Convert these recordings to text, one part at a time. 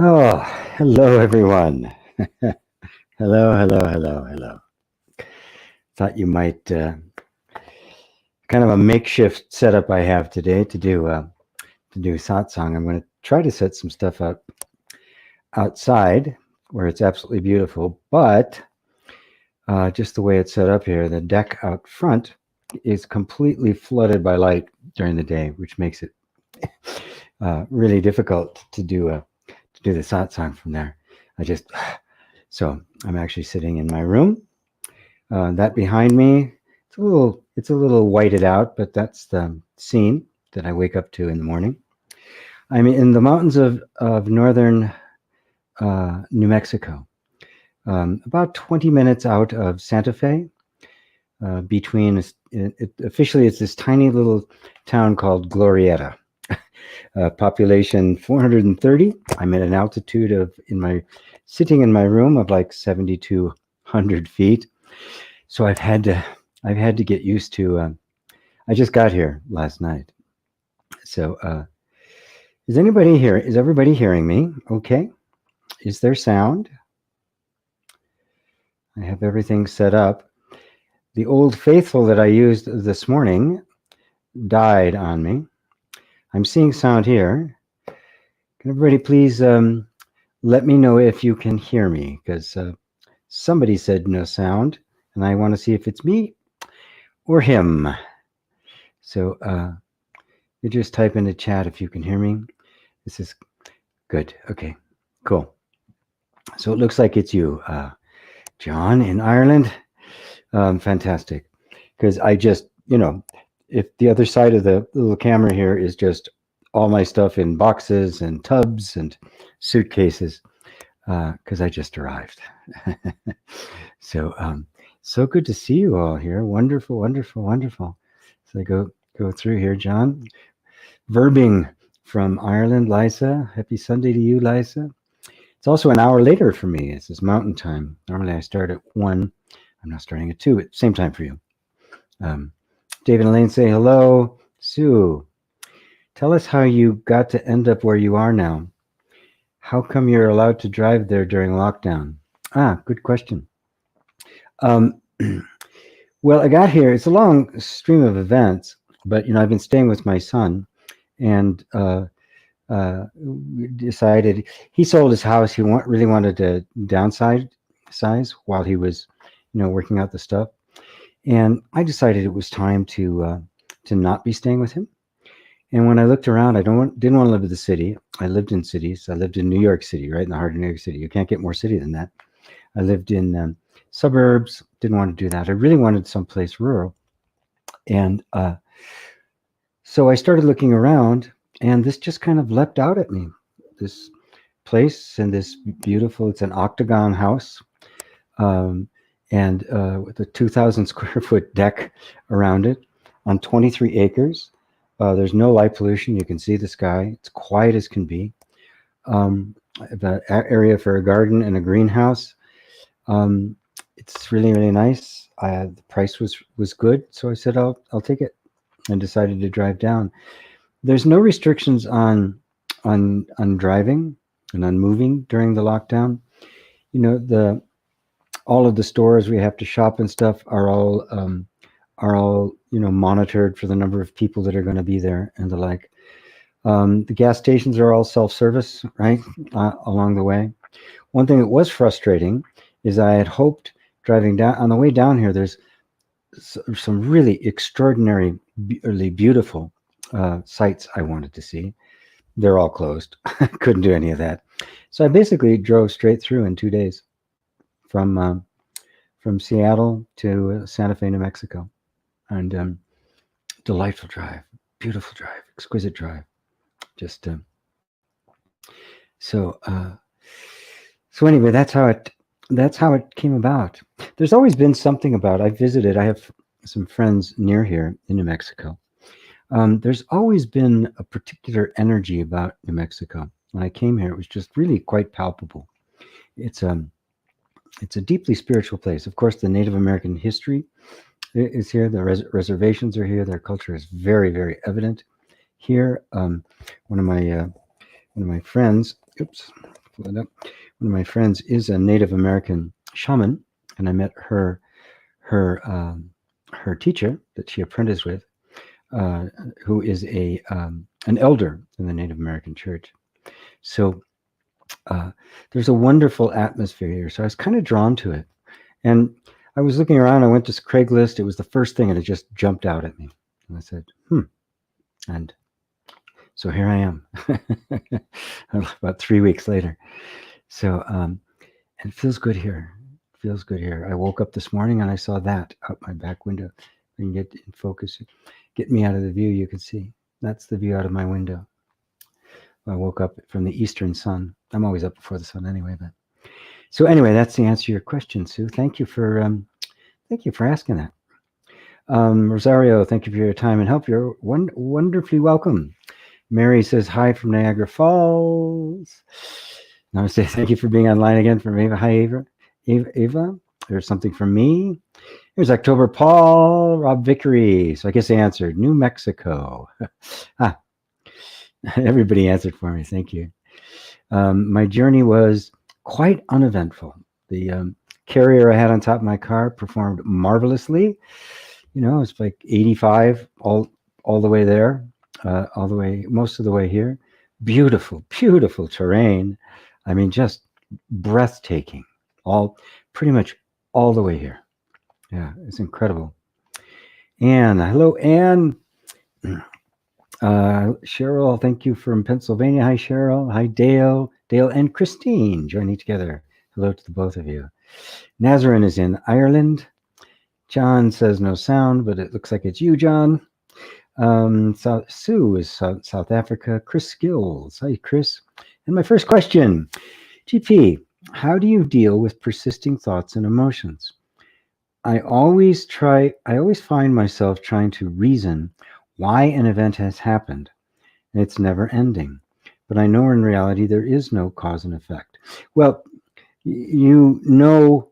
Oh, hello, everyone. Hello, hello, hello, hello. Thought you might kind of a makeshift setup I have today to do satsang. I'm going to try to set some stuff up outside where it's absolutely beautiful, but just the way it's set up here, the deck out front is completely flooded by light during the day, which makes it really difficult to do the satsang from there. So I'm actually sitting in my room. That behind me, it's a little whited out, but that's the scene that I wake up to in the morning. I'm in the mountains of northern New Mexico, about 20 minutes out of Santa Fe. Officially it's this tiny little town called Glorieta. Population 430. I'm at an altitude of sitting in my room of like 7,200 feet. So I've had to get used to. I just got here last night. So is anybody here? Is everybody hearing me? Okay. Is there sound? I have everything set up. The old faithful that I used this morning died on me. I'm seeing sound here. Can everybody please let me know if you can hear me? Because somebody said no sound, and I want to see if it's me or him. So you just type in the chat if you can hear me. This is good. Okay, cool. So it looks like it's you, John in Ireland. Fantastic. Because I just, if the other side of the little camera here is just all my stuff in boxes and tubs and suitcases, because I just arrived. So good to see you all here. Wonderful, wonderful, wonderful. So I go through here, John. Verbing from Ireland, Lisa. Happy Sunday to you, Lisa. It's also an hour later for me. This is mountain time. Normally I start at 1. I'm now starting at 2 at the same time for you. David and Elaine say hello. Sue, tell us how you got to end up where you are now. How come you're allowed to drive there during lockdown? Good question. Well, I got here. It's a long stream of events, but I've been staying with my son, and decided he sold his house. He really wanted to downsize while he was, working out the stuff, and I decided it was time to not be staying with him. And when I looked around, I didn't want to live in the city. I lived in cities. I lived in New York City, right in the heart of New York City. You can't get more city than that. I lived in suburbs. Didn't want to do that. I really wanted someplace rural. And so I started looking around, and this just kind of leapt out at me. This place and this beautiful, it's an octagon house, and with a 2,000 square foot deck around it on 23 acres. There's no light pollution. You can see the sky. It's quiet as can be. The area for a garden and a greenhouse. It's really, really nice. The price was good, so I said I'll take it, and decided to drive down. There's no restrictions on driving and on moving during the lockdown. All of the stores we have to shop and stuff are all monitored for the number of people that are going to be there and the like. The gas stations are all self-service, right, along the way. One thing that was frustrating is I had hoped driving down on the way down here, there's some really extraordinarily beautiful sites I wanted to see. They're all closed. I couldn't do any of that. So I basically drove straight through in 2 days from Seattle to Santa Fe, New Mexico. And delightful drive, beautiful drive, exquisite drive. Just so anyway, that's how it came about. There's always been something about. I have some friends near here in New Mexico. There's always been a particular energy about New Mexico. When I came here, it was just really quite palpable. It's a deeply spiritual place. Of course, the Native American history is here. The reservations are here. Their culture is very, very evident here. One of my friends, pull it up. One of my friends is a Native American shaman, and I met her teacher that she apprenticed with, who is an elder in the Native American church. So there's a wonderful atmosphere here. So I was kind of drawn to it. And I was looking around. I went to Craigslist. It was the first thing, and it just jumped out at me. And I said, And so here I am, about 3 weeks later. So it feels good here. It feels good here. I woke up this morning and I saw that out my back window. You can get in focus. Get me out of the view. You can see that's the view out of my window. I woke up from the eastern sun. I'm always up before the sun anyway. But so anyway, that's the answer to your question, Sue. Thank you for asking that. Rosario, thank you for your time and help. You're wonderfully welcome. Mary says hi from Niagara Falls. And I would say thank you for being online again from Ava. Hi, Ava. Ava, there's something from me. Here's October Paul, Rob Vickery. So I guess I answered New Mexico. Everybody answered for me. Thank you. My journey was quite uneventful. The carrier I had on top of my car performed marvelously. You know, it's like 85 all the way there, most of the way here. Beautiful, beautiful terrain. I mean, just breathtaking. Pretty much all the way here. Yeah, it's incredible. Anne, hello, Anne. Cheryl, thank you from Pennsylvania. Hi, Cheryl. Hi, Dale and Christine joining together. Hello to the both of you. Nazarene is in Ireland. John says no sound, but it looks like it's you, John. Sue is South Africa. Chris Skills. Hi, Chris. And my first question, GP, how do you deal with persisting thoughts and emotions? I always find myself trying to reason why an event has happened, and it's never ending. But I know in reality there is no cause and effect. Well, you know,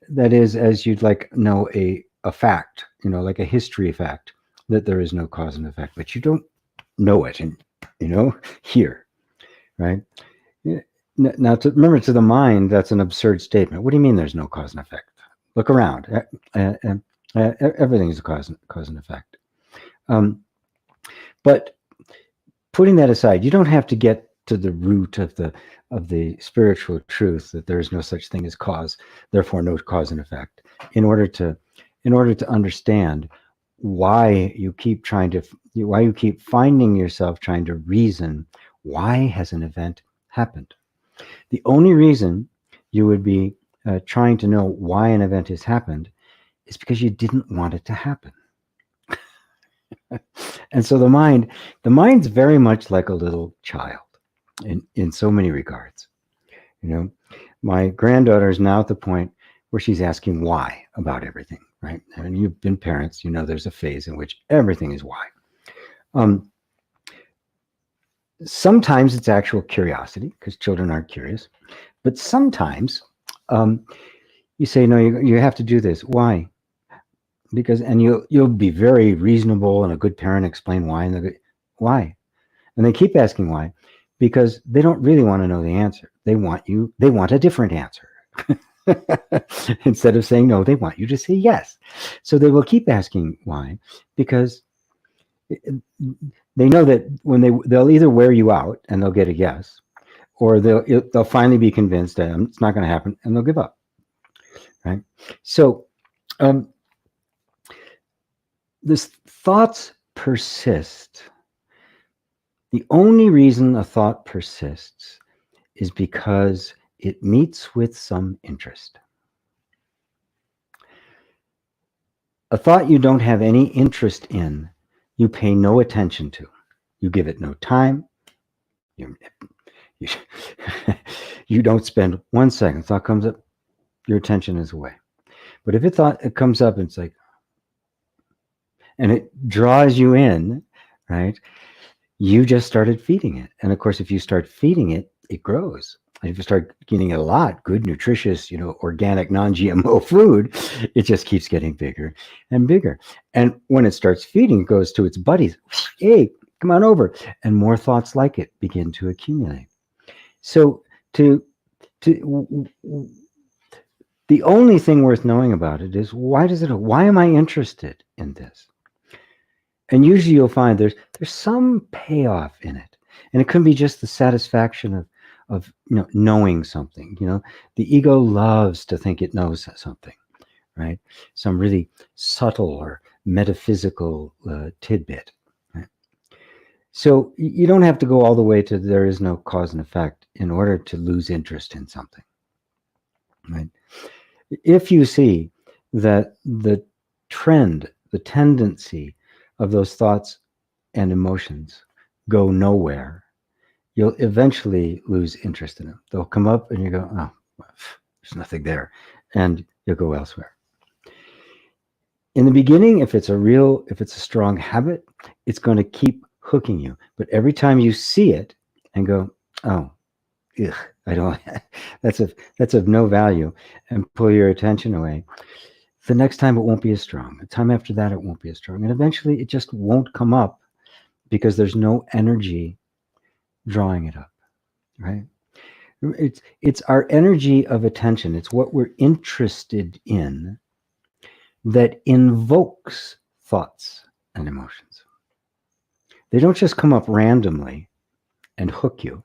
that is, as you'd like know a fact, you know, like a history fact, that there is no cause and effect, but you don't know it, and here, right? Now, remember, to the mind, that's an absurd statement. What do you mean there's no cause and effect? Look around. Everything is a cause and effect. But putting that aside, you don't have to get to the root of the spiritual truth that there is no such thing as cause, therefore no cause and effect, in order to understand why you keep finding yourself trying to reason why has an event happened. The only reason you would be trying to know why an event has happened is because you didn't want it to happen. And so the mind's very much like a little child in so many regards. You know, my granddaughter is now at the point where she's asking why about everything, right? And you've been parents, you know, there's a phase in which everything is why. Sometimes it's actual curiosity, because children aren't curious. But sometimes you say, no, you have to do this. Why? And you'll be very reasonable and a good parent, explain why, and why? And they keep asking why, because they don't really want to know the answer. They want a different answer. Instead of saying no, they want you to say yes. So they will keep asking why, because they know that when they'll either wear you out and they'll get a yes, or they'll finally be convinced that it's not going to happen and they'll give up, right? So this thoughts persist. The only reason a thought persists is because it meets with some interest. A thought you don't have any interest in, you pay no attention to. You give it no time. You don't spend 1 second. Thought comes up, your attention is away. But if it comes up and it's like, and it draws you in, right? You just started feeding it. And of course, if you start feeding it, it grows. And if you start getting it a lot, good, nutritious, organic, non-GMO food, it just keeps getting bigger and bigger. And when it starts feeding, it goes to its buddies. Hey, come on over. And more thoughts like it begin to accumulate. So to The only thing worth knowing about it is why am I interested in this? And usually you'll find there's some payoff in it. And it could be just the satisfaction of knowing something. The ego loves to think it knows something, right? Some really subtle or metaphysical tidbit. Right? So you don't have to go all the way to there is no cause and effect in order to lose interest in something, right? If you see that the trend, the tendency of those thoughts and emotions go nowhere, you'll eventually lose interest in them. They'll come up and you go, oh, there's nothing there. And you'll go elsewhere. In the beginning, if it's a strong habit, it's going to keep hooking you. But every time you see it and go, oh, ugh, I don't, that's of no value, and pull your attention away, the next time it won't be as strong. The time after that, it won't be as strong. And eventually it just won't come up because there's no energy drawing it up, right? It's our energy of attention. It's what we're interested in that invokes thoughts and emotions. They don't just come up randomly and hook you.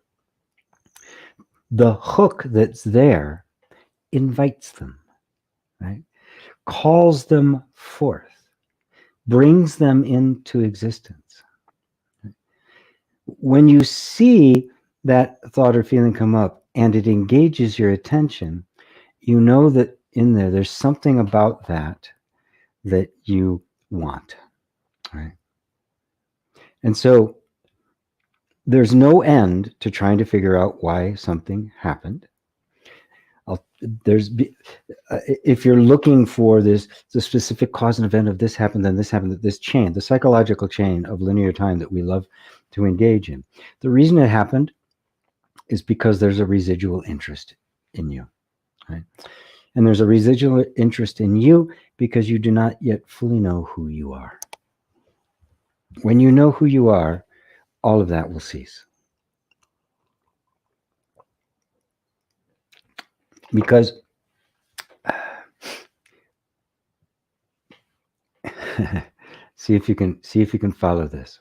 The hook that's there invites them, right? Calls them forth, brings them into existence. When you see that thought or feeling come up and it engages your attention, you know that in there's something about that you want, right? And so there's no end to trying to figure out why something happened. If you're looking for the specific cause and event of this happened, then this happened, this chain, the psychological chain of linear time that we love to engage in. The reason it happened is because there's a residual interest in you, right? And there's a residual interest in you because you do not yet fully know who you are. When you know who you are, all of that will cease. Because see if you can follow this.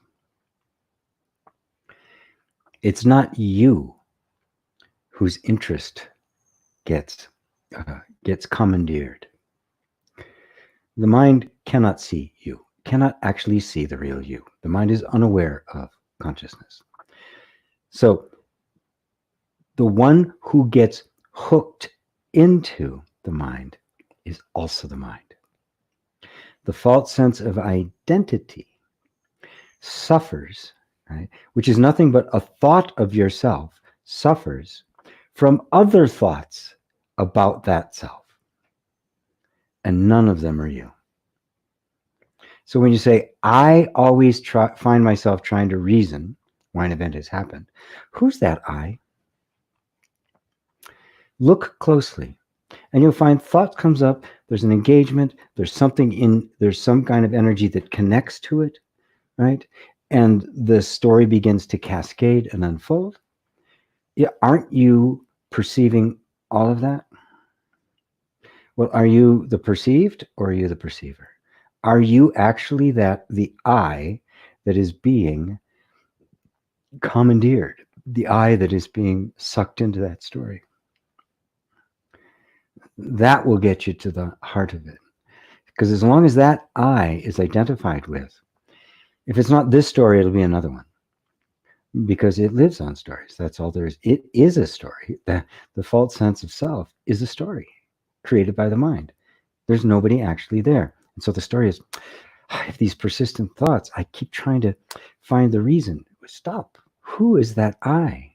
It's not you whose interest gets commandeered. The mind cannot see you, cannot actually see the real you. The mind is unaware of consciousness. So the one who gets hooked into the mind is also the mind. The false sense of identity suffers, right, which is nothing but a thought of yourself, suffers from other thoughts about that self. And none of them are you. So when you say, I always find myself trying to reason why an event has happened, who's that I? Look closely, and you'll find thought comes up, there's an engagement, there's some kind of energy that connects to it, right? And the story begins to cascade and unfold. Yeah, aren't you perceiving all of that? Well, are you the perceived or are you the perceiver? Are you actually the I that is being commandeered, the I that is being sucked into that story? That will get you to the heart of it. Because as long as that I is identified with, if it's not this story, it'll be another one. Because it lives on stories. That's all there is. It is a story. The false sense of self is a story created by the mind. There's nobody actually there. And so the story is, I have these persistent thoughts. I keep trying to find the reason. Stop. Who is that I?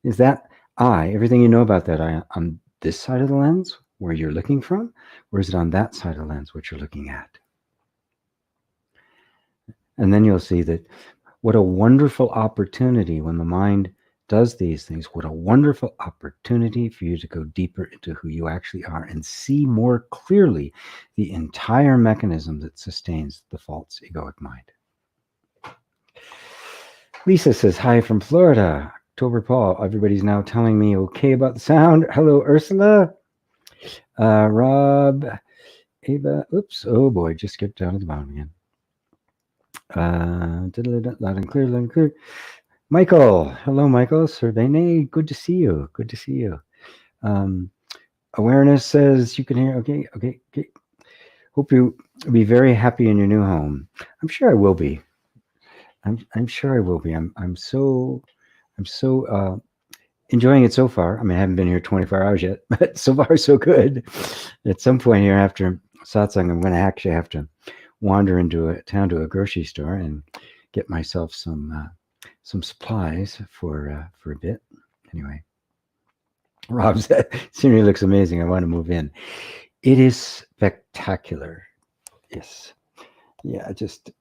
Is that I, everything you know about that I, on this side of the lens where you're looking from? Or is it on that side of the lens what you're looking at? And then you'll see that what a wonderful opportunity when the mind does these things. What a wonderful opportunity for you to go deeper into who you actually are and see more clearly the entire mechanism that sustains the false egoic mind. Lisa says, hi from Florida. October Paul. Everybody's now telling me okay about the sound. Hello, Ursula. Rob, Ava. Oops. Oh boy, just skipped down to the bottom again. Loud and clear, loud and clear. Michael. Hello, Michael. Surveyne. Good to see you. Good to see you. Awareness says you can hear. Okay. Hope you be very happy in your new home. I'm sure I will be. I'm sure I will be. I'm so enjoying it so far. I mean, I haven't been here 24 hours yet, but so far so good. At some point here after Satsang, I'm going to actually have to wander into a town to a grocery store and get myself some supplies for a bit. Anyway, Rob said, "Scenery looks amazing. I want to move in." It is spectacular. Yes, yeah. Just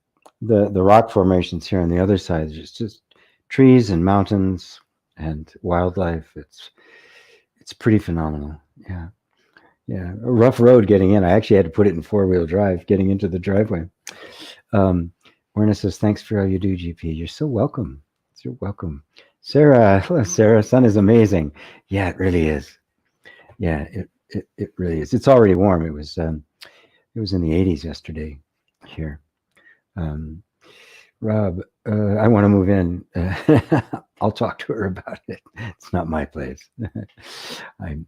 the rock formations here on the other side, just trees and mountains and wildlife. It's pretty phenomenal. Yeah. A rough road getting in. I actually had to put it in 4-wheel drive getting into the driveway. Werner says, "Thanks for all you do, GP." You're so welcome. You're welcome. Sarah, hello, Sarah. Sun is amazing. Yeah, it really is. Yeah, it really is. It's already warm. It was in the 80s yesterday here. Rob, I want to move in. I'll talk to her about it. It's not my place. I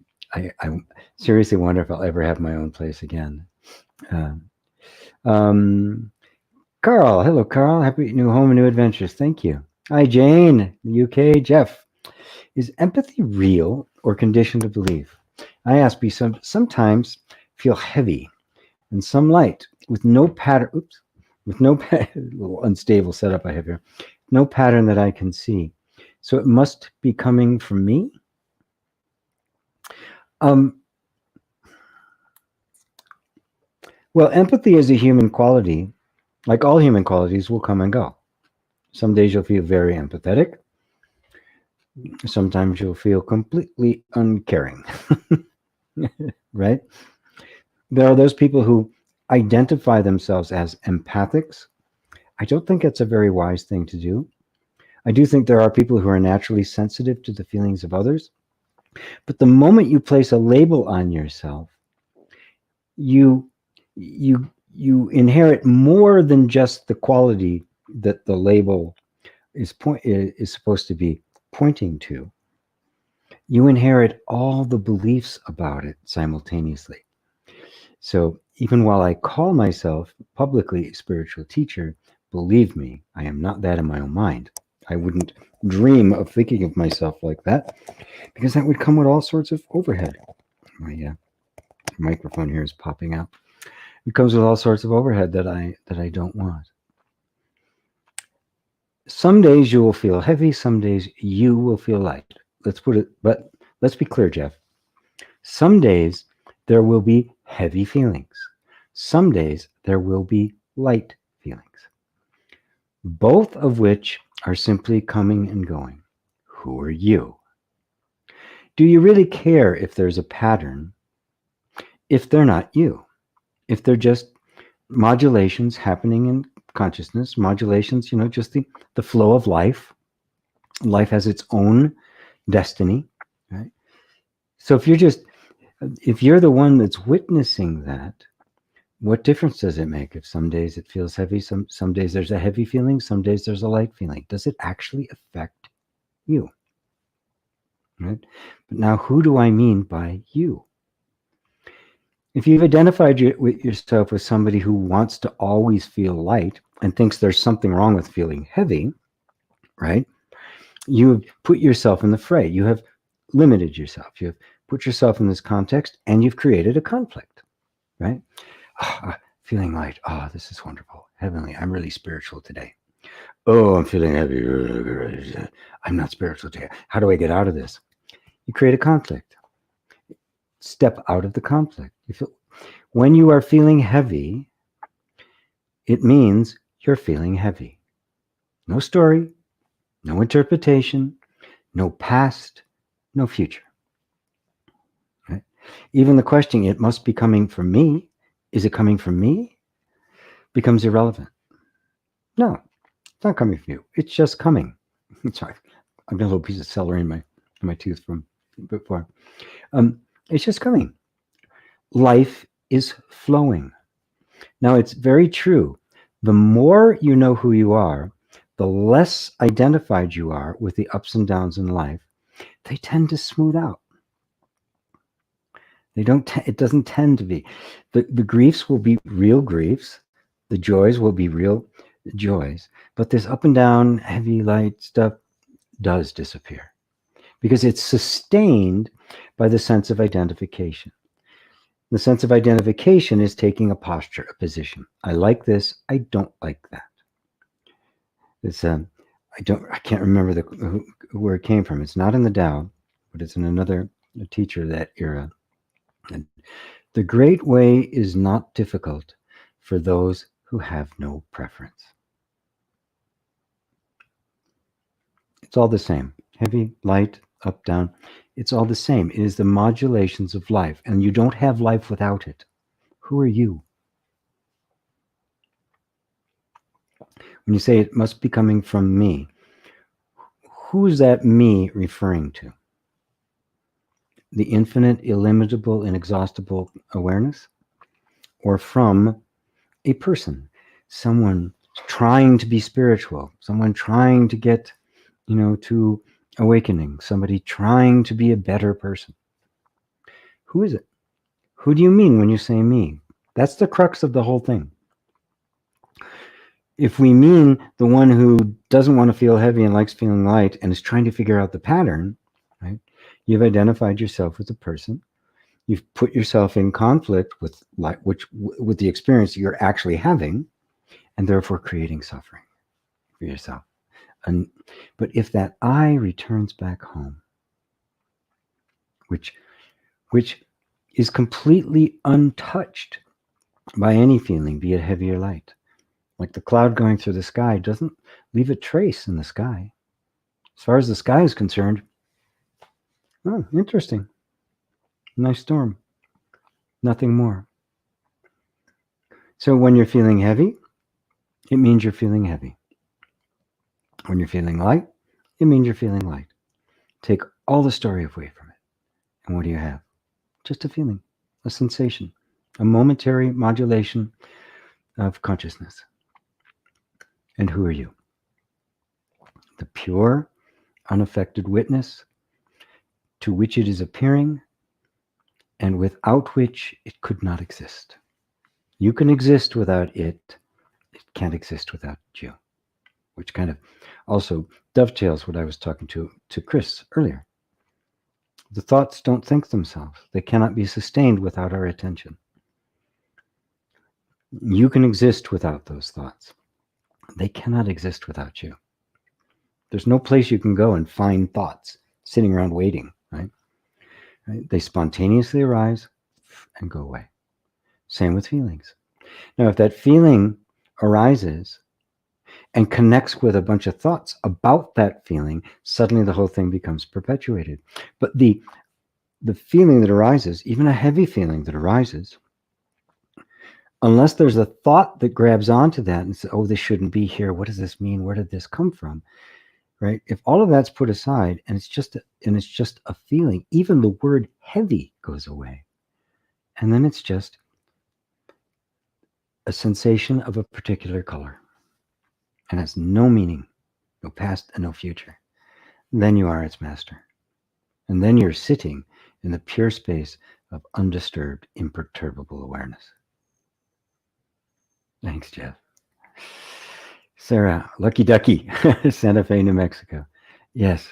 seriously wonder if I'll ever have my own place again. Carl, hello, Carl. Happy new home and new adventures. Thank you. Hi, Jane, UK. Jeff, is empathy real or conditioned to belief? I ask, we sometimes feel heavy and some light with no pattern. Oops, with no little unstable setup I have here. No pattern that I can see. So it must be coming from me. Well, empathy is a human quality. Like all human qualities, will come and go. Some days you'll feel very empathetic. Sometimes you'll feel completely uncaring. Right? There are those people who identify themselves as empathics. I don't think it's a very wise thing to do. I do think there are people who are naturally sensitive to the feelings of others. But the moment you place a label on yourself, you inherit more than just the quality that the label is supposed to be pointing to. You inherit all the beliefs about it simultaneously. So even while I call myself publicly a spiritual teacher, believe me, I am not that in my own mind. I wouldn't dream of thinking of myself like that, because that would come with all sorts of overhead. My microphone here is popping out. It comes with all sorts of overhead that I don't want. Some days you will feel heavy, some days you will feel light. But let's be clear, Jeff. Some days there will be heavy feelings. Some days there will be light feelings. Both of which are simply coming and going. Who are you? Do you really care if there's a pattern if they're not you? If they're just modulations happening in consciousness, modulations, just the flow of life. Life has its own destiny, right? So if you're the one that's witnessing that, what difference does it make if some days it feels heavy, some days there's a heavy feeling, some days there's a light feeling? Does it actually affect you? Right? But now, who do I mean by you? If you've identified yourself with somebody who wants to always feel light and thinks there's something wrong with feeling heavy, right? You've put yourself in the fray. You have limited yourself. You have put yourself in this context and you've created a conflict, right? Feeling light. Oh, this is wonderful. Heavenly. I'm really spiritual today. Oh, I'm feeling heavy. I'm not spiritual today. How do I get out of this? You create a conflict. Step out of the conflict. When you are feeling heavy, it means you're feeling heavy. No story, no interpretation, no past, no future. Right? Even the question, it must be coming from me. Is it coming from me? Becomes irrelevant. No, it's not coming from you. It's just coming. Sorry, I've got a little piece of celery in my tooth from before. It's just coming. Life is flowing. Now, it's very true. The more you know who you are, the less identified you are with the ups and downs in life. They tend to smooth out. They don't. It doesn't tend to be. The griefs will be real griefs. The joys will be real joys. But this up and down, heavy, light stuff does disappear because it's sustained by the sense of identification. The sense of identification is taking a posture, a position. I like this. I don't like that. It's I can't remember where it came from. It's not in the Tao, but it's in another teacher of that era. And the great way is not difficult for those who have no preference. It's all the same. Heavy, light, up, down. It's all the same. It is the modulations of life, and you don't have life without it. Who are you? When you say it must be coming from me, who's that me referring to? The infinite, illimitable, inexhaustible awareness? Or from a person, someone trying to be spiritual, someone trying to get, to awakening, somebody trying to be a better person? Who is it? Who do you mean when you say me? That's the crux of the whole thing. If we mean the one who doesn't want to feel heavy and likes feeling light and is trying to figure out the pattern, right? You've identified yourself as a person. You've put yourself in conflict with with the experience you're actually having, and therefore creating suffering for yourself. But if that I returns back home, which is completely untouched by any feeling, be it heavy or light, like the cloud going through the sky doesn't leave a trace in the sky. As far as the sky is concerned, oh, interesting. Nice storm. Nothing more. So when you're feeling heavy, it means you're feeling heavy. When you're feeling light, it means you're feeling light. Take all the story away from it. And what do you have? Just a feeling, a sensation, a momentary modulation of consciousness. And who are you? The pure, unaffected witness to which it is appearing and without which it could not exist. You can exist without it. It can't exist without you, which kind of also dovetails what I was talking to Chris earlier. The thoughts don't think themselves. They cannot be sustained without our attention. You can exist without those thoughts. They cannot exist without you. There's no place you can go and find thoughts sitting around waiting, right? They spontaneously arise and go away. Same with feelings. Now, if that feeling arises and connects with a bunch of thoughts about that feeling, suddenly the whole thing becomes perpetuated. But the feeling that arises, even a heavy feeling that arises, unless there's a thought that grabs onto that and says, oh, this shouldn't be here. What does this mean? Where did this come from? Right? If all of that's put aside and it's just a feeling, even the word heavy goes away. And then it's just a sensation of a particular color. And has no meaning, no past and no future. Then you are its master. And then you're sitting in the pure space of undisturbed, imperturbable awareness. Thanks, Jeff. Sarah, Lucky Ducky, Santa Fe, New Mexico. Yes.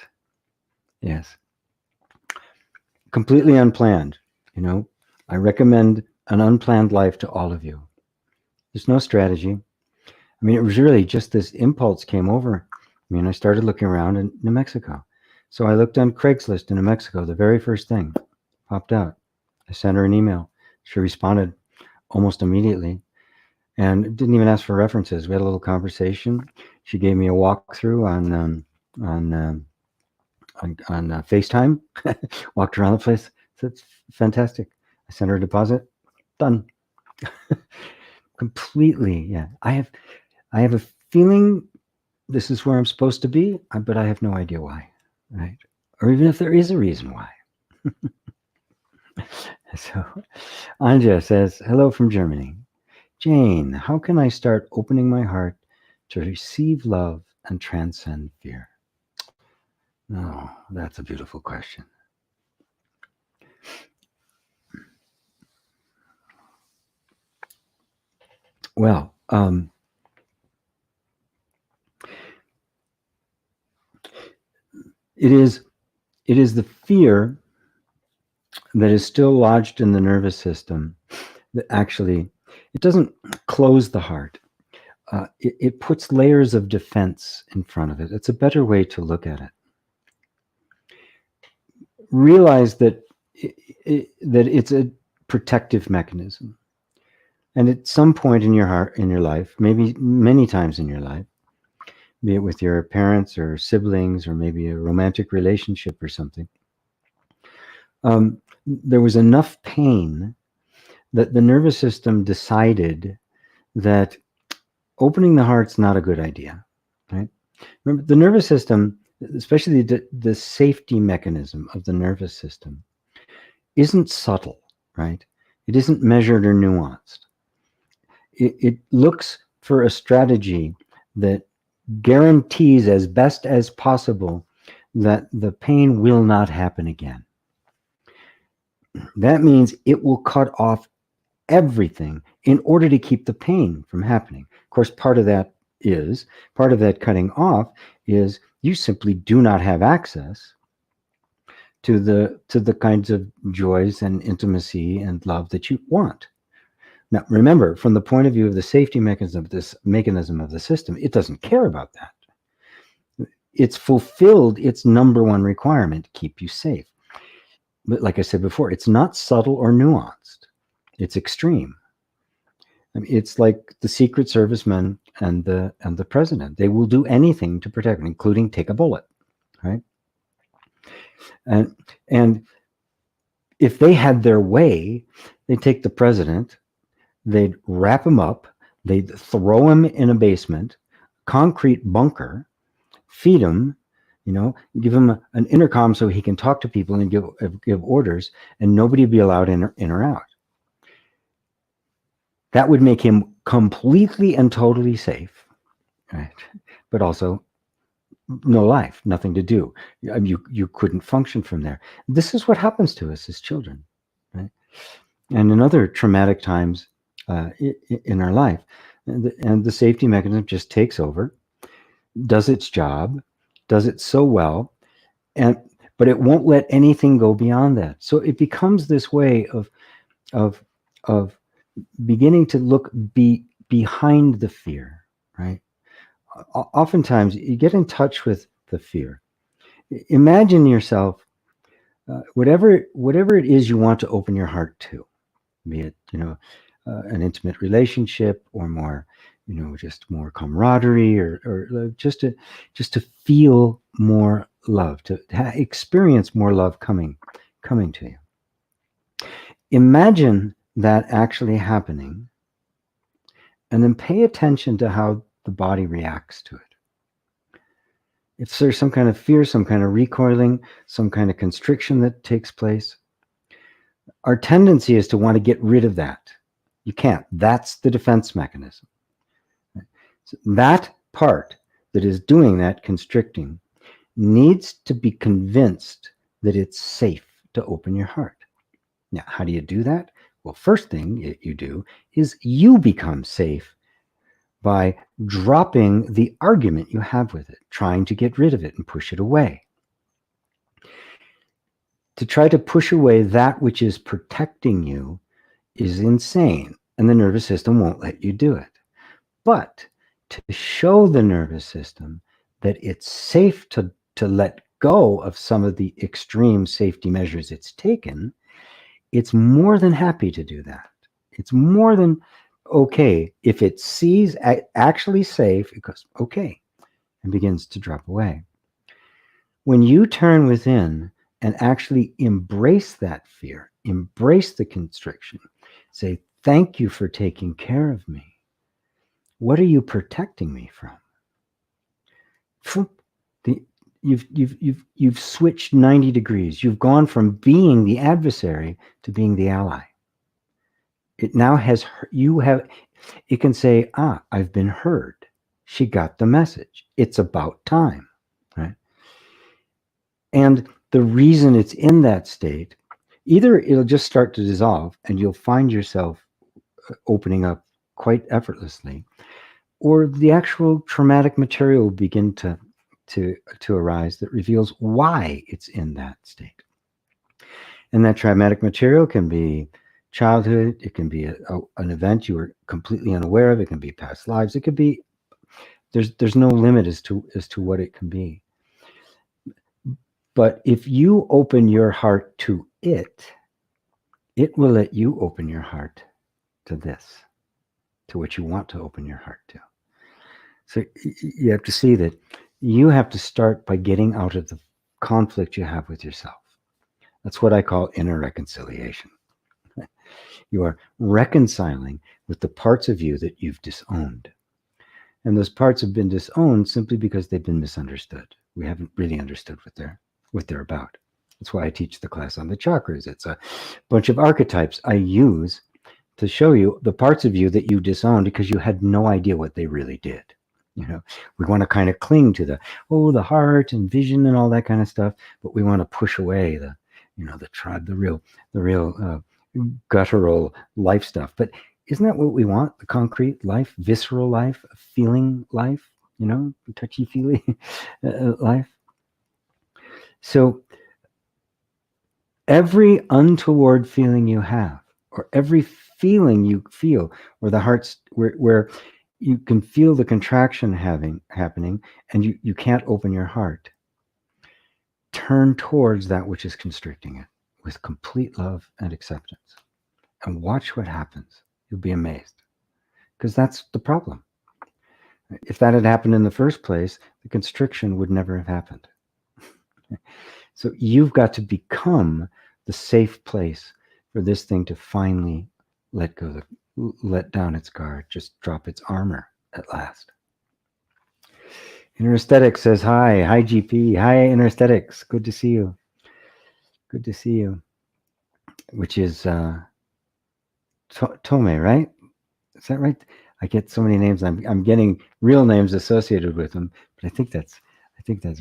Completely unplanned. I recommend an unplanned life to all of you. There's no strategy. I mean, it was really just this impulse came over. I started looking around in New Mexico. So I looked on Craigslist in New Mexico. The very first thing popped out. I sent her an email. She responded almost immediately and didn't even ask for references. We had a little conversation. She gave me a walkthrough on FaceTime. Walked around the place. So it's fantastic. I sent her a deposit. Done. Completely, yeah. I have a feeling this is where I'm supposed to be, but I have no idea why. right? Or even if there is a reason why. So Anja says, hello from Germany. Jane, how can I start opening my heart to receive love and transcend fear? Oh, that's a beautiful question. Well, it is the fear that is still lodged in the nervous system that actually, it doesn't close the heart. It puts layers of defense in front of it. It's a better way to look at it. Realize that that it's a protective mechanism, and at some point in your heart, in your life, maybe many times in your life, be it with your parents or siblings or maybe a romantic relationship or something, there was enough pain that the nervous system decided that opening the heart's not a good idea, right? Remember, the nervous system, especially the safety mechanism of the nervous system, isn't subtle, right? It isn't measured or nuanced. It looks for a strategy that guarantees as best as possible that the pain will not happen again. That means it will cut off everything in order to keep the pain from happening. Of course, part of that cutting off is you simply do not have access to the kinds of joys and intimacy and love that you want. Now, remember, from the point of view of the safety mechanism of the system, it doesn't care about that. It's fulfilled its number one requirement, keep you safe. But like I said before, it's not subtle or nuanced. It's extreme. I mean, it's like the Secret Servicemen and the president. They will do anything to protect, including take a bullet, right? And if they had their way, they'd take the president, they'd wrap him up, they'd throw him in a basement, concrete bunker, feed him, give him an intercom so he can talk to people and give orders, and nobody would be allowed in or out. That would make him completely and totally safe, right? But also no life, nothing to do. You couldn't function from there. This is what happens to us as children, right? And in other traumatic times in our life, and the safety mechanism just takes over, does its job, does it so well, but it won't let anything go beyond that. So it becomes this way of beginning to look behind the fear, right? Oftentimes you get in touch with the fear. Imagine yourself, whatever it is you want to open your heart to, be it an intimate relationship or more, just more camaraderie or just to feel more love, to experience more love coming to you. Imagine that actually happening, and then pay attention to how the body reacts to it. If there's some kind of fear, some kind of recoiling, some kind of constriction that takes place, our tendency is to want to get rid of that. You can't. That's the defense mechanism. So that part that is doing that constricting needs to be convinced that it's safe to open your heart. Now, how do you do that? Well, first thing you do is you become safe by dropping the argument you have with it, trying to get rid of it and push it away. To try to push away that which is protecting you is insane, and the nervous system won't let you do it. But to show the nervous system that it's safe to let go of some of the extreme safety measures it's taken, it's more than happy to do that. It's more than okay. If it sees actually safe, it goes, okay, and begins to drop away. When you turn within and actually embrace that fear, embrace the constriction, say, thank you for taking care of me. What are you protecting me from? you've switched 90 degrees. You've gone from being the adversary to being the ally. It now has, it can say, I've been heard. She got the message. It's about time, right? And the reason it's in that state, either it'll just start to dissolve and you'll find yourself opening up quite effortlessly, or the actual traumatic material will begin to arise that reveals why it's in that state. And that traumatic material can be childhood, it can be an event you were completely unaware of, it can be past lives, it could be, there's no limit as to what it can be. But if you open your heart to it, it will let you open your heart to this, to what you want to open your heart to. So you have to see that you have to start by getting out of the conflict you have with yourself. That's what I call inner reconciliation. You are reconciling with the parts of you that you've disowned. And those parts have been disowned simply because they've been misunderstood. We haven't really understood what they're about. That's why I teach the class on the chakras. It's a bunch of archetypes I use to show you the parts of you that you disowned because you had no idea what they really did. You know, we want to kind of cling to the heart and vision and all that kind of stuff, but we want to push away the tribe, the real guttural life stuff. But isn't that what we want? The concrete life, visceral life, feeling life, touchy-feely life. So every untoward feeling you have, or every feeling you feel, where the heart's where you can feel the contraction happening, and you can't open your heart, turn towards that which is constricting it with complete love and acceptance, and watch what happens. You'll be amazed, because that's the problem. If that had happened in the first place, the constriction would never have happened. So you've got to become the safe place for this thing to finally let go, let down its guard, just drop its armor at last. Inner Aesthetics says hi. Hi, GP. Hi, Inner Aesthetics. Good to see you. Good to see you. Which is Tome, right? Is that right? I get so many names. I'm getting real names associated with them, but I think that's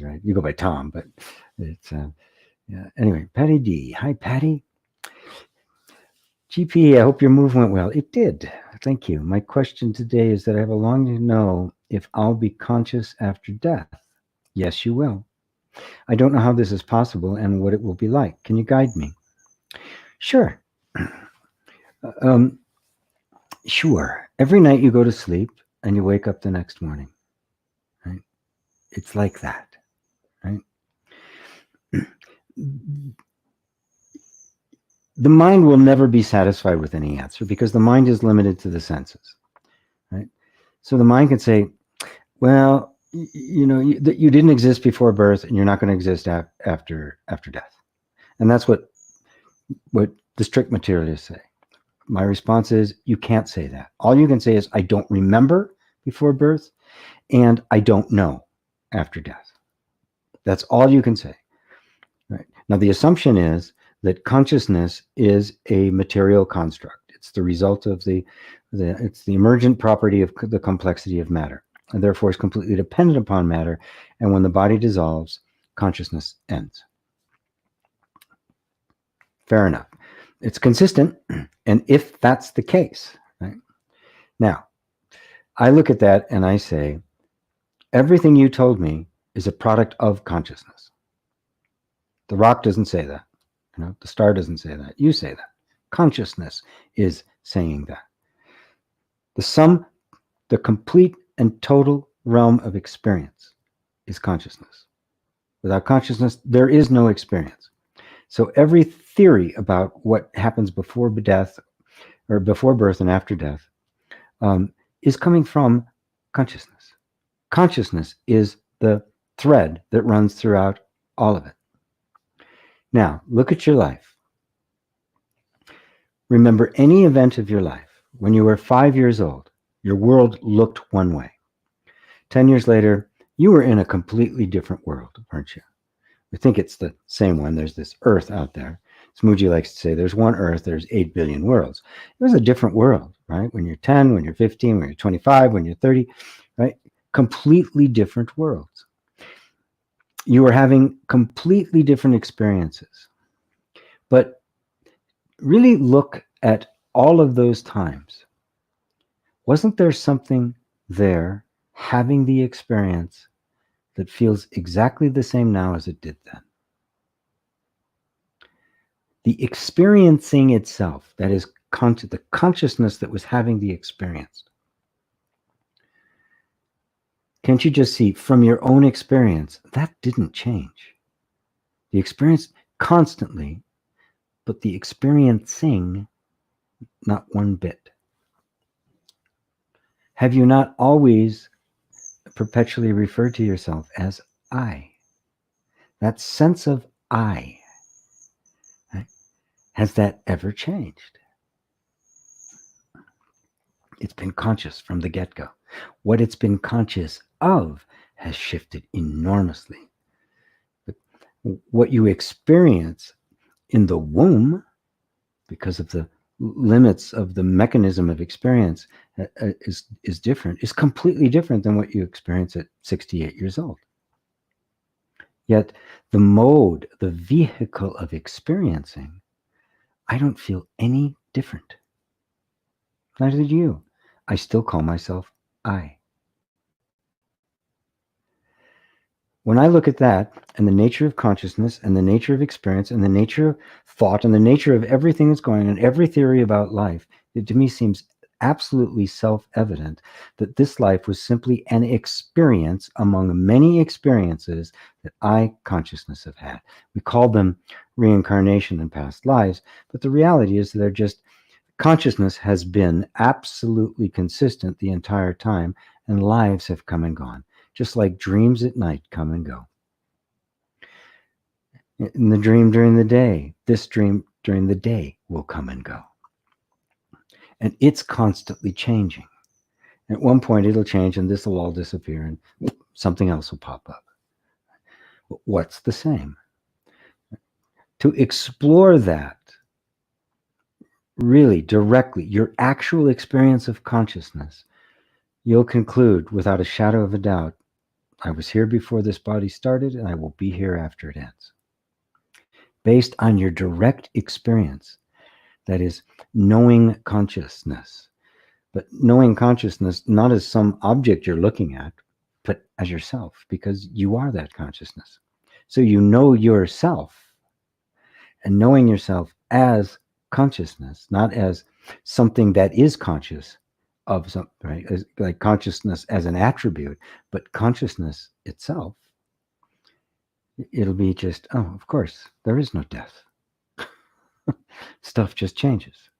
right. You go by Tom, but it's yeah. Anyway, Patty D. Hi, Patty. GP, I hope your move went well. It did. Thank you. My question today is that I have a longing to know if I'll be conscious after death. Yes, you will. I don't know how this is possible and what it will be like. Can you guide me? Sure. Sure. Every night you go to sleep and you wake up the next morning, right? It's like that, right? The mind will never be satisfied with any answer because the mind is limited to the senses, right? So the mind can say, well, that you didn't exist before birth and you're not going to exist after death. And that's what the strict materialists say. My response is, you can't say that. All you can say is, I don't remember before birth and I don't know after death. That's all you can say. Right? Now, the assumption is that consciousness is a material construct. It's the result of it's the emergent property of the complexity of matter, and therefore is completely dependent upon matter. And when the body dissolves, consciousness ends. Fair enough. It's consistent. And if that's the case, right? Now, I look at that and I say, everything you told me is a product of consciousness. The rock doesn't say that. The star doesn't say that. You say that. Consciousness is saying that. The complete and total realm of experience is consciousness. Without consciousness, there is no experience. So every theory about what happens before death, or before birth and after death, is coming from consciousness. Consciousness is the thread that runs throughout all of it. Now, look at your life. Remember any event of your life. When you were 5 years old, your world looked one way. 10 years later, You were in a completely different world, weren't you? We think it's the same one. There's this Earth out there. Smooji likes to say there's one Earth, there's 8 billion worlds. It was a different world, right? When you're 10, when you're 15, when you're 25, when you're 30, right? Completely different worlds. You were having completely different experiences. But really look at all of those times. Wasn't there something there having the experience that feels exactly the same now as it did then? The experiencing itself, that is the consciousness that was having the experience. Can't you just see from your own experience, that didn't change? The experience constantly, but the experiencing, not one bit. Have you not always perpetually referred to yourself as I? That sense of I, right? Has that ever changed? It's been conscious from the get-go. What it's been conscious of has shifted enormously. What you experience in the womb, because of the limits of the mechanism of experience, is different, is completely different than what you experience at 68 years old. Yet the mode, the vehicle of experiencing, I don't feel any different. Neither do you. I still call myself I. When I look at that and the nature of consciousness and the nature of experience and the nature of thought and the nature of everything that's going on, every theory about life, it to me seems absolutely self-evident that this life was simply an experience among many experiences that I, consciousness, have had. We call them reincarnation and past lives, but the reality is they're just consciousness has been absolutely consistent the entire time, and lives have come and gone, just like dreams at night come and go. In the dream during the day, this dream during the day will come and go. And it's constantly changing. At one point, it'll change and this will all disappear and something else will pop up. What's the same? To explore that really directly, your actual experience of consciousness, you'll conclude without a shadow of a doubt, I was here before this body started and I will be here after it ends. Based on your direct experience, that is knowing consciousness, but knowing consciousness not as some object you're looking at, but as yourself, because you are that consciousness. So you know yourself, and knowing yourself as consciousness, not as something that is conscious of something, right? As, like consciousness as an attribute, but consciousness itself. It'll be just, oh, of course, there is no death. Stuff just changes.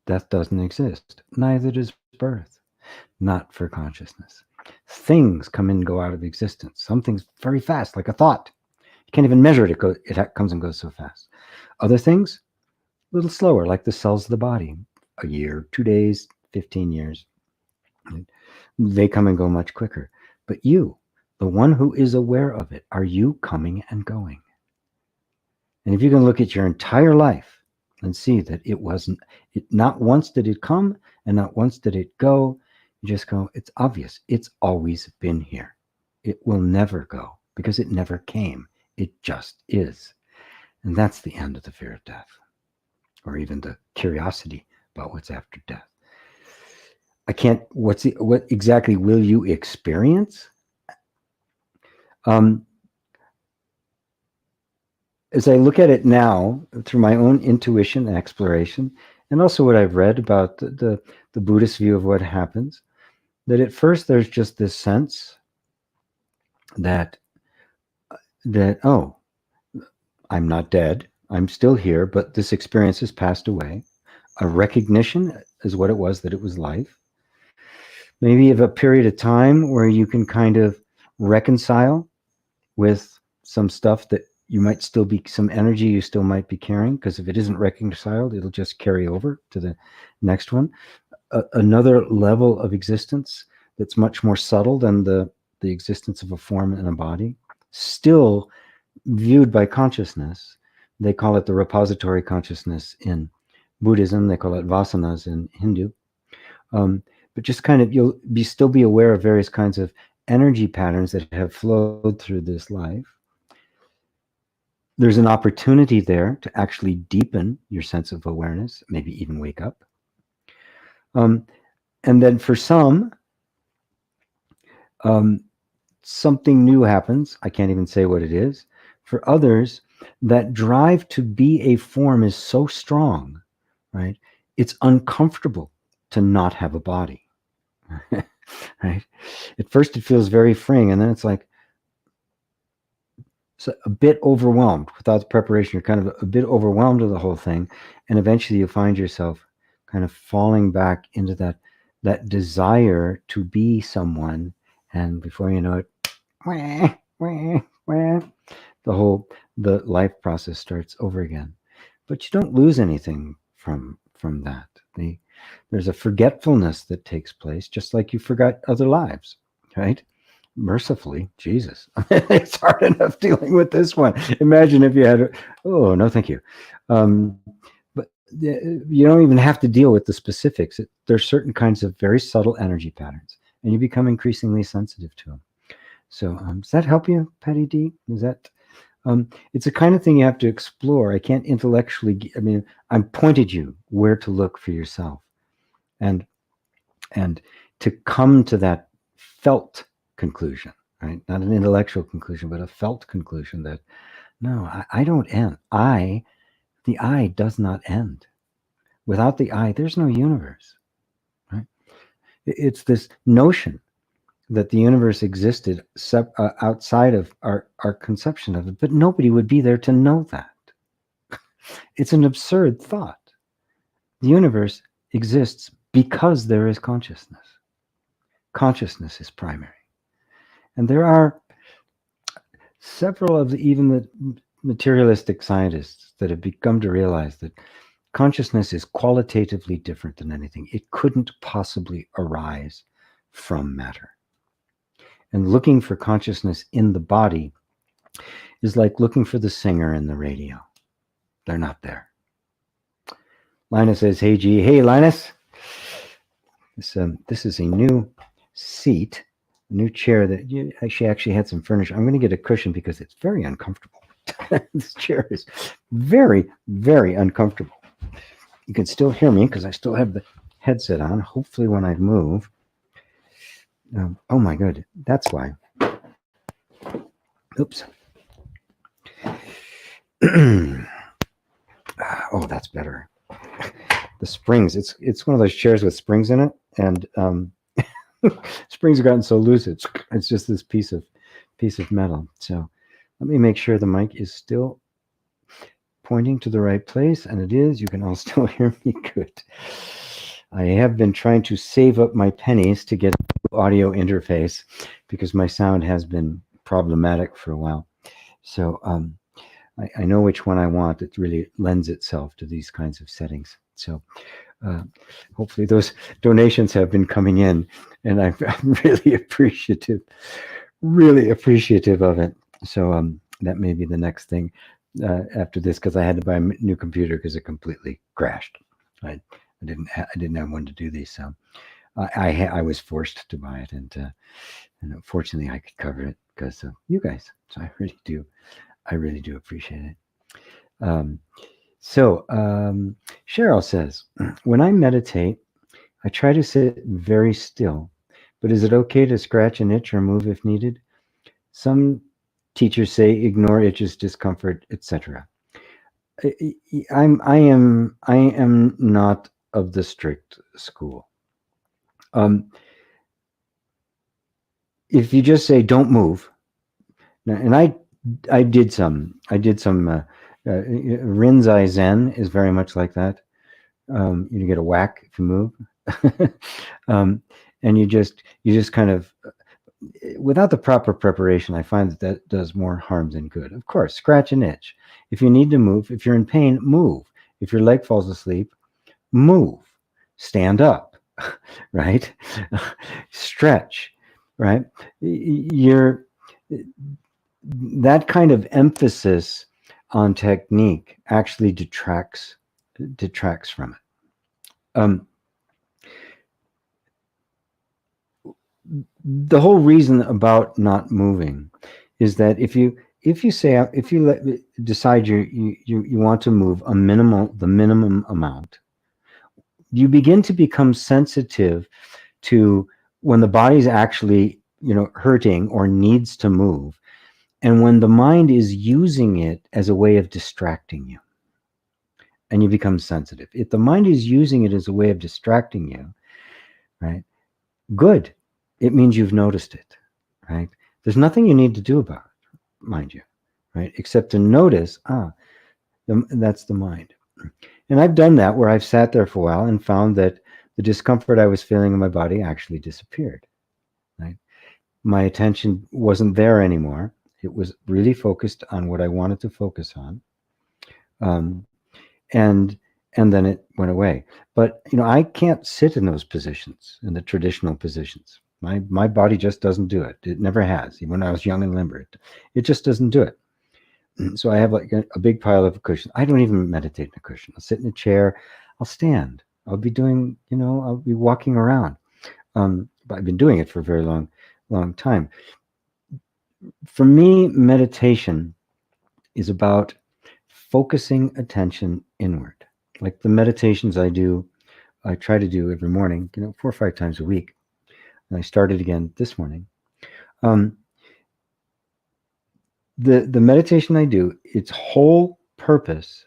Death doesn't exist. Neither does birth. Not for consciousness. Things come and go out of existence. Some things very fast, like a thought. You can't even measure it. It comes and goes so fast. Other things, a little slower, like the cells of the body. A year, 2 days, 15 years. They come and go much quicker. But you, the one who is aware of it, are you coming and going? And if you can look at your entire life and see that it wasn't, not once did it come and not once did it go, you just go, it's obvious. It's always been here. It will never go because it never came. It just is. And that's the end of the fear of death, or even the curiosity about what's after death. I can't, what exactly will you experience? As I look at it now through my own intuition and exploration, and also what I've read about the Buddhist view of what happens, that at first there's just this sense that oh, I'm not dead, I'm still here, but this experience has passed away. A recognition is what it was, that it was life. Maybe of a period of time where you can kind of reconcile with some stuff that you might still be, some energy you still might be carrying, because if it isn't reconciled, it'll just carry over to the next one. Another level of existence that's much more subtle than the the existence of a form and a body, still viewed by consciousness. They call it the repository consciousness in Buddhism. They call it vasanas in Hindu. But just kind of, you'll still be aware of various kinds of energy patterns that have flowed through this life. There's an opportunity there to actually deepen your sense of awareness, maybe even wake up. And then for some, something new happens. I can't even say what it is. For others, that drive to be a form is so strong, right? It's uncomfortable to not have a body, right? At first, it feels very freeing, and then it's like, so a bit overwhelmed without the preparation. You're kind of a bit overwhelmed with the whole thing, and eventually you find yourself kind of falling back into that desire to be someone, and before you know it, the life process starts over again. But you don't lose anything from that. There's a forgetfulness that takes place, just like you forgot other lives, right? Mercifully, Jesus. It's hard enough dealing with this one. Imagine if you had, oh, no, thank you. But you don't even have to deal with the specifics. There's certain kinds of very subtle energy patterns, and you become increasingly sensitive to them. So does that help you, Patty D? Is that, it's a kind of thing you have to explore. I can't intellectually, I mean, I'm pointed you where to look for yourself. And to come to that felt conclusion, right? Not an intellectual conclusion, but a felt conclusion that, no, I don't end. The I does not end. Without the I, there's no universe, right? It's this notion that the universe existed outside of our conception of it, but nobody would be there to know that. It's an absurd thought. The universe exists because there is consciousness. Consciousness is primary. And there are several of even the materialistic scientists that have become to realize that consciousness is qualitatively different than anything. It couldn't possibly arise from matter. And looking for consciousness in the body is like looking for the singer in the radio. They're not there. Linus says, hey, G. Hey, Linus. This is a new seat, a new chair that she actually had some furniture. I'm going to get a cushion because it's very uncomfortable. This chair is very, very uncomfortable. You can still hear me because I still have the headset on. Hopefully when I move. Oh my God, that's why. Oops. Oh, that's better. The springs, it's one of those chairs with springs in it, and springs have gotten so loose, it's just this piece of metal. So let me make sure the mic is still pointing to the right place, and it is. You can all still hear me good. I have been trying to save up my pennies to get an audio interface because my sound has been problematic for a while. So I know which one I want. It really lends itself to these kinds of settings. So hopefully those donations have been coming in, and I'm really appreciative of it. So that may be the next thing after this, because I had to buy a new computer because it completely crashed. I didn't have one to do these, so I was forced to buy it, and fortunately I could cover it because of you guys. So I really do appreciate it. So Cheryl says, when I meditate, I try to sit very still, but is it okay to scratch an itch or move if needed? Some teachers say ignore itches, discomfort, etc. I am not of the strict school. If you just say don't move, and I did some Rinzai Zen is very much like that. You get a whack if you move, and you just kind of, without the proper preparation, I find that does more harm than good. Of course, scratch an itch. If you need to move, if you're in pain, move. If your leg falls asleep, move. Stand up, right? Stretch. right? You're that kind of emphasis on technique actually detracts from it. The whole reason about not moving is that if you decide you want to move the minimum amount, you begin to become sensitive to when the body's actually hurting or needs to move, and when the mind is using it as a way of distracting you, and you become sensitive. If the mind is using it as a way of distracting you, right? Good. It means you've noticed it, right? There's nothing you need to do about it, mind you, right? Except to notice, that's the mind. And I've done that where I've sat there for a while and found that the discomfort I was feeling in my body actually disappeared, right? My attention wasn't there anymore. It was really focused on what I wanted to focus on. And then it went away. But I can't sit in those positions, in the traditional positions. My body just doesn't do it. It never has. Even when I was young and limber, it just doesn't do it. So I have like a big pile of cushions. I don't even meditate in a cushion. I'll sit in a chair. I'll stand. I'll be doing, I'll be walking around. But I've been doing it for a very long time. For me, meditation is about focusing attention inward. Like the meditations I try to do every morning, 4 or 5 times a week. And I started again this morning. The meditation I do, its whole purpose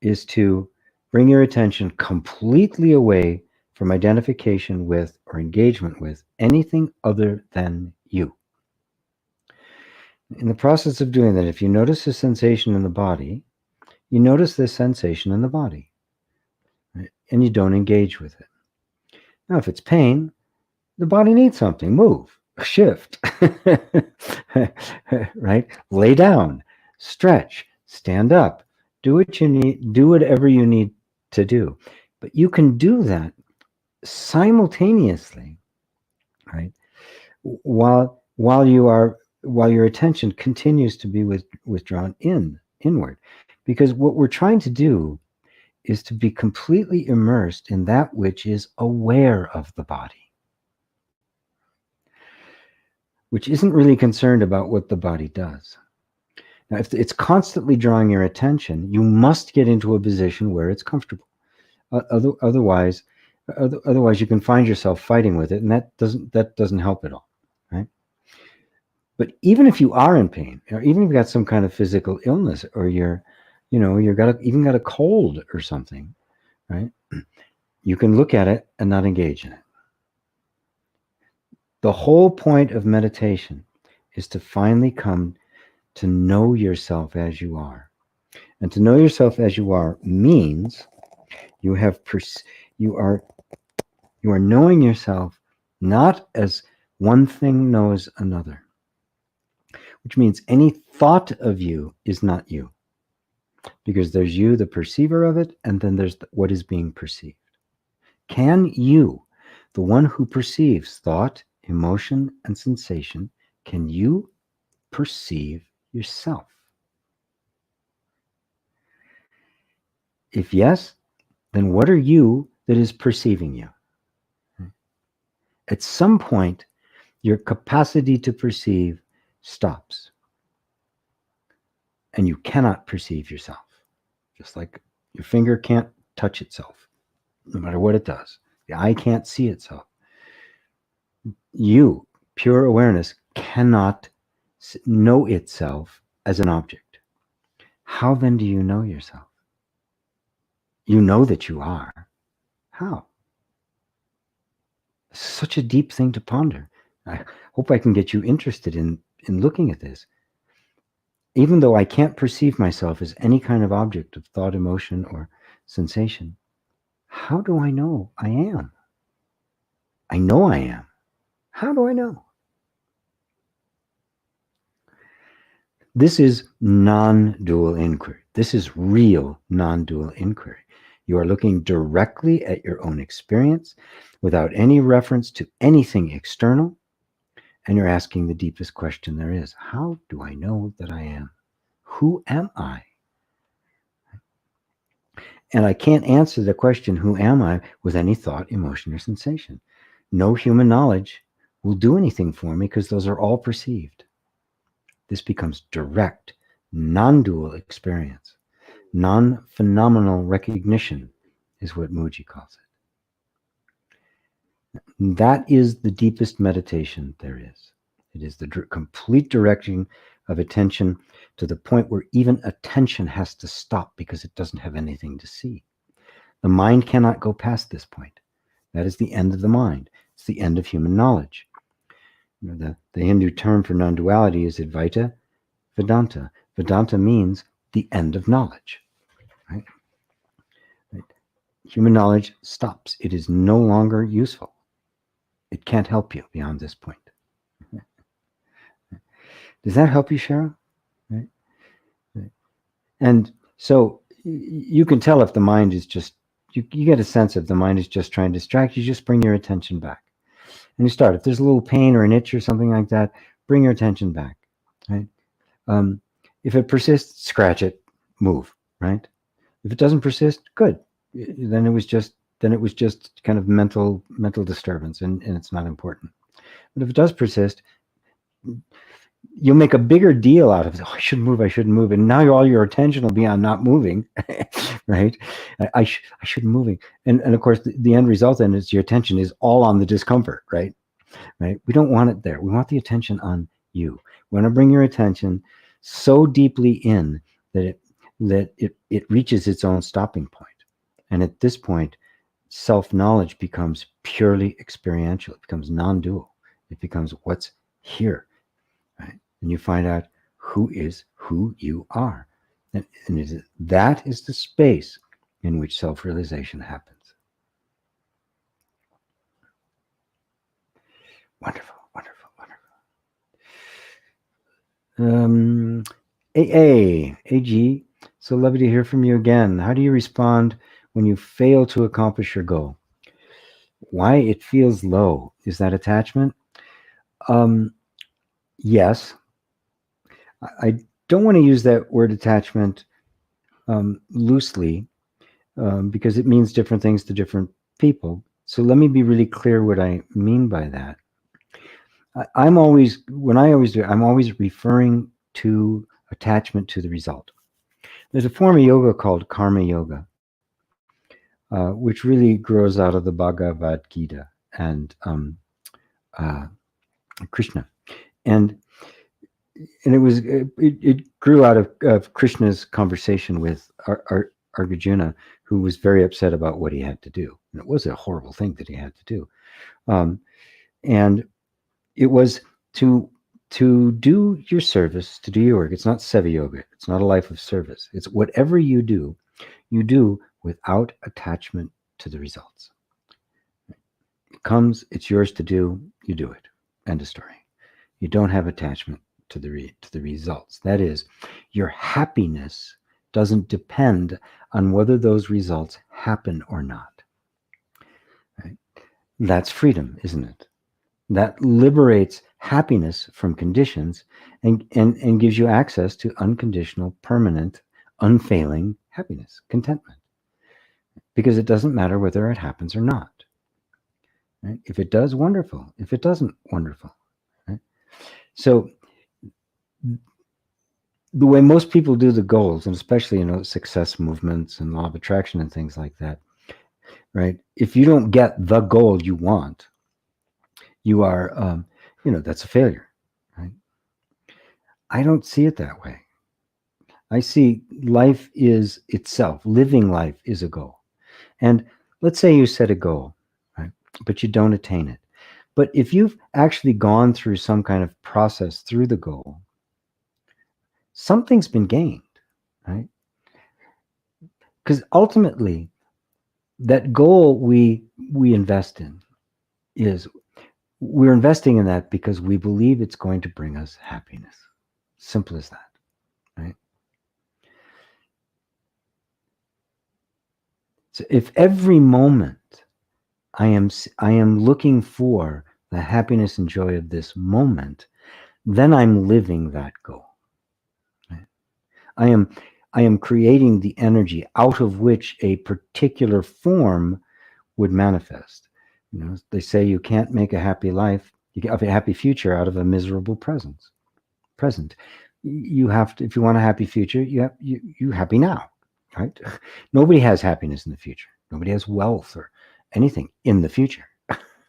is to bring your attention completely away from identification with or engagement with anything other than you. In the process of doing that, if you notice a sensation in the body, you notice this sensation in the body, right? And you don't engage with it. Now, if it's pain, the body needs something. Move, shift, right? Lay down, stretch, stand up, do what you need, do whatever you need to do. But you can do that simultaneously, right? While your attention continues to be withdrawn inward, because what we're trying to do is to be completely immersed in that which is aware of the body, which isn't really concerned about what the body does. Now, if it's constantly drawing your attention, you must get into a position where it's comfortable. Otherwise, you can find yourself fighting with it, and that doesn't help at all, right? But even if you are in pain, or even if you've got some kind of physical illness, or you've got a cold or something, right? You can look at it and not engage in it. The whole point of meditation is to finally come to know yourself as you are. And to know yourself as you are means you are knowing yourself not as one thing knows another, which means any thought of you is not you, because there's you, the perceiver of it, and then there's what is being perceived. Can you, the one who perceives thought, emotion, and sensation, can you perceive yourself? If yes, then what are you that is perceiving you? At some point, your capacity to perceive stops, and you cannot perceive yourself. Just like your finger can't touch itself, no matter what it does. The eye can't see itself. You, pure awareness, cannot know itself as an object. How then do you know yourself? You know that you are. How? Such a deep thing to ponder. I hope I can get you interested in looking at this. Even though I can't perceive myself as any kind of object of thought, emotion, or sensation, how do I know I am? I know I am. How do I know? This is non-dual inquiry. This is real non-dual inquiry. You are looking directly at your own experience without any reference to anything external And you're asking the deepest question there is. How do I know that I am? Who am I? And I can't answer the question, who am I, with any thought, emotion, or sensation. No human knowledge will do anything for me because those are all perceived. This becomes direct, non-dual experience. Non-phenomenal recognition is what Mooji calls it. That is the deepest meditation there is. It is the complete directing of attention to the point where even attention has to stop because it doesn't have anything to see. The mind cannot go past this point. That is the end of the mind. It's the end of human knowledge. You know, the Hindu term for non-duality is Advaita Vedanta. Vedanta means the end of knowledge. Right? Right? Human knowledge stops. It is no longer useful. It can't help you beyond this point. Does that help you, Cheryl? Right? Right. And so you can tell if the mind is just, you get a sense if the mind is just trying to distract you, just bring your attention back. And you start. If there's a little pain or an itch or something like that, bring your attention back. Right? If it persists, scratch it, move. Right? If it doesn't persist, good. Then it was just kind of mental disturbance, and it's not important. But if it does persist, you'll make a bigger deal out of it. Oh, I shouldn't move. And now all your attention will be on not moving, right? I shouldn't moving. And of course, the end result then is your attention is all on the discomfort, right? Right? We don't want it there. We want the attention on you. We want to bring your attention so deeply in that it reaches its own stopping point. And at this point, self-knowledge becomes purely experiential. It becomes non-dual. It becomes what's here. Right? And you find out who you are. And that is the space in which self-realization happens. Wonderful, wonderful, wonderful. AG, so lovely to hear from you again. How do you respond when you fail to accomplish your goal? Why it feels low? Is that attachment? Yes. I don't want to use that word attachment loosely because it means different things to different people. So let me be really clear what I mean by that. I'm always referring to attachment to the result. There's a form of yoga called karma yoga, which really grows out of the Bhagavad Gita and Krishna. And it grew out of Krishna's conversation with Arjuna, who was very upset about what he had to do. And it was a horrible thing that he had to do. And it was to do your service, to do your work. It's not seva yoga. It's not a life of service. It's whatever you do without attachment to the results. It comes, it's yours to do, you do it. End of story. You don't have attachment to the results. That is, your happiness doesn't depend on whether those results happen or not. Right? That's freedom, isn't it? That liberates happiness from conditions and gives you access to unconditional, permanent, unfailing happiness, contentment. Because it doesn't matter whether it happens or not. Right? If it does, wonderful. If it doesn't, wonderful. Right? So the way most people do the goals, and especially, success movements and law of attraction and things like that, right? If you don't get the goal you want, you are, that's a failure, right? I don't see it that way. I see life is itself. Living life is a goal. And let's say you set a goal, right? But you don't attain it. But if you've actually gone through some kind of process through the goal, something's been gained, right? Because ultimately, that goal we invest in we're investing in that because we believe it's going to bring us happiness. Simple as that, right? So if every moment I am looking for the happiness and joy of this moment, then I'm living that goal. Right? I am creating the energy out of which a particular form would manifest. You know, they say you can't make a happy life, you get a happy future out of a miserable present. You have to, if you want a happy future, you happy now, right? Nobody has happiness in the future. Nobody has wealth or anything in the future,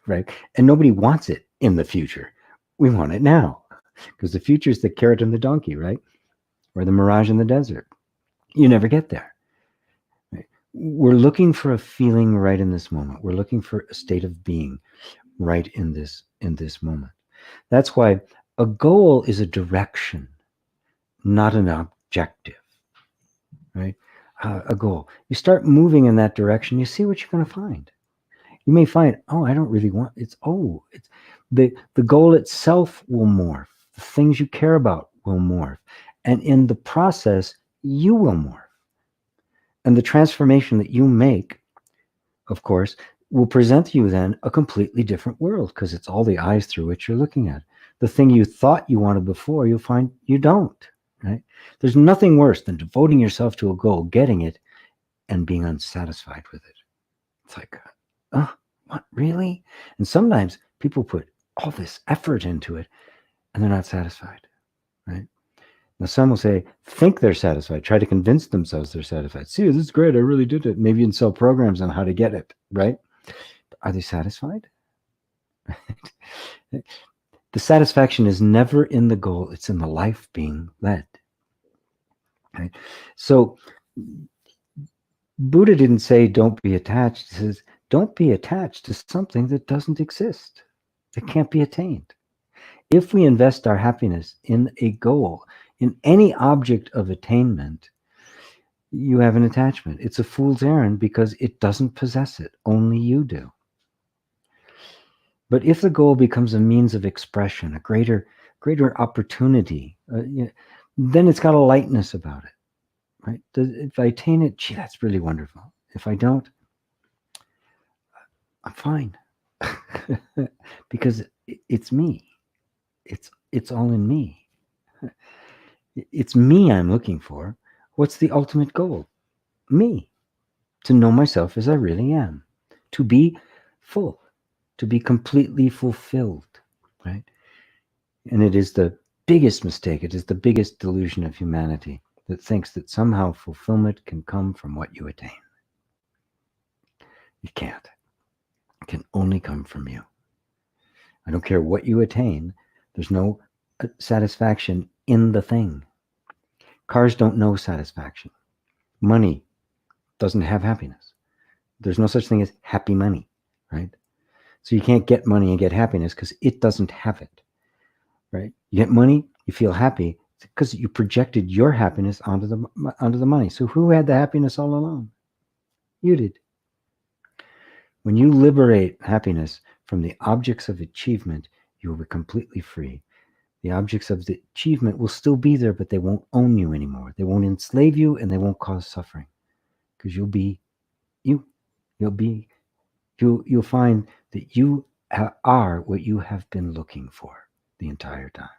right? And nobody wants it in the future. We want it now, because the future is the carrot and the donkey, right? Or the mirage in the desert. You never get there. Right? We're looking for a feeling right in this moment. We're looking for a state of being right in this moment. That's why a goal is a direction, not an objective, right? A goal. You start moving in that direction, you see what you're going to find. You may find, oh, I don't really want it's the goal itself will morph. The things you care about will morph. And in the process, you will morph. And the transformation that you make, of course, will present you then a completely different world, because it's all the eyes through which you're looking at. The thing you thought you wanted before, you'll find you don't, right? There's nothing worse than devoting yourself to a goal, getting it, and being unsatisfied with it. It's like, oh, what, really? And sometimes people put all this effort into it and they're not satisfied, right? Now, some will say, think they're satisfied, try to convince themselves they're satisfied. See, this is great, I really did it. Maybe you can sell programs on how to get it, right? Are they satisfied? The satisfaction is never in the goal, it's in the life being led. Right? So Buddha didn't say don't be attached. He says don't be attached to something that doesn't exist, that can't be attained. If we invest our happiness in a goal, in any object of attainment, you have an attachment. It's a fool's errand because it doesn't possess it. Only you do. But if the goal becomes a means of expression, a greater opportunity, then it's got a lightness about it, right? If I attain it, gee, that's really wonderful. If I don't, I'm fine, because it's me. It's all in me. It's me I'm looking for. What's the ultimate goal? Me. To know myself as I really am. To be full. To be completely fulfilled. Right? And it is the biggest mistake. It is the biggest delusion of humanity that thinks that somehow fulfillment can come from what you attain. It can't. It can only come from you. I don't care what you attain. There's no satisfaction in the thing. Cars don't know satisfaction. Money doesn't have happiness. There's no such thing as happy money, right? So you can't get money and get happiness because it doesn't have it, right? You get money, you feel happy because you projected your happiness onto the money. So who had the happiness all along? You did. When you liberate happiness from the objects of achievement, you will be completely free. The objects of the achievement will still be there, but they won't own you anymore. They won't enslave you and they won't cause suffering, because you'll be you. You'll find that you are what you have been looking for the entire time.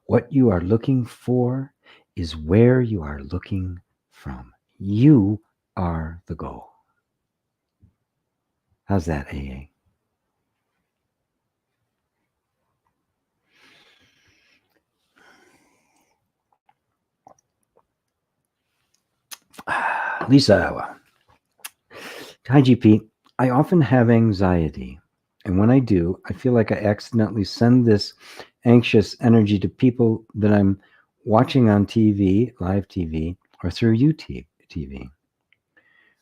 What you are looking for is where you are looking from. You are the goal. How's that, AA? Lisa, hi GP. I often have anxiety, and when I do, I feel like I accidentally send this anxious energy to people that I'm watching on TV, live TV, or through YouTube TV.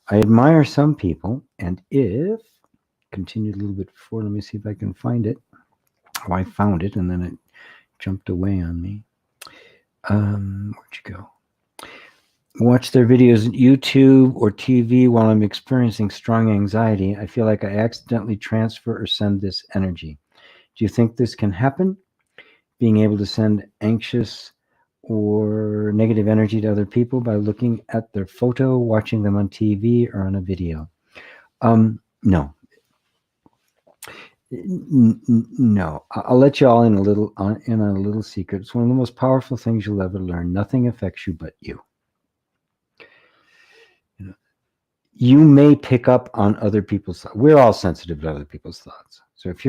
I admire some people, and if continue a little bit before, let me see if I can find it. Oh, I found it, and then it jumped away on me. Where'd you go? Watch their videos on YouTube or TV while I'm experiencing strong anxiety. I feel like I accidentally transfer or send this energy. Do you think this can happen? Being able to send anxious or negative energy to other people by looking at their photo, watching them on TV or on a video? No. No, I'll let you all in a little secret. It's one of the most powerful things you'll ever learn. Nothing affects you but you. You may pick up on other people's thoughts. We're all sensitive to other people's thoughts. So if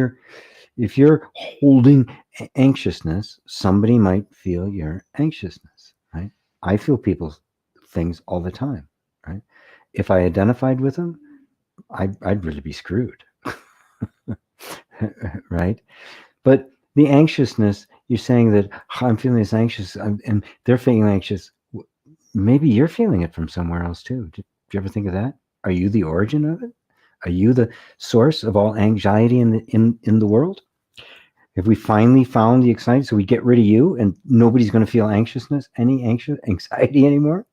you're holding anxiousness, somebody might feel your anxiousness, right? I feel people's things all the time, right? If I identified with them, I'd really be screwed, right? But the anxiousness, you're saying that I'm feeling this anxious, and they're feeling anxious. Maybe you're feeling it from somewhere else too. Did you ever think of that? Are you the origin of it? Are you the source of all anxiety in the world? Have we finally found the excitement so we get rid of you and nobody's going to feel anxiety anymore?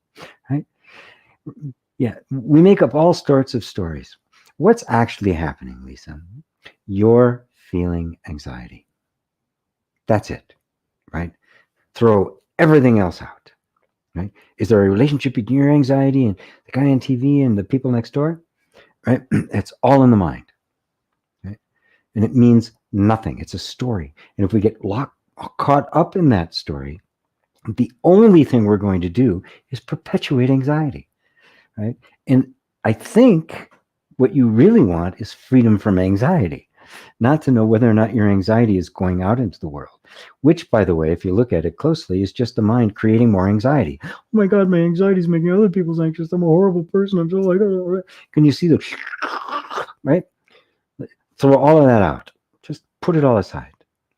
Right? Yeah, we make up all sorts of stories. What's actually happening, Lisa? You're feeling anxiety. That's it, right? Throw everything else out, right? Is there a relationship between your anxiety and the guy on TV and the people next door? Right? It's all in the mind, right? And it means nothing. It's a story. And if we get caught up in that story, the only thing we're going to do is perpetuate anxiety, right? And I think what you really want is freedom from anxiety, not to know whether or not your anxiety is going out into the world, which, by the way, if you look at it closely, is just the mind creating more anxiety. Oh my God, my anxiety is making other people anxious. I'm a horrible person. I'm so like, can you see the, right? Throw all of that out. Just put it all aside.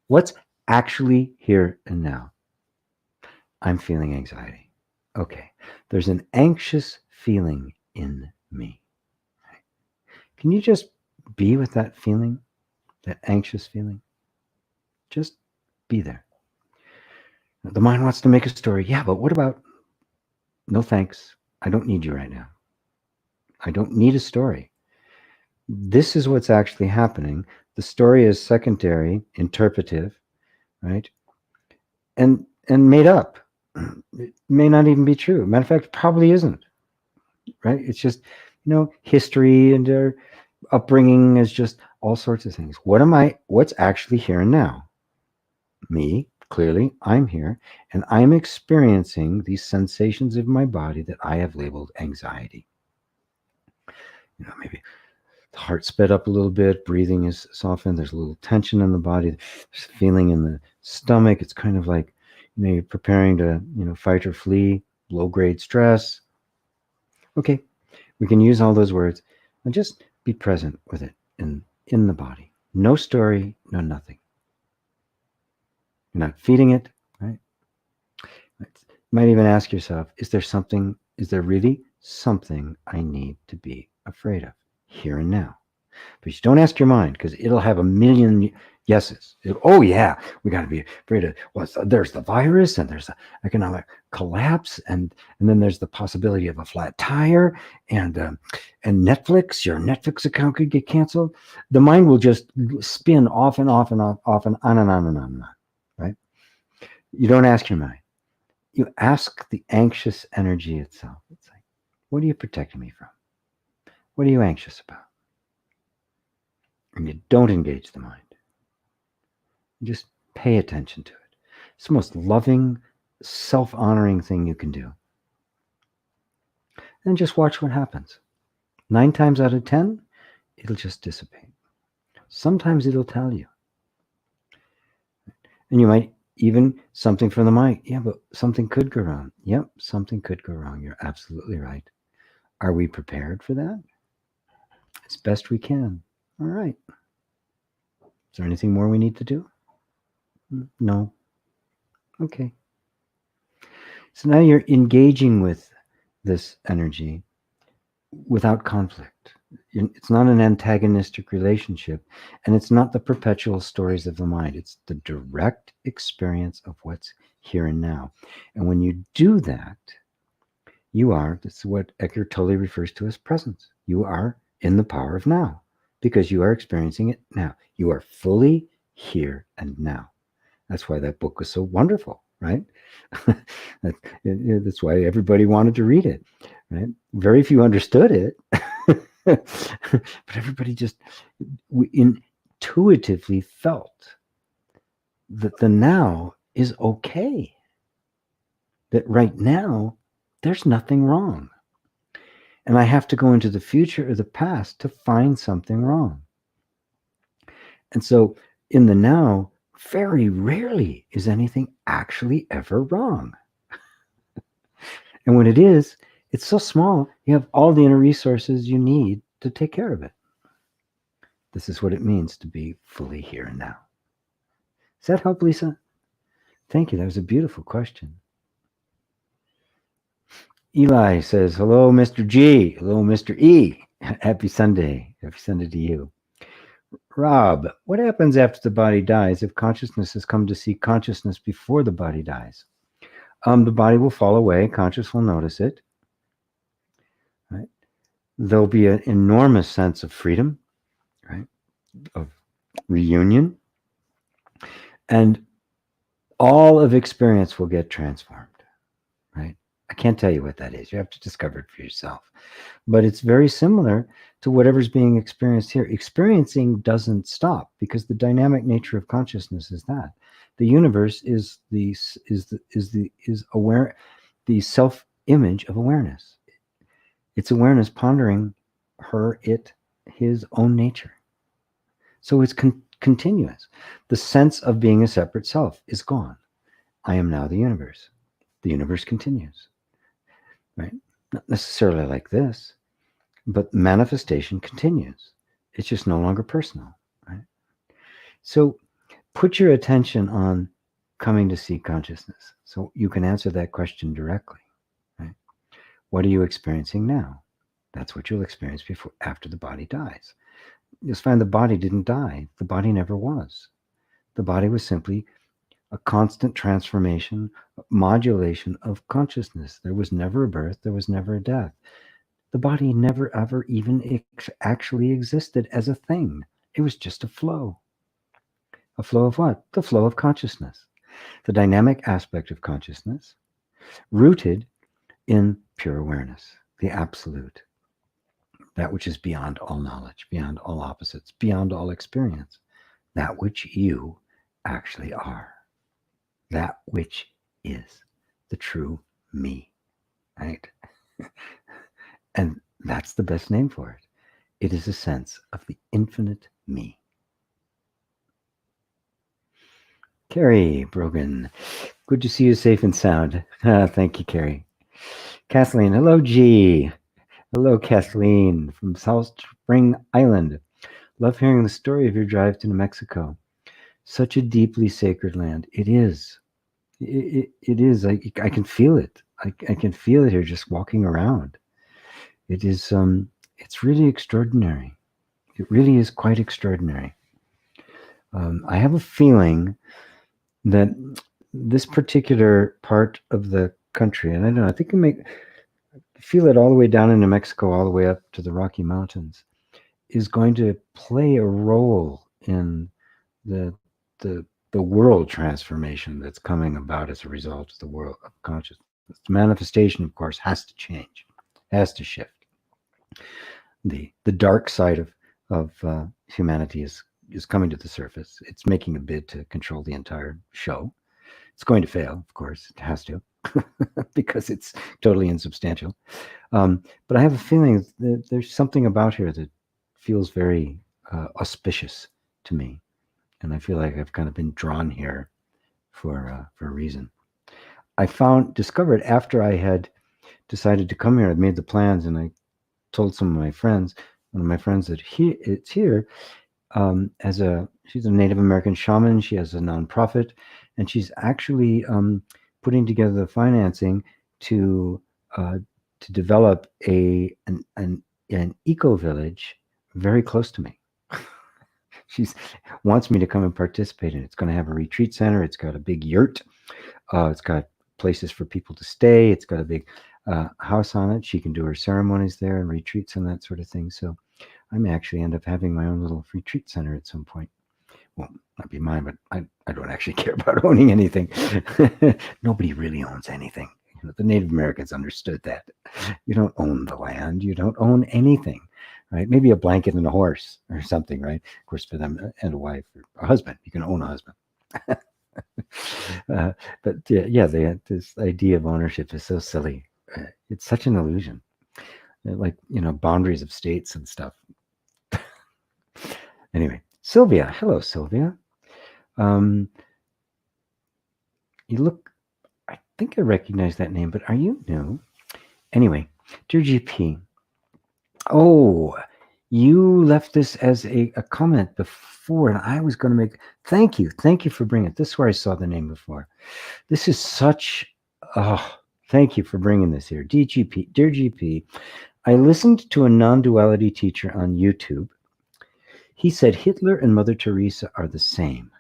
What's actually here and now? I'm feeling anxiety. Okay. There's an anxious feeling in me. Can you just be with that feeling, that anxious feeling? Just be there. The mind wants to make a story. Yeah, but what about, no thanks. I don't need you right now. I don't need a story. This is what's actually happening. The story is secondary, interpretive, right? And made up. It may not even be true. Matter of fact, it probably isn't, right? It's just, history and their upbringing is just all sorts of things. What's actually here and now? Me, clearly, I'm here, and I'm experiencing these sensations of my body that I have labeled anxiety. Maybe the heart sped up a little bit, breathing is softened, there's a little tension in the body, there's a feeling in the stomach. It's kind of like, you're preparing to, fight or flee, low-grade stress. Okay, we can use all those words and just be present with it in the body. No story, no nothing. You're not feeding it, right? You might even ask yourself, is there really something I need to be afraid of here and now? But you don't ask your mind, because it'll have a million yeses. Oh yeah, we got to be afraid of. There's the virus, and there's the economic collapse, and then there's the possibility of a flat tire, and Netflix. Your Netflix account could get canceled. The mind will just spin off and off and off and on and on and on and on. Right? You don't ask your mind. You ask the anxious energy itself. It's like, what are you protecting me from? What are you anxious about? And you don't engage the mind. You just pay attention to it. It's the most loving, self-honoring thing you can do. And just watch what happens. 9 times out of 10, it'll just dissipate. Sometimes it'll tell you. And you might even, something from the mind. Yeah, but something could go wrong. Yep, something could go wrong. You're absolutely right. Are we prepared for that? As best we can. All right. Is there anything more we need to do? No. Okay. So now you're engaging with this energy without conflict. It's not an antagonistic relationship, and it's not the perpetual stories of the mind. It's the direct experience of what's here and now. And when you do that, that's what Eckhart Tolle refers to as presence. You are in the power of now, because you are experiencing it now. You are fully here and now. That's why that book was so wonderful, right? That's why everybody wanted to read it, right? Very few understood it, but everybody just, intuitively felt that the now is okay. That right now, there's nothing wrong. And I have to go into the future or the past to find something wrong. And so in the now, very rarely is anything actually ever wrong. And when it is, it's so small, you have all the inner resources you need to take care of it. This is what it means to be fully here and now. Does that help, Lisa? Thank you. That was a beautiful question. Eli says, hello, Mr. G. Hello, Mr. E. Happy Sunday. Happy Sunday to you. Rob, what happens after the body dies if consciousness has come to see consciousness before the body dies? The body will fall away. Conscious will notice it. Right? There'll be an enormous sense of freedom, right? Of reunion. And all of experience will get transformed, right? I can't tell you what that is. You have to discover it for yourself. But it's very similar to whatever's being experienced here. Experiencing doesn't stop because the dynamic nature of consciousness is that the universe is the self-image of awareness. It's awareness pondering her, it, his own nature. So it's continuous. The sense of being a separate self is gone. I am now the universe. The universe continues. Right? Not necessarily like this, but manifestation continues. It's just no longer personal, right? So put your attention on coming to see consciousness so you can answer that question directly, right? What are you experiencing now? That's what you'll experience after the body dies. You'll find the body didn't die. The body never was. The body was simply a constant transformation, modulation of consciousness. There was never a birth. There was never a death. The body never, ever even actually existed as a thing. It was just a flow. A flow of what? The flow of consciousness. The dynamic aspect of consciousness, rooted in pure awareness, the absolute. That which is beyond all knowledge, beyond all opposites, beyond all experience. That which you actually are. That which is the true me, right? And that's the best name for it. It is a sense of the infinite me. Carrie Brogan, good to see you safe and sound. Thank you, Carrie. Kathleen, hello, G. Hello, Kathleen from South Spring Island. Love hearing the story of your drive to New Mexico. Such a deeply sacred land. It is. It is. I can feel it. I can feel it here just walking around. It is. It's really extraordinary. It really is quite extraordinary. I have a feeling that this particular part of the country, and I don't know, I think I feel it all the way down in New Mexico, all the way up to the Rocky Mountains, is going to play a role in the world transformation that's coming about as a result of the world of consciousness. The manifestation, of course, has to change, has to shift. The dark side of humanity is coming to the surface. It's making a bid to control the entire show. It's going to fail, of course. It has to, because it's totally insubstantial. But I have a feeling that there's something about here that feels very auspicious to me. And I feel like I've kind of been drawn here for a reason. I discovered after I had decided to come here, I'd made the plans, and I told some of my friends, one of my friends, that it's here she's a Native American shaman. She has a nonprofit, and she's actually putting together the financing to develop an eco village very close to me. She wants me to come and participate in it. It's going to have a retreat center. It's got a big yurt. It's got places for people to stay. It's got a big house on it. She can do her ceremonies there and retreats and that sort of thing. So I may actually end up having my own little retreat center at some point. Well, not be mine, but I don't actually care about owning anything. Nobody really owns anything. The Native Americans understood that. You don't own the land. You don't own anything. right? Maybe a blanket and a horse or something, right? Of course, for them and a wife or a husband, you can own a husband. But yeah, this idea of ownership is so silly. It's such an illusion. Like, boundaries of states and stuff. Anyway, Sylvia. Hello, Sylvia. You look, I think I recognize that name, but are you new? Anyway, dear GP. Oh, you left this as a comment before, and I was going to make, thank you for bringing it. This is where I saw the name before. This is such, thank you for bringing this here. Dear GP, I listened to a non-duality teacher on YouTube. He said Hitler and Mother Teresa are the same.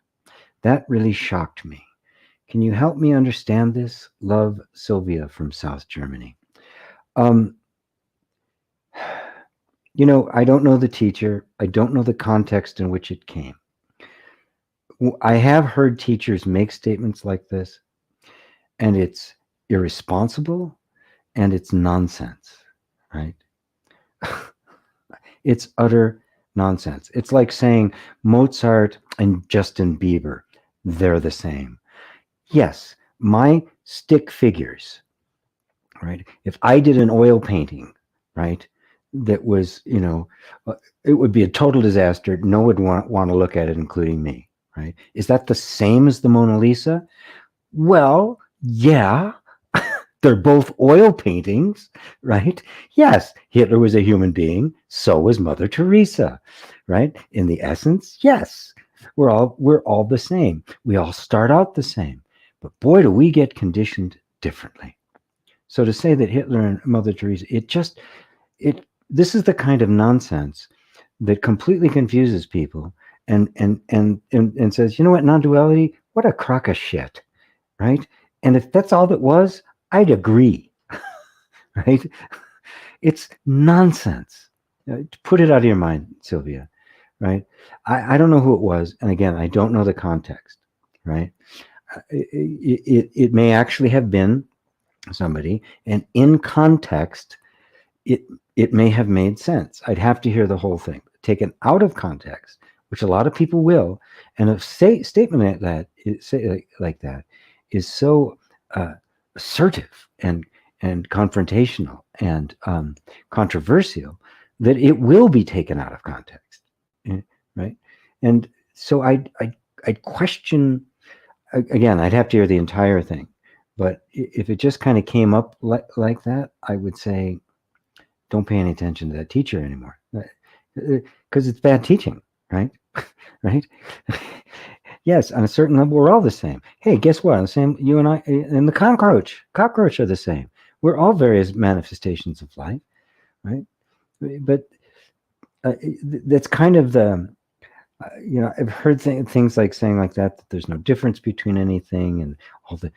That really shocked me. Can you help me understand this? Love, Sylvia from South Germany. I don't know the teacher. I don't know the context in which it came. I have heard teachers make statements like this, and it's irresponsible and it's nonsense, right? It's utter nonsense. It's like saying Mozart and Justin Bieber, they're the same. Yes, my stick figures, right? If I did an oil painting, right, that was, it would be a total disaster. No one would want to look at it, including me, right? Is that the same as the Mona Lisa? Well, yeah, they're both oil paintings, right? Yes, Hitler was a human being. So was Mother Teresa, right? In the essence, yes, we're all the same. We all start out the same, but boy, do we get conditioned differently. So to say that Hitler and Mother Teresa, this is the kind of nonsense that completely confuses people and says, you know what, non-duality, what a crock of shit, right? And if that's all that was, I'd agree, right? It's nonsense. Put it out of your mind, Sylvia, right? I don't know who it was. And again, I don't know the context, right? It may actually have been somebody, and in context, it may have made sense. I'd have to hear the whole thing. Taken out of context, which a lot of people will, and a statement like that is so assertive and confrontational and controversial that it will be taken out of context, right? And so I question, again, I'd have to hear the entire thing, but if it just kind of came up like that, I would say, don't pay any attention to that teacher anymore, because it's bad teaching, right? Right? Yes, on a certain level, we're all the same. Hey, guess what? The same, you and I, and the cockroach are the same. We're all various manifestations of life, right? But that's kind of the, I've heard things like saying like that there's no difference between anything, and all the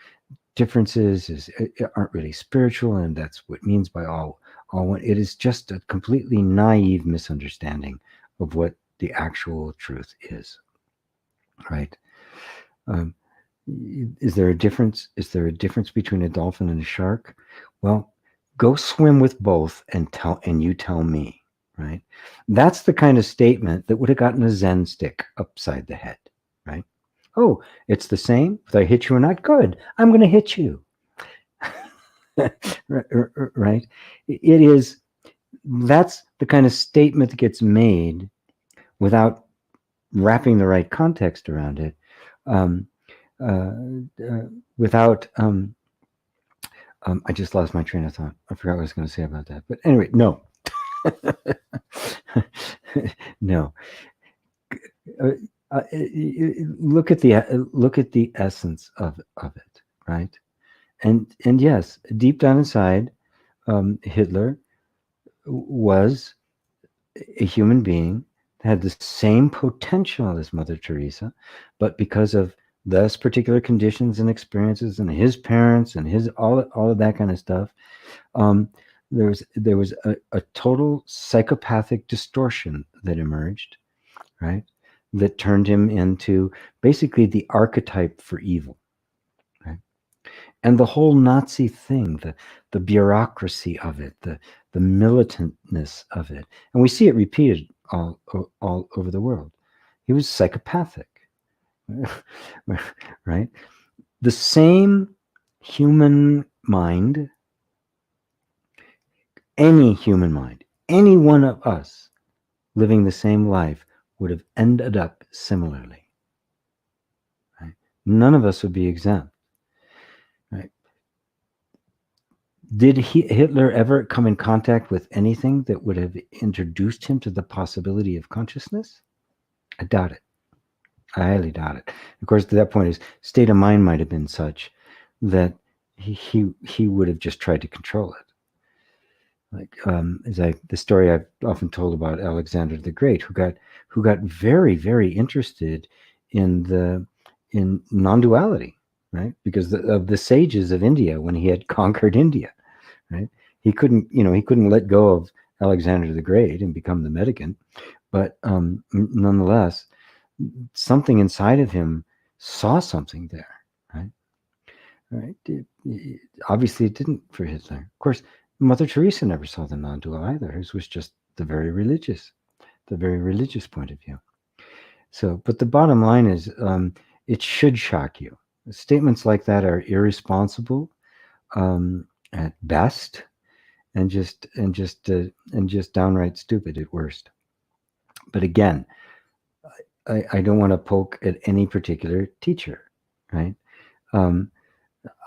differences aren't really spiritual, and that's what it means by all one. It is just a completely naive misunderstanding of what the actual truth is, right? Is there a difference? Is there a difference between a dolphin and a shark? Well, go swim with both and you tell me, right? That's the kind of statement that would have gotten a Zen stick upside the head, right? Oh, it's the same. If I hit you or not, good. I'm going to hit you. Right? It is. That's the kind of statement that gets made without wrapping the right context around it. Without I just lost my train of thought. I forgot what I was going to say about that. But anyway, no. No. Look at the essence of it, right? And yes, deep down inside, Hitler was a human being, had the same potential as Mother Teresa, but because of those particular conditions and experiences and his parents and his all of that kind of stuff, there was a total psychopathic distortion that emerged, right? That turned him into basically the archetype for evil, right? And the whole Nazi thing, the bureaucracy of it, the militantness of it. And we see it repeated all over the world. He was psychopathic, right? The same human mind, any human mind, any one of us living the same life would have ended up similarly. Right? None of us would be exempt. Right? Did Hitler ever come in contact with anything that would have introduced him to the possibility of consciousness? I doubt it. I highly doubt it. Of course, to that point, his state of mind might have been such that he would have just tried to control it. Like the story I've often told about Alexander the Great, who got very, very interested in non-duality, right? Because of the sages of India when he had conquered India, right? He couldn't let go of Alexander the Great and become the mendicant, but nonetheless, something inside of him saw something there, right? Right? Obviously, it didn't for Hitler. Of course, Mother Teresa never saw the non-dual either. Hers was just the very religious point of view. So, but the bottom line is, it should shock you. Statements like that are irresponsible at best, and just downright stupid at worst. But again, I don't want to poke at any particular teacher, right?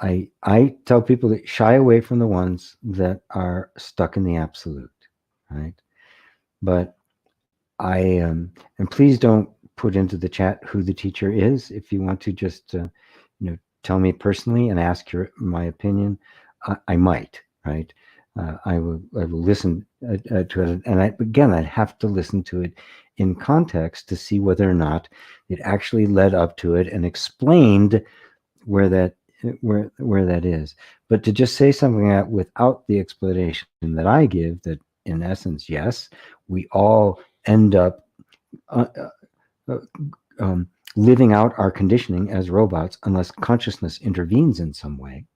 I tell people to shy away from the ones that are stuck in the absolute, right? But and please don't put into the chat who the teacher is. If you want to just tell me personally and ask my opinion, I might, right? I will listen to it, and I'd have to listen to it in context to see whether or not it actually led up to it and explained where that is. But to just say something that without the explanation that I give, that in essence, yes, we all end up living out our conditioning as robots unless consciousness intervenes in some way,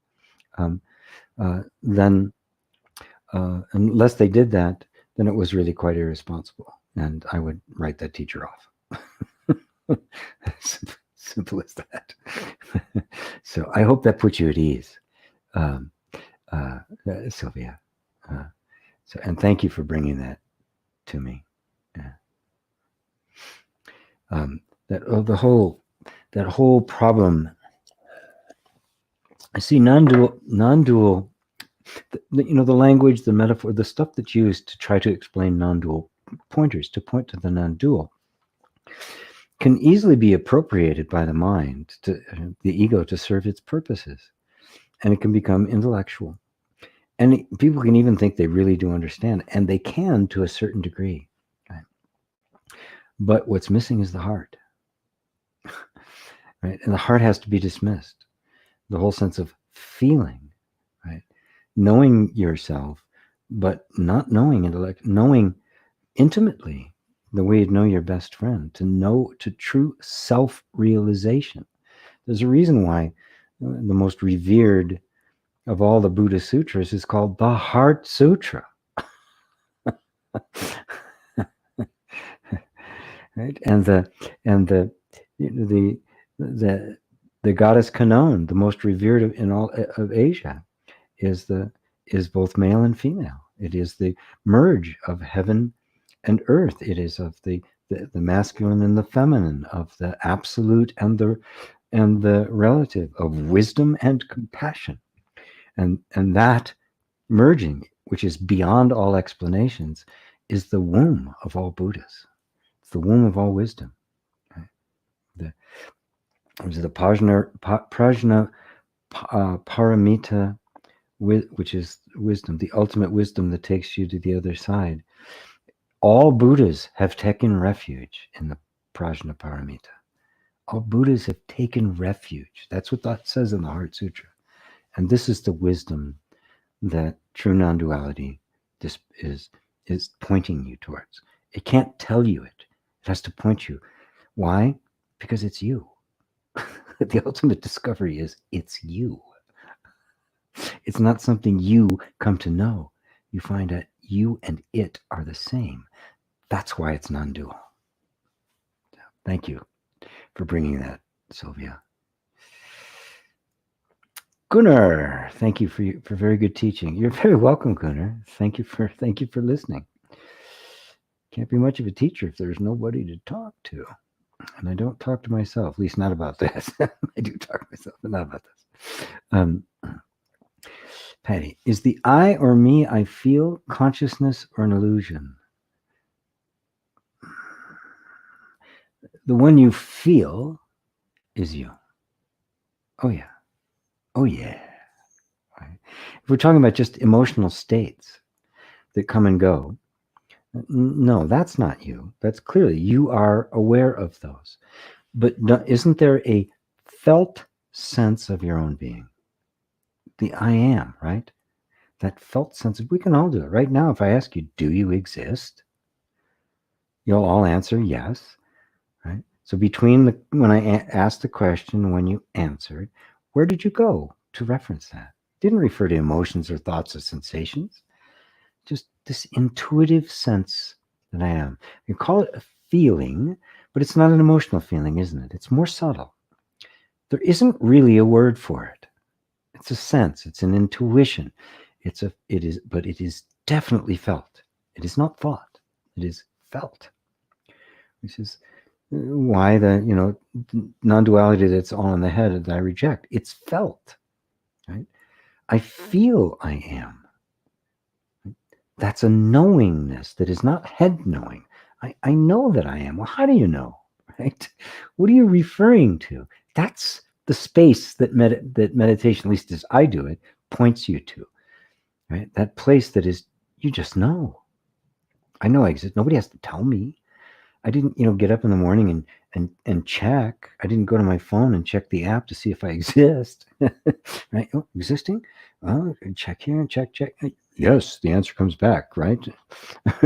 then unless they did that, then it was really quite irresponsible, and I would write that teacher off. Simple as that. So I hope that puts you at ease, Sylvia. And thank you for bringing that to me. Yeah. The whole problem. I see non-dual. The language, the metaphor, the stuff that's used to try to explain non-dual pointers to point to the non-dual can easily be appropriated by the mind, the ego, to serve its purposes, and it can become intellectual. And people can even think they really do understand, and they can to a certain degree. Right? But what's missing is the heart, right? And the heart has to be dismissed. The whole sense of feeling, right? Knowing yourself, but not knowing intellect, knowing intimately the way you'd know your best friend, to true self-realization. There's a reason why the most revered of all the Buddha sutras is called the Heart Sutra. Right? And the goddess Kanon, the most revered in all of Asia, is both male and female. It is the merge of heaven and earth. It is of the masculine and the feminine, of the absolute and the relative, of wisdom and compassion. And that merging, which is beyond all explanations, is the womb of all Buddhas. It's the womb of all wisdom. Right? The prajna paramita, which is wisdom, the ultimate wisdom that takes you to the other side. All Buddhas have taken refuge in the prajna paramita. All Buddhas have taken refuge. That's what that says in the Heart Sutra. And this is the wisdom that true non-duality is pointing you towards. It can't tell you it. It has to point you. Why? Because it's you. The ultimate discovery is it's you. It's not something you come to know. You find out you and it are the same. That's why it's non-dual. Thank you for bringing that, Sylvia. Gunnar, thank you for very good teaching. You're very welcome, Gunnar. Thank you for listening. Can't be much of a teacher if there's nobody to talk to. And I don't talk to myself, at least not about this. I do talk to myself, but not about this. Patty, is the I or me I feel consciousness or an illusion? The one you feel is you. Oh, yeah. Oh, yeah. Right. If we're talking about just emotional states that come and go, no, that's not you. That's clearly, you are aware of those. But isn't there a felt sense of your own being? The I am, right? That felt sense of, we can all do it. Right now, if I ask you, do you exist? You'll all answer yes, right? So between when I asked the question and when you answered, where did you go to reference that? Didn't refer to emotions or thoughts or sensations. Just this intuitive sense that I am. You call it a feeling, but it's not an emotional feeling, isn't it? It's more subtle. There isn't really a word for it. It's a sense. It's an intuition. But it is definitely felt. It is not thought. It is felt. Which is why the non-duality that's all in the head that I reject. It's felt. Right? I feel I am. That's a knowingness that is not head knowing. I know that I am. Well, how do you know? Right? What are you referring to? That's the space that meditation, at least as I do it, points you to. Right? That place that is, you just know. I know I exist. Nobody has to tell me. I didn't, get up in the morning and check. I didn't go to my phone and check the app to see if I exist. Right? Oh, existing? Oh, check here and check. Yes, the answer comes back, right?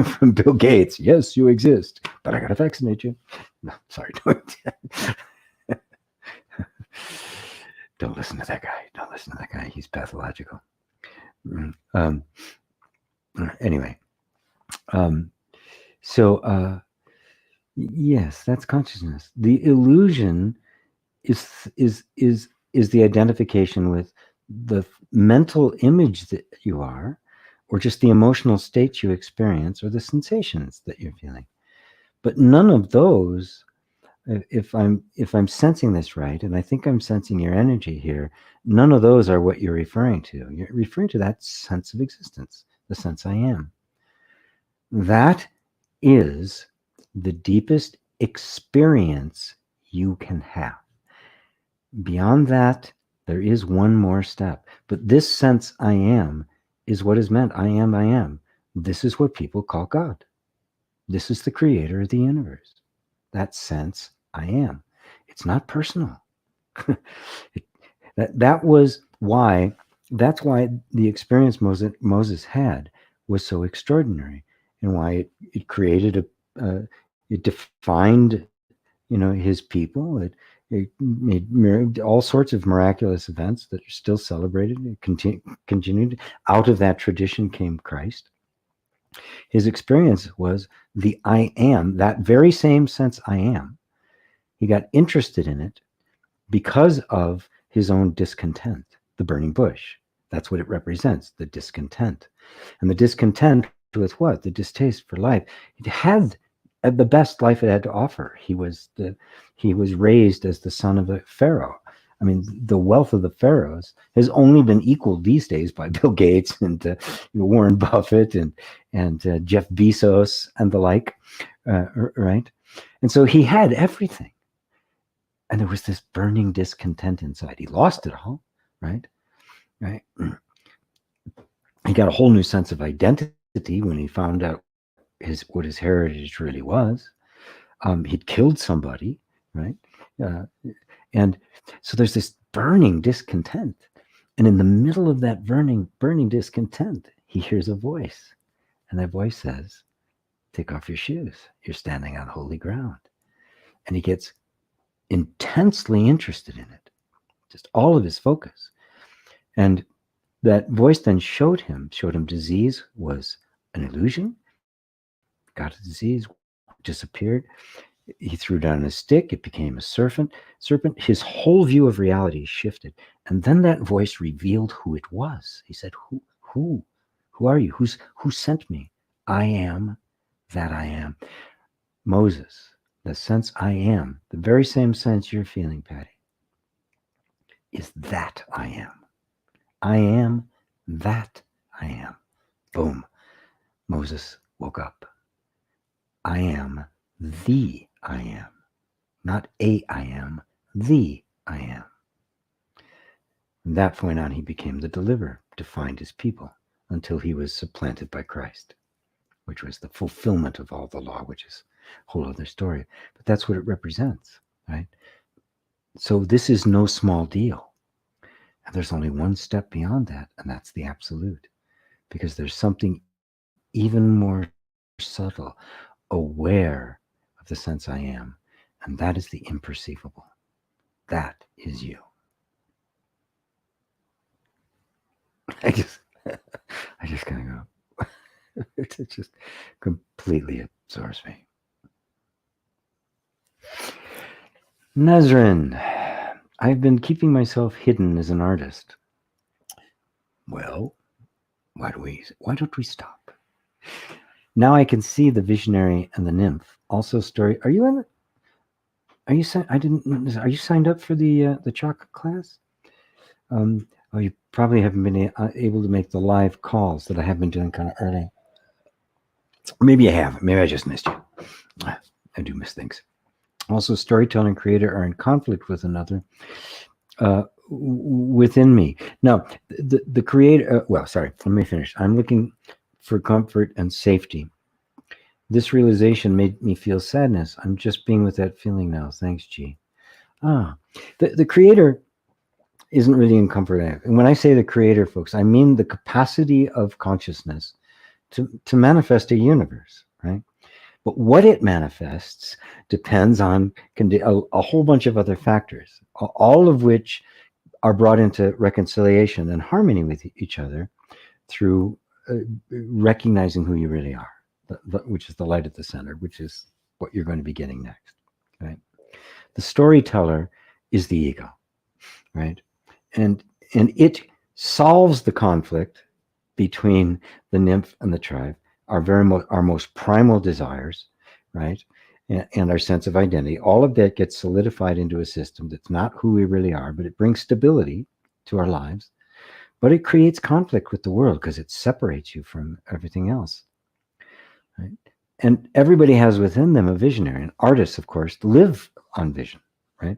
From Bill Gates. Yes, you exist, but I got to vaccinate you. No, sorry. Don't listen to that guy. Don't listen to that guy. He's pathological. Anyway. Yes, that's consciousness. The illusion is the identification with the mental image that you are, or just the emotional states you experience, or the sensations that you're feeling. But none of those, if I'm sensing this right, and I think I'm sensing your energy here, none of those are what you're referring to. You're referring to that sense of existence, the sense I am. That is the deepest experience you can have. Beyond that, there is one more step. But this sense I am is what is meant. I am. This is what people call God. This is the creator of the universe. That sense I am. It's not personal. That's why the experience Moses had was so extraordinary, and why it created it defined his people. It made all sorts of miraculous events that are still celebrated. It continued. Out of that tradition came Christ. His experience was the I am, that very same sense I am. He got interested in it because of his own discontent, the burning bush. That's what it represents, the discontent. And the discontent with what? The distaste for life. It had the best life it had to offer. He was raised as the son of a pharaoh. I mean, the wealth of the pharaohs has only been equaled these days by Bill Gates and Warren Buffett and Jeff Bezos and the like, right? And so he had everything. And there was this burning discontent inside. He lost it all, right? Right. He got a whole new sense of identity when he found out what his heritage really was. He'd killed somebody, right? And so there's this burning discontent. And in the middle of that burning discontent, he hears a voice. And that voice says, take off your shoes. You're standing on holy ground. And he gets intensely interested in it, just all of his focus. And that voice then showed him disease was an illusion, got a disease, disappeared. He threw down a stick, it became a serpent. His whole view of reality shifted. And then that voice revealed who it was. He said, who are you? Who sent me? I am that I am. Moses, the sense I am, the very same sense you're feeling, Patty, is that I am. I am that I am. Boom. Moses woke up. I am the I am. Not a I am, the I am. From that point on, he became the deliverer to find his people until he was supplanted by Christ, which was the fulfillment of all the law, which is a whole other story. But that's what it represents, right? So this is no small deal. And there's only one step beyond that, and that's the absolute. Because there's something even more subtle, aware of the sense I am, and that is the imperceivable. That is you. I just kind of go, it just completely absorbs me. Nazrin, I've been keeping myself hidden as an artist. Well, why don't we stop? Now I can see the visionary and the nymph. Also, story. Are you signed up for the chocolate class? Oh, you probably haven't been able to make the live calls that I have been doing kind of early. Maybe I have. Maybe I just missed you. I do miss things. Also, storyteller and creator are in conflict with another within me. Now, the creator, let me finish. I'm looking for comfort and safety. This realization made me feel sadness. I'm just being with that feeling now. Thanks, G. The creator isn't really in comfort. And when I say the creator, folks, I mean the capacity of consciousness to manifest a universe, right? But what it manifests depends on a whole bunch of other factors, all of which are brought into reconciliation and harmony with each other through recognizing who you really are, which is the light at the center, which is what you're going to be getting next, right? The storyteller is the ego, right? And it solves the conflict between the nymph and the tribe, our most primal desires, right? And our sense of identity. All of that gets solidified into a system that's not who we really are, but it brings stability to our lives. But it creates conflict with the world because it separates you from everything else, right? And everybody has within them a visionary. And artists, of course, live on vision, right?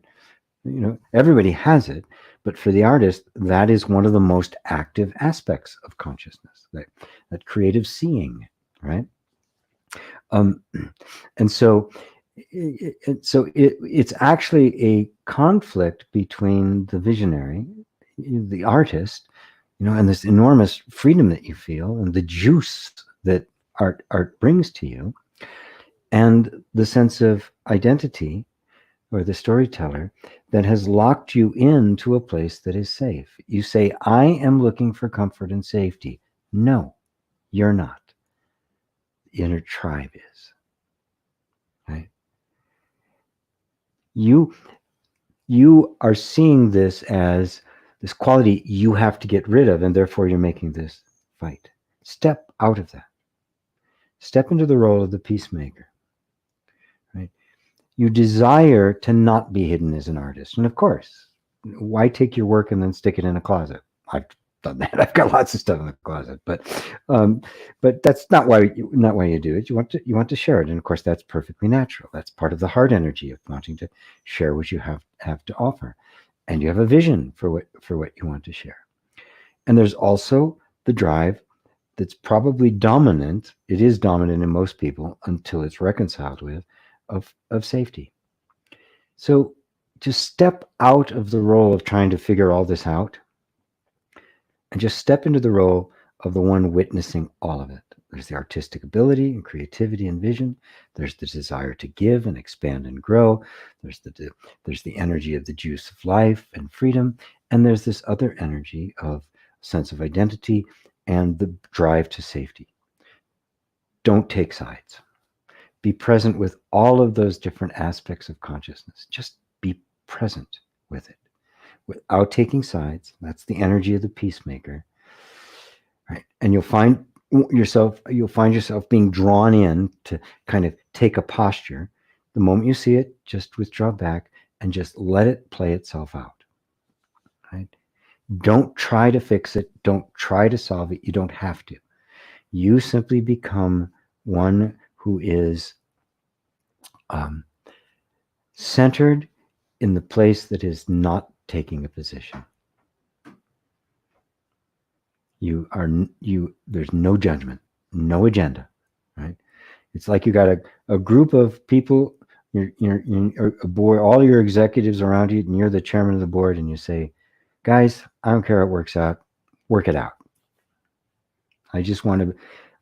You know, everybody has it, but for the artist, that is one of the most active aspects of consciousness, that creative seeing, right? And so it's actually a conflict between the visionary, the artist, you know, and this enormous freedom that you feel and the juice that art brings to you, and the sense of identity or the storyteller that has locked you into a place that is safe. You say, I am looking for comfort and safety. No, you're not. The inner tribe is. Right? You are seeing this as this quality you have to get rid of, and therefore you're making this fight. Step out of that. Step into the role of the peacemaker. Right? You desire to not be hidden as an artist. And of course, why take your work and then stick it in a closet? I've done that. I've got lots of stuff in the closet, but that's not why you do it. You want to share it, and of course that's perfectly natural. That's part of the heart energy of wanting to share what you have to offer, and you have a vision for what you want to share. And there's also the drive that's probably dominant. It is dominant in most people until it's reconciled with of safety. So just step out of the role of trying to figure all this out and just step into the role of the one witnessing all of it. There's the artistic ability and creativity and vision. There's the desire to give and expand and grow. There's the energy of the juice of life and freedom. And there's this other energy of sense of identity and the drive to safety. don't take sides. Be present with all of those different aspects of consciousness. Just be present with it without taking sides. That's the energy of the peacemaker, right? And you'll find yourself being drawn in to kind of take a posture. The moment you see it, just withdraw back and just let it play itself out, right? Don't try to fix it. Don't try to solve it. You don't have to. You simply become one who is centered in the place that is not taking a position. There's no judgment, no agenda, right? It's like you got a group of people, you're a board, all your executives around you, and you're the chairman of the board, and you say, guys, I don't care how it works out, work it out. I just want to,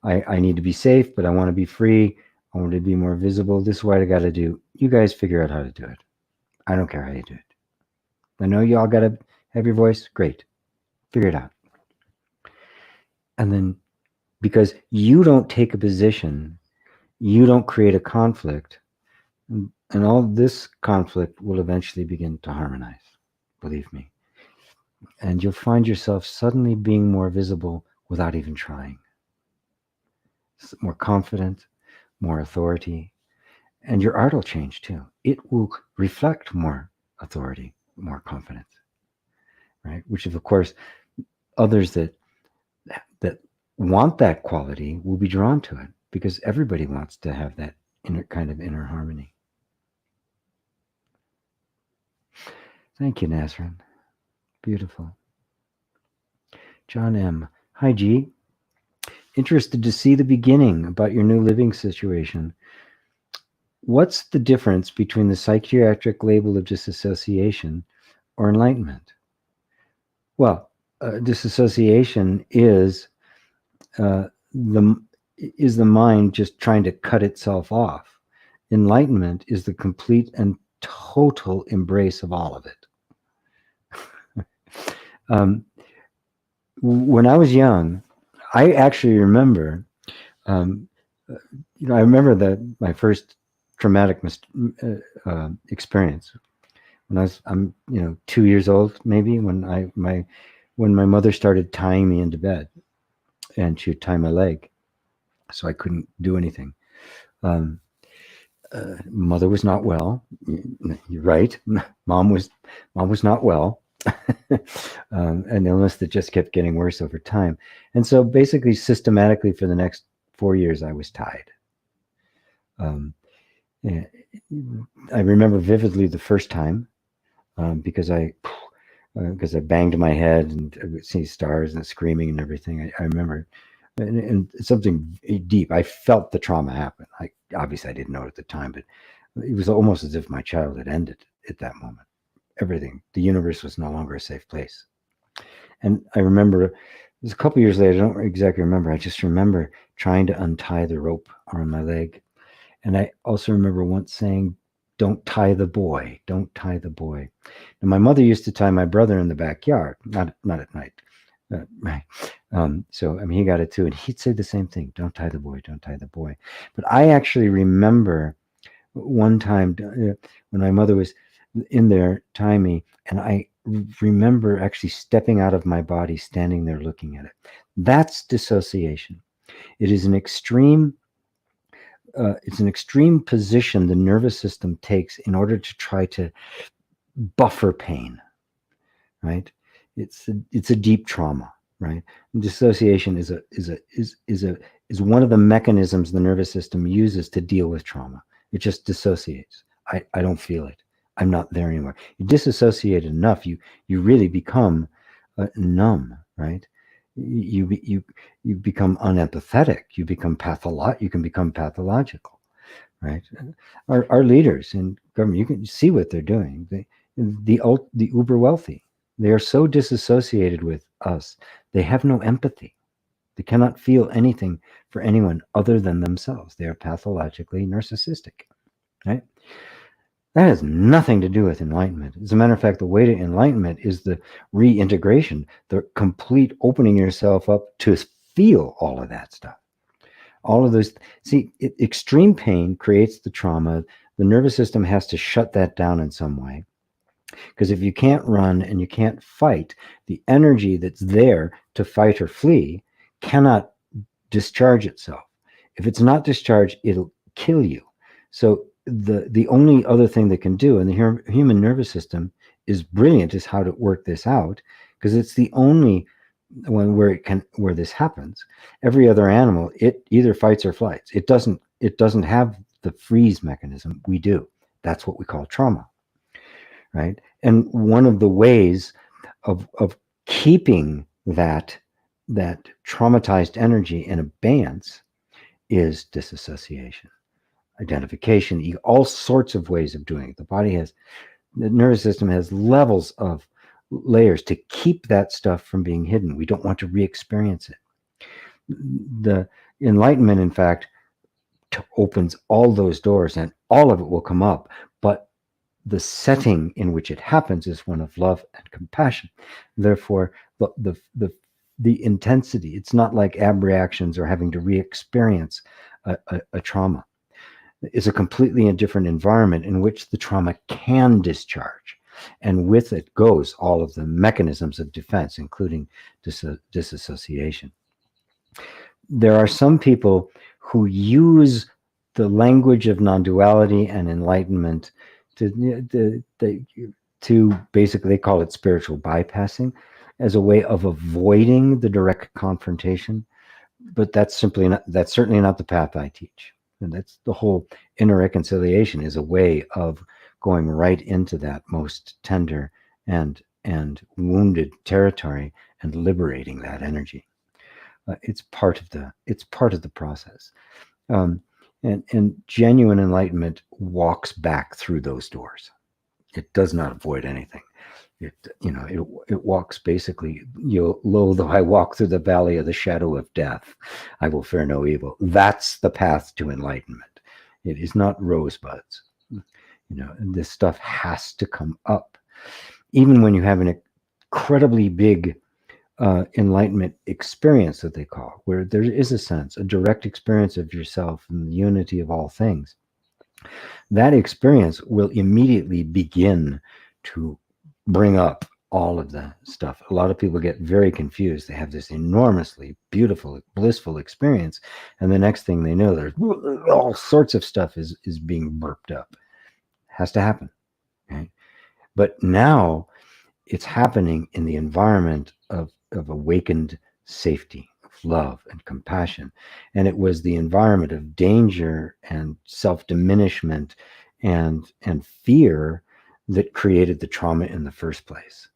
I need to be safe, but I want to be free. I want to be more visible. This is what I got to do. You guys figure out how to do it. I don't care how you do it. I know you all got to have your voice. Great. Figure it out. And then, because you don't take a position, you don't create a conflict, and all this conflict will eventually begin to harmonize, believe me. And you'll find yourself suddenly being more visible without even trying. More confident, more authority, and your art will change too. It will reflect more authority, more confidence, right? Which of course, others that want that quality will be drawn to it, because everybody wants to have that inner harmony. Thank you, Nazrin. Beautiful. John M. Hi, G. Interested to see the beginning about your new living situation. What's the difference between the psychiatric label of dissociation or enlightenment? Well, dissociation is the mind just trying to cut itself off. Enlightenment is the complete and total embrace of all of it. When I was young, I actually remember, I remember my first traumatic experience when I'm 2 years old, maybe, when my mother started tying me into bed, and she would tie my leg so I couldn't do anything. Mother was not well. You're right. Mom was not well. An illness that just kept getting worse over time. And so basically, systematically, for the next 4 years, I was tied. I remember vividly the first time, because I banged my head and I would see stars and screaming and everything. I remember, and something deep. I felt the trauma happen. Obviously I didn't know it at the time, but it was almost as if my childhood ended at that moment. Everything, the universe was no longer a safe place. And I remember, it was a couple years later, I don't exactly remember. I just remember trying to untie the rope around my leg. And I also remember once saying, don't tie the boy, don't tie the boy. And my mother used to tie my brother in the backyard, not at night. Right. So, I mean, he got it too. And he'd say the same thing, don't tie the boy, don't tie the boy. But I actually remember one time when my mother was in there tying me, and I remember actually stepping out of my body, standing there looking at it. That's dissociation. It is an extreme position the nervous system takes in order to try to buffer pain, right? It's a deep trauma, right? And dissociation is one of the mechanisms the nervous system uses to deal with trauma. It just dissociates. I don't feel it. I'm not there anymore. You disassociate enough, you really become numb, right? You become unempathetic. You become you can become pathological, right? Our leaders in government, you can see what they're doing. The uber wealthy, they are so disassociated with us. They have no empathy. They cannot feel anything for anyone other than themselves. They are pathologically narcissistic, right? That has nothing to do with enlightenment. As a matter of fact, the way to enlightenment is the reintegration, the complete opening yourself up to feel all of that stuff. All of those, see, extreme pain creates the trauma. The nervous system has to shut that down in some way. Because if you can't run and you can't fight, the energy that's there to fight or flee cannot discharge itself. If it's not discharged, it'll kill you. So the only other thing that can do, and the human nervous system is brilliant, is how to work this out, because it's the only one where this happens. Every other animal, it either fights or flights. It doesn't have the freeze mechanism. We do. That's what we call trauma, right? And one of the ways of keeping that traumatized energy in abeyance is disassociation, identification, all sorts of ways of doing it. The nervous system has levels of layers to keep that stuff from being hidden. We don't want to re-experience it. The enlightenment, in fact, opens all those doors and all of it will come up. But the setting in which it happens is one of love and compassion. Therefore, the intensity, it's not like abreactions or having to re-experience a trauma. It's a completely different environment in which the trauma can discharge. And with it goes all of the mechanisms of defense, including disassociation. There are some people who use the language of non-duality and enlightenment to basically, they call it spiritual bypassing, as a way of avoiding the direct confrontation. But that's certainly not the path I teach. And that's the whole inner reconciliation, is a way of going right into that most tender and wounded territory and liberating that energy. It's part of the process. And genuine enlightenment walks back through those doors. It does not avoid anything. It walks basically, lo, though I walk through the valley of the shadow of death, I will fear no evil. That's the path to enlightenment. It is not rosebuds. This stuff has to come up. Even when you have an incredibly big enlightenment experience, that they call, where there is a direct experience of yourself and the unity of all things, that experience will immediately begin to bring up all of the stuff. A lot of people get very confused. They have this enormously beautiful, blissful experience, and the next thing they know, there's all sorts of stuff is being burped up. Has to happen, right? But now it's happening in the environment of awakened safety, of love and compassion. And it was the environment of danger and self-diminishment and fear that created the trauma in the first place.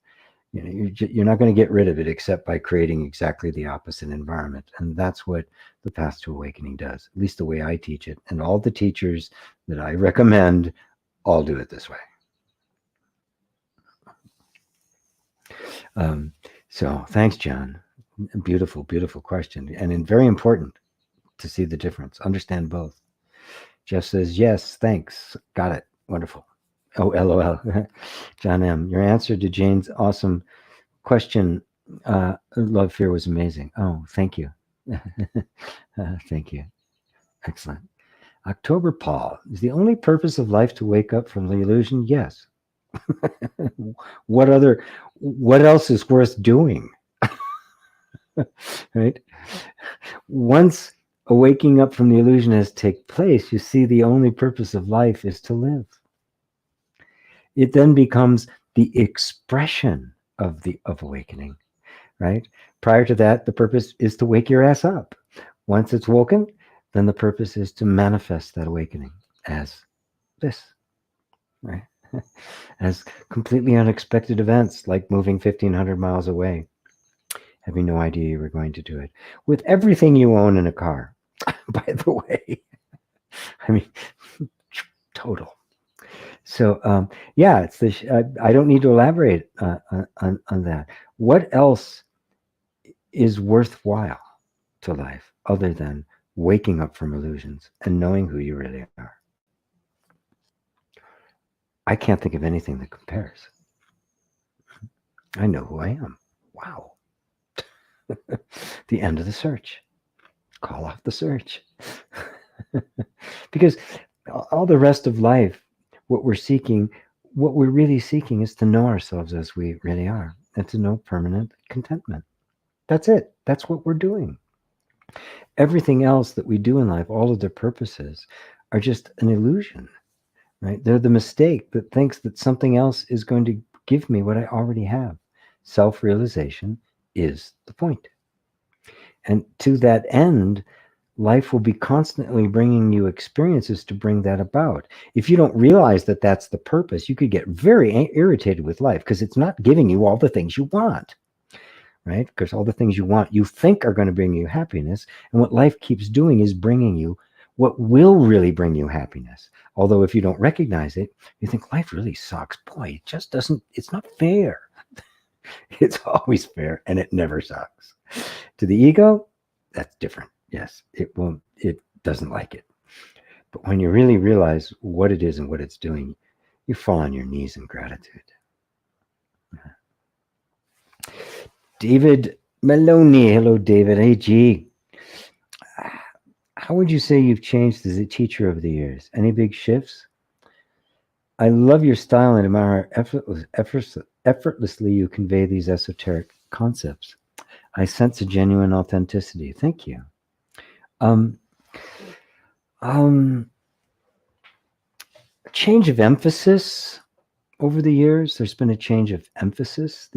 You're not going to get rid of it except by creating exactly the opposite environment. And that's what the path to awakening does, at least the way I teach it. And all the teachers that I recommend all do it this way. So thanks, John. Beautiful, beautiful question. And very important to see the difference. Understand both. Jeff says, yes, thanks. Got it. Wonderful. Oh, LOL. John M., your answer to Jane's awesome question, love, fear, was amazing. Oh, thank you. Thank you. Excellent. October Paul, is the only purpose of life to wake up from the illusion? Yes. What else is worth doing? Right? Once a waking up from the illusion has taken place, you see the only purpose of life is to live. It then becomes the expression of awakening, right? Prior to that, the purpose is to wake your ass up. Once it's woken, then the purpose is to manifest that awakening as this, right? As completely unexpected events, like moving 1,500 miles away, having no idea you were going to do it, with everything you own in a car, by the way. I mean, total. So, yeah, it's I don't need to elaborate on that. What else is worthwhile to life other than waking up from illusions and knowing who you really are? I can't think of anything that compares. I know who I am. Wow. The end of the search. Call off the search. Because all the rest of life, what we're really seeking is to know ourselves as we really are and to know permanent contentment. That's it. That's what we're doing. Everything else that we do in life, all of their purposes, are just an illusion, right? They're the mistake that thinks that something else is going to give me what I already have. Self-realization is the point. And to that end, life will be constantly bringing you experiences to bring that about. If you don't realize that that's the purpose, you could get very irritated with life because it's not giving you all the things you want, right? Because all the things you want, you think are going to bring you happiness. And what life keeps doing is bringing you what will really bring you happiness. Although if you don't recognize it, you think life really sucks. Boy, it just doesn't, it's not fair. It's always fair and it never sucks. To the ego, that's different. Yes, it doesn't like it. But when you really realize what it is and what it's doing, you fall on your knees in gratitude. David Maloney. Hello, David. Hey, G. How would you say you've changed as a teacher over the years? Any big shifts? I love your style and admire effortlessly you convey these esoteric concepts. I sense a genuine authenticity. Thank you. Change of emphasis over the years. There's been a change of emphasis.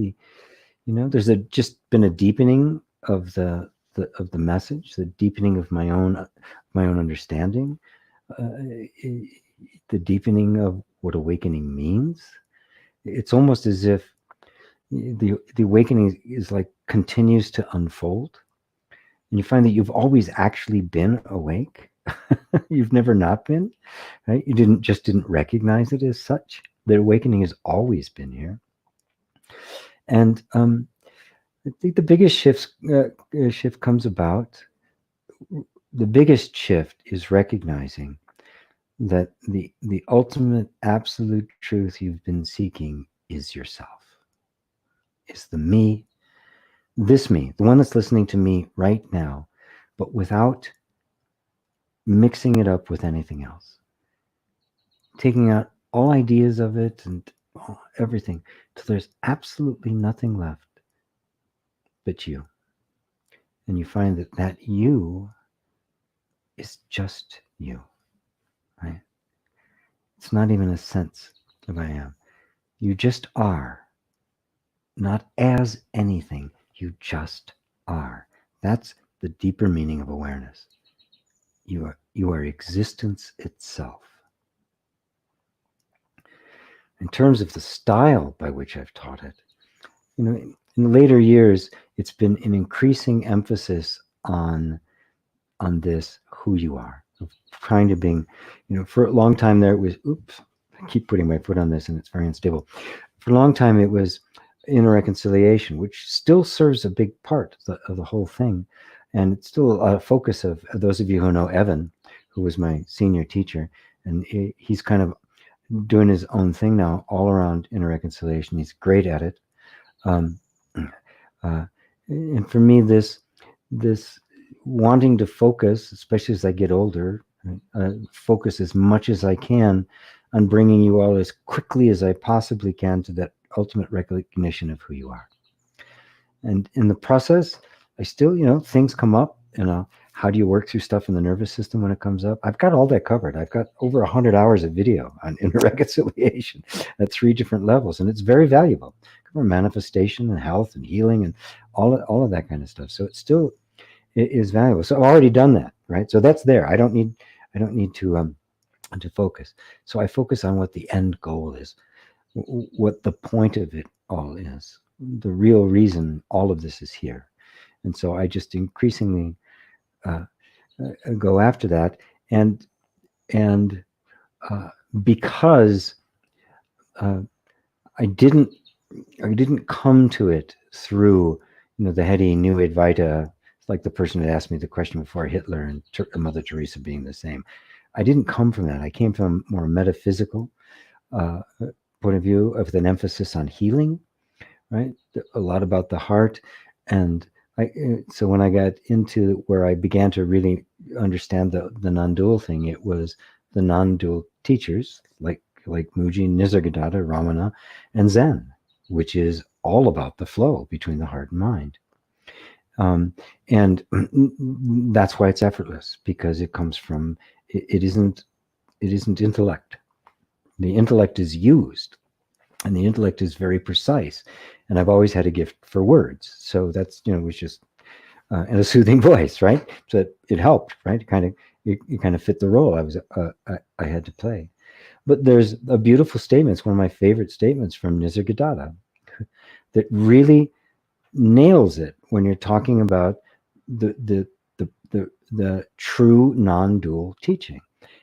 There's just been a deepening of the message, the deepening of my own understanding, the deepening of what awakening means. It's almost as if the awakening is like continues to unfold, and you find that you've always actually been awake. You've never not been, right? You didn't recognize it as such. The awakening has always been here. And I think the biggest shift comes about. The biggest shift is recognizing that the ultimate absolute truth you've been seeking is yourself. It's the me, this me, the one that's listening to me right now, but without mixing it up with anything else. Taking out all ideas of it and everything till there's absolutely nothing left but you. And you find that you is just you, right? It's not even a sense of I am. You just are, not as anything. You just are. That's the deeper meaning of awareness. You are existence itself. In terms of the style by which I've taught it, in the later years, it's been an increasing emphasis on this who you are, of trying to being, for a long time there it was, I keep putting my foot on this and it's very unstable. For a long time it was inner reconciliation, which still serves a big part of the whole thing. And it's still a focus of those of you who know Evan, who was my senior teacher, and he's kind of doing his own thing now all around inner reconciliation. He's great at it. And for me, this wanting to focus, especially as I get older, focus as much as I can on bringing you all as quickly as I possibly can to that ultimate recognition of who you are. And in the process, I still, things come up, how do you work through stuff in the nervous system when it comes up? I've got all that covered. I've got over 100 hours of video on inner reconciliation at 3 different levels, and it's very valuable. Cover manifestation and health and healing and all of that kind of stuff. So it still is valuable. So I've already done that, right? So that's there. I don't need to focus. So I focus on what the end goal is, what the point of it all is, the real reason all of this is here. And so I just increasingly go after that, and because I didn't come to it through the heady new Advaita, like the person who asked me the question before, Hitler and Mother Teresa being the same. I didn't come from that. I came from a more metaphysical point of view, with an emphasis on healing, right? A lot about the heart and So when I got into where I began to really understand the non-dual thing, it was the non-dual teachers like Muji, Nisargadatta, Ramana, and Zen, which is all about the flow between the heart and mind. And that's why it's effortless, because it comes from, it isn't intellect. The intellect is used, and the intellect is very precise. And I've always had a gift for words. So that's, it was just, and a soothing voice, right? So it helped, right? It kind of fit the role I had to play. But there's a beautiful statement. It's one of my favorite statements from Nisargadatta that really nails it when you're talking about the true non-dual teaching.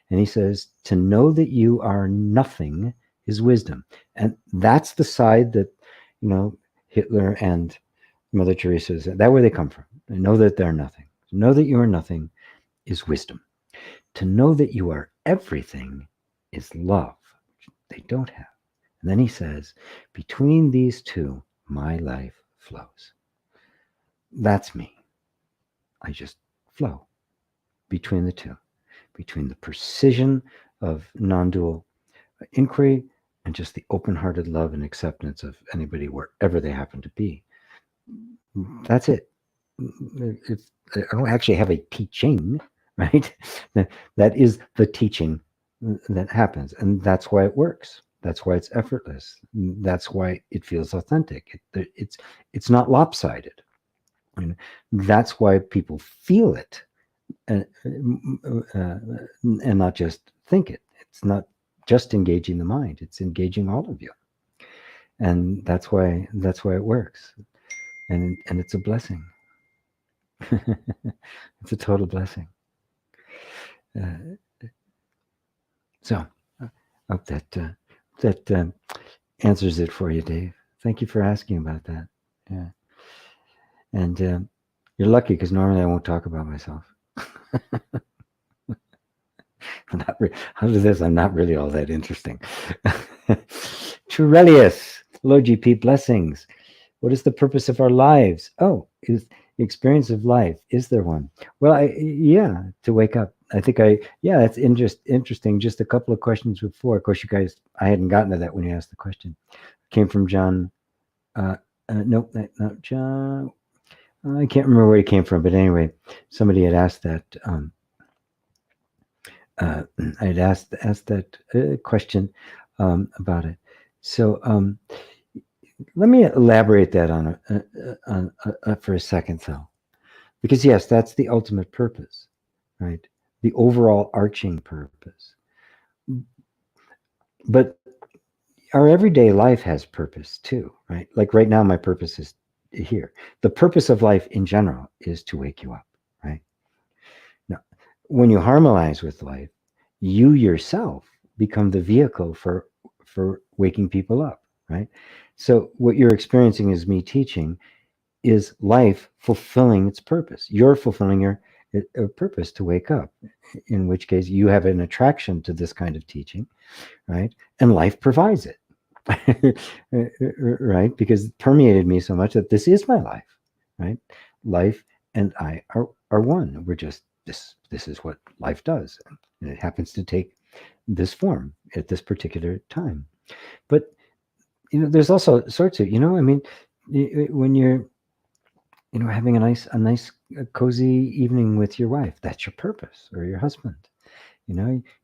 And he says, to know that you are nothing is wisdom. And that's the side that, Hitler and Mother Teresa, that's where they come from. They know that they're nothing. To know that you are nothing is wisdom. To know that you are everything is love, which they don't have. And then he says, between these two, my life flows. That's me. I just flow between the two, between the precision of non-dual inquiry and just the open-hearted love and acceptance of anybody wherever they happen to be. That's it. I don't actually have a teaching, right? That is the teaching that happens, and that's why it works. That's why it's effortless. That's why it feels authentic. It's not lopsided. And that's why people feel it, and not just think it. It's not just engaging the mind, it's engaging all of you. And that's why it works. And it's a blessing. It's a total blessing. So I hope that answers it for you, Dave. Thank you for asking about that. Yeah. And you're lucky, because normally I won't talk about myself. After this, I'm not really all that interesting. Trurelius, hello, GP, blessings. What is the purpose of our lives? Oh, is the experience of life. Is there one? Well, to wake up. I think that's interesting. Just a couple of questions before. Of course, you guys, I hadn't gotten to that when you asked the question. It came from John. Nope, not John. I can't remember where it came from, but anyway, somebody had asked that. I had asked that question about it. So let me elaborate that on for a second, though, because yes, that's the ultimate purpose, right? The overall arching purpose. But our everyday life has purpose too, right? Like right now, my purpose is here. The purpose of life in general is to wake you up, right? Now, when you harmonize with life, you yourself become the vehicle for waking people up, right? So what you're experiencing as me teaching is life fulfilling its purpose. You're fulfilling your purpose to wake up, in which case you have an attraction to this kind of teaching, right? And life provides it. Right? Because it permeated me so much that this is my life, right? Life and I are one. We're just this is what life does, and it happens to take this form at this particular time. But there's also sorts of, I mean, when you're having a nice cozy evening with your wife, that's your purpose, or your husband,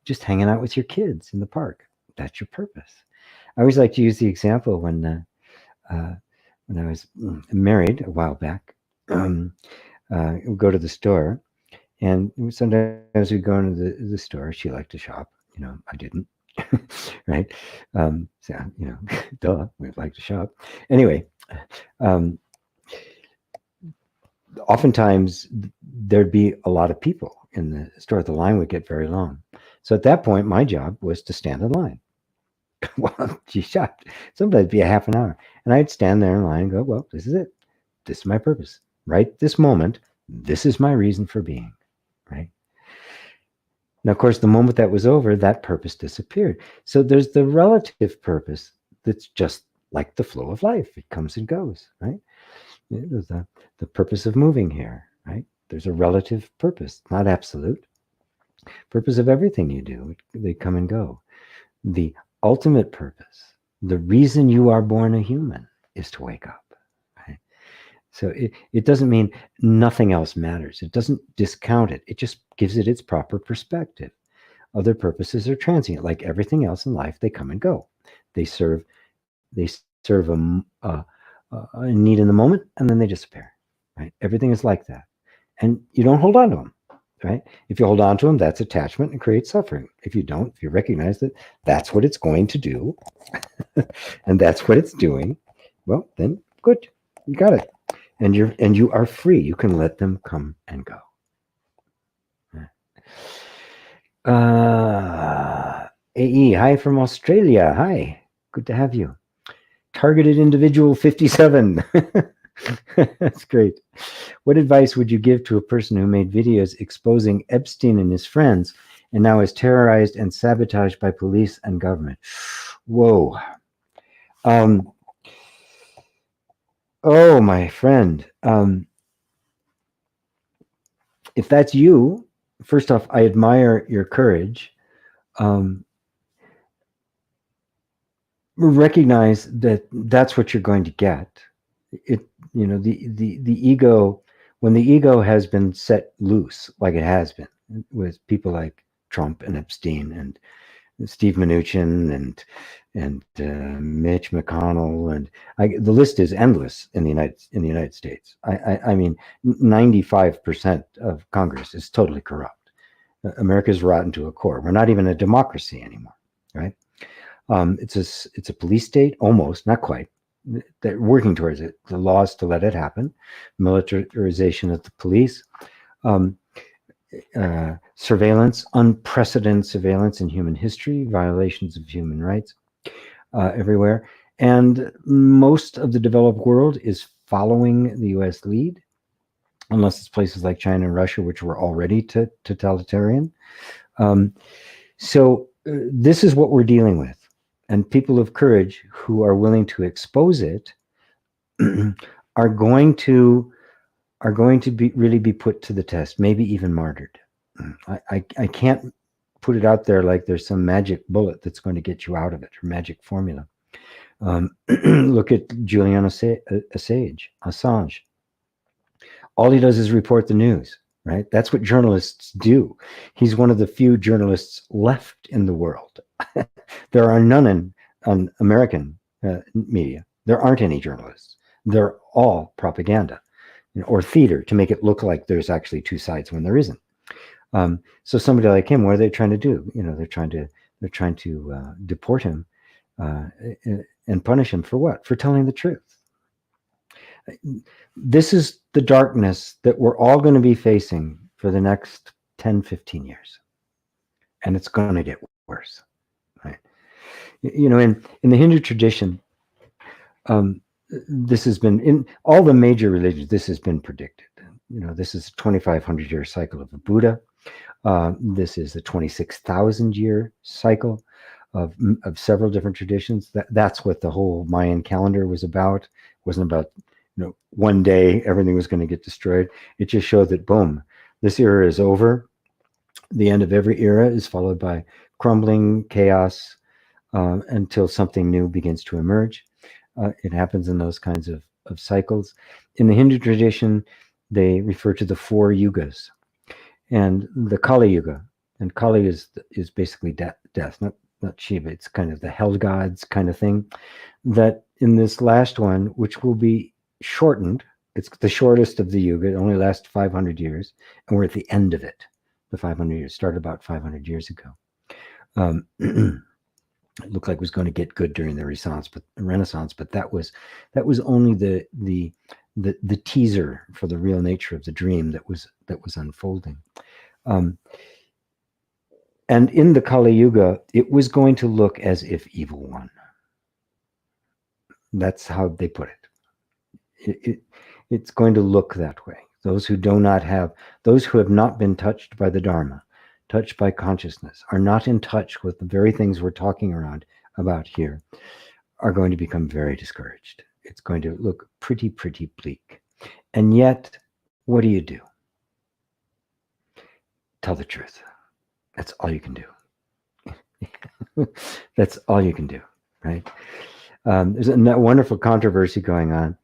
just hanging out with your kids in the park, that's your purpose. I always like to use the example when I was married a while back. We'd go to the store, and sometimes we'd go into the store. She liked to shop. I didn't. Right? So, duh, we'd like to shop. Anyway, oftentimes there'd be a lot of people in the store. The line would get very long. So at that point, my job was to stand in line. Well, she shopped. Sometimes it'd be a half an hour. And I'd stand there in line and go, well, this is it. This is my purpose. Right this moment, this is my reason for being. Right? Now, of course, the moment that was over, that purpose disappeared. So there's the relative purpose that's just like the flow of life. It comes and goes, right? There's the purpose of moving here, right? There's a relative purpose, not absolute. Purpose of everything you do, they come and go. The ultimate purpose, the reason you are born a human, is to wake up. Right? So it doesn't mean nothing else matters. It doesn't discount it. It just gives it its proper perspective. Other purposes are transient, like everything else in life. They come and go. They serve a need in the moment, and then they disappear. Right? Everything is like that, and you don't hold on to them. Right? If you hold on to them, that's attachment and creates suffering. If you don't, if you recognize that that's what it's going to do, and that's what it's doing, well, then good, you got it, and you are free. You can let them come and go. AE, hi from Australia. Hi, good to have you. Targeted individual 57. That's great. What advice would you give to a person who made videos exposing Epstein and his friends and now is terrorized and sabotaged by police and government? Whoa. Oh, my friend. If that's you, first off, I admire your courage. Recognize that that's what you're going to get. The ego, when the ego has been set loose, like it has been with people like Trump and Epstein and Steve Mnuchin and Mitch McConnell, and the list is endless in the United States. I mean, 95% of Congress is totally corrupt. America's rotten to a core. We're not even a democracy anymore, right? It's a police state, almost, not quite. They're working towards it. The laws to let it happen, militarization of the police, surveillance, unprecedented surveillance in human history, violations of human rights everywhere. And most of the developed world is following the US lead, unless it's places like China and Russia, which were already totalitarian. So this is what we're dealing with. And people of courage who are willing to expose it are going to really be put to the test, maybe even martyred. I can't put it out there like there's some magic bullet that's going to get you out of it, or magic formula. Look at Julian Assange. All he does is report the news, right? That's what journalists do. He's one of the few journalists left in the world. There are none on American media. There aren't any journalists. They're all propaganda, or theater to make it look like there's actually two sides when there isn't. So somebody like him, what are they trying to do? They're trying to deport him and punish him for what? For telling the truth. This is the darkness that we're all going to be facing for the next 10, 15 years. And it's going to get worse. Right? In the Hindu tradition, this has been in all the major religions. This has been predicted. This is a 2,500-year cycle of the Buddha. This is a 26,000-year cycle of several different traditions. That's what the whole Mayan calendar was about. It wasn't about one day everything was going to get destroyed. It just showed that boom, this era is over. The end of every era is followed by crumbling chaos until something new begins to emerge. It happens in those kinds of cycles. In the Hindu tradition, they refer to the 4 yugas, and the Kali Yuga. And Kali is basically death, not Shiva. It's kind of the hell gods kind of thing. That in this last one, which will be shortened, it's the shortest of the yuga. It only lasts 500 years, and we're at the end of it. The 500 years started about 500 years ago. It looked like it was going to get good during the Renaissance, but that was only the teaser for the real nature of the dream that was unfolding. And in the Kali Yuga, it was going to look as if evil won. That's how they put it. It's going to look that way. Those who have not been touched by the Dharma, touched by consciousness, are not in touch with the very things we're talking about here, are going to become very discouraged. It's going to look pretty bleak. And yet, what do? Tell the truth. That's all you can do. That's all you can do, right? There's a wonderful controversy going on.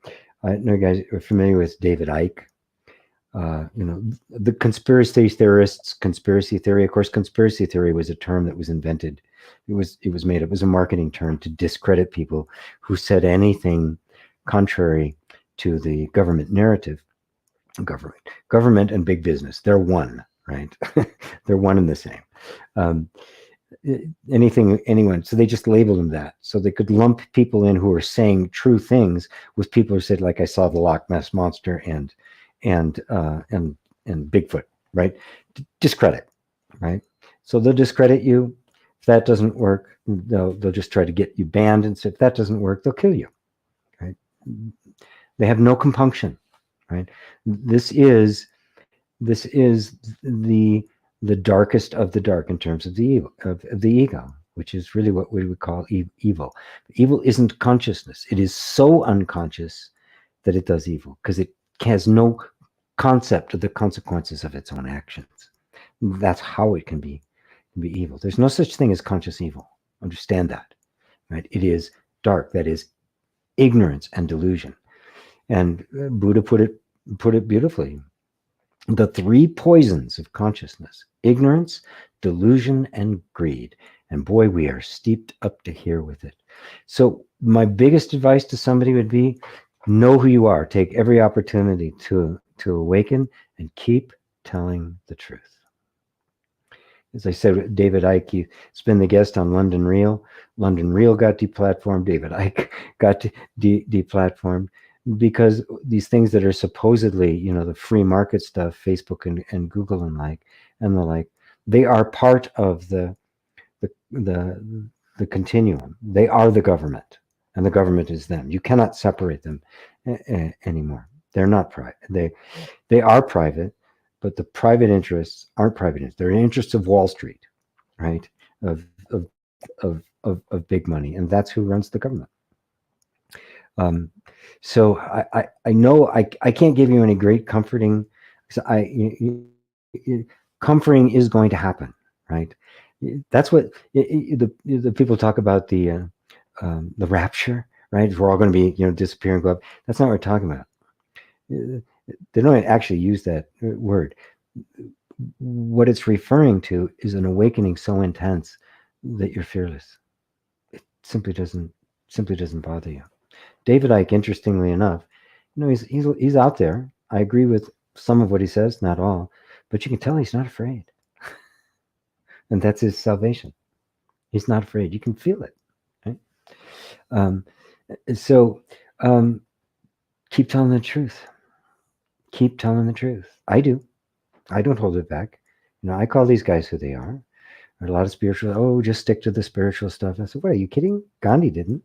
I know you guys are familiar with David Icke. The conspiracy theorists, conspiracy theory. Of course, conspiracy theory was a term that was invented. It was made. It was a marketing term to discredit people who said anything contrary to the government narrative. Government and big business, they're one, right? They're one and the same. Anyone, so they just labeled them that, so they could lump people in who are saying true things with people who said, like, I saw the Loch Ness monster and Bigfoot, right? Discredit, right? So they'll discredit you. If that doesn't work, they'll just try to get you banned, and so if that doesn't work, they'll kill you, right? They have no compunction, right? This is the darkest of the dark in terms of the evil of the ego, which is really what we would call evil. Evil isn't consciousness. It is so unconscious that it does evil because it has no concept of the consequences of its own actions. That's how it can be evil. There's no such thing as conscious evil. Understand that, right? It is dark. That is ignorance and delusion. And Buddha put it beautifully. The three poisons of consciousness: ignorance, delusion, and greed. And boy, we are steeped up to here with it. So my biggest advice to somebody would be, know who you are. Take every opportunity to awaken and keep telling the truth. As I said, David Icke, he's been the guest on London Real. London Real got deplatformed. David Icke got deplatformed because these things that are supposedly, the free market stuff, Facebook and Google and the like, they are part of the continuum. They are the government, and the government is them. You cannot separate them anymore. They're not private. They are private, but the private interests aren't private interests. They're interests of Wall Street, right? Of big money, and that's who runs the government. So I know I can't give you any great comforting. Comforting is going to happen, right? That's what the people talk about, the rapture, right? We're all going to be disappear and go up. That's not what we're talking about. They don't actually use that word. What it's referring to is an awakening so intense that you're fearless. It simply doesn't bother you. David Icke, interestingly enough, he's out there. I agree with some of what he says, not all, but you can tell he's not afraid. And that's his salvation. He's not afraid. You can feel it, right? So keep telling the truth. Keep telling the truth. I do. I don't hold it back. I call these guys who they are. There's a lot of spiritual, just stick to the spiritual stuff. I said, what, are you kidding? Gandhi didn't,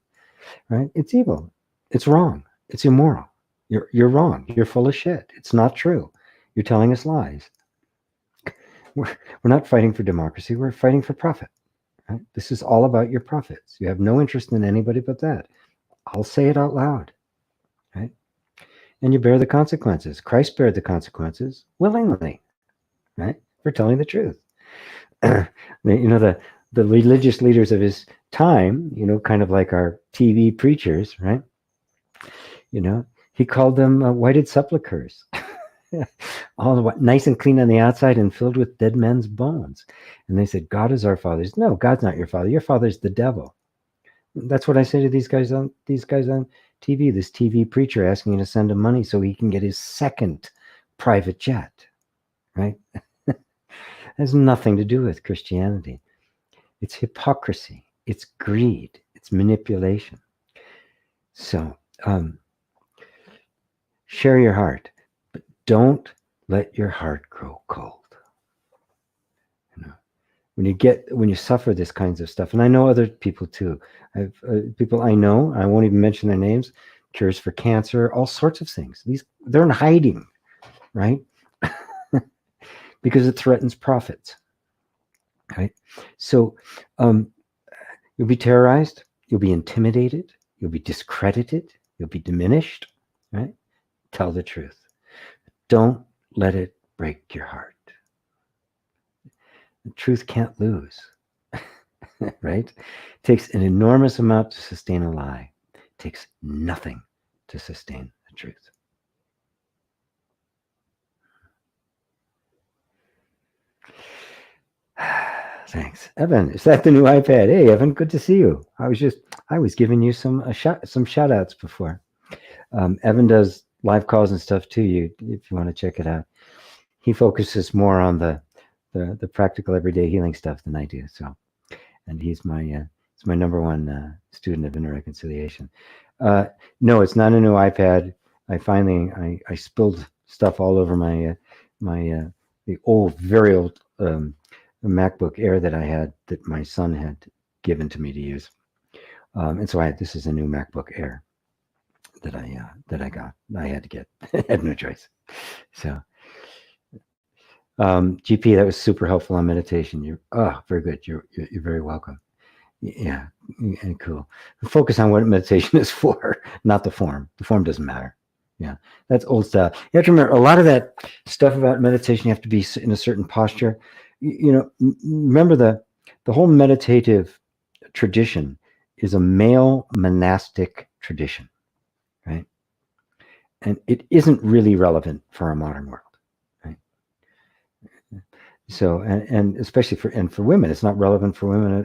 right? It's evil. It's wrong. It's immoral. You're wrong. You're full of shit. It's not true. You're telling us lies. We're not fighting for democracy. We're fighting for profit. Right? This is all about your profits. You have no interest in anybody but that. I'll say it out loud, right? And you bear the consequences. Christ bared the consequences willingly, right? For telling the truth. The religious leaders of his time, kind of like our TV preachers, right? He called them whited sepulchres. All nice and clean on the outside and filled with dead men's bones. And they said, God is our father. No, God's not your father. Your father's the devil. That's what I say to these guys on TV. This TV preacher asking you to send him money so he can get his second private jet, right? It has nothing to do with Christianity. It's hypocrisy. It's greed. It's manipulation. So share your heart, but don't let your heart grow cold. When you suffer this kinds of stuff, and I know other people too. I've people I know, I won't even mention their names, cures for cancer, all sorts of things. They're in hiding, right? Because it threatens profits, right? So you'll be terrorized, you'll be intimidated, you'll be discredited, you'll be diminished, right? Tell the truth. Don't let it break your heart. The truth can't lose, right? It takes an enormous amount to sustain a lie. It takes nothing to sustain the truth. Thanks. Evan, is that the new iPad? Hey, Evan, good to see you. I was giving you some shout outs before. Evan does live calls and stuff too, if you want to check it out. He focuses more on the practical everyday healing stuff than I do. So, and he's my number one student of inner reconciliation. No, it's not a new iPad. I spilled stuff all over my the very old MacBook Air that I had, that my son had given to me to use, and so this is a new MacBook Air that I got. I had to get. I had no choice. So, GP, that was super helpful on meditation. You're very good. You're very welcome. Yeah, and cool. Focus on what meditation is for, not the form. The form doesn't matter. Yeah, that's old style. You have to remember, a lot of that stuff about meditation, you have to be in a certain posture. Remember the whole meditative tradition is a male monastic tradition, right? And it isn't really relevant for our modern world, right? So, and especially for women, it's not relevant for women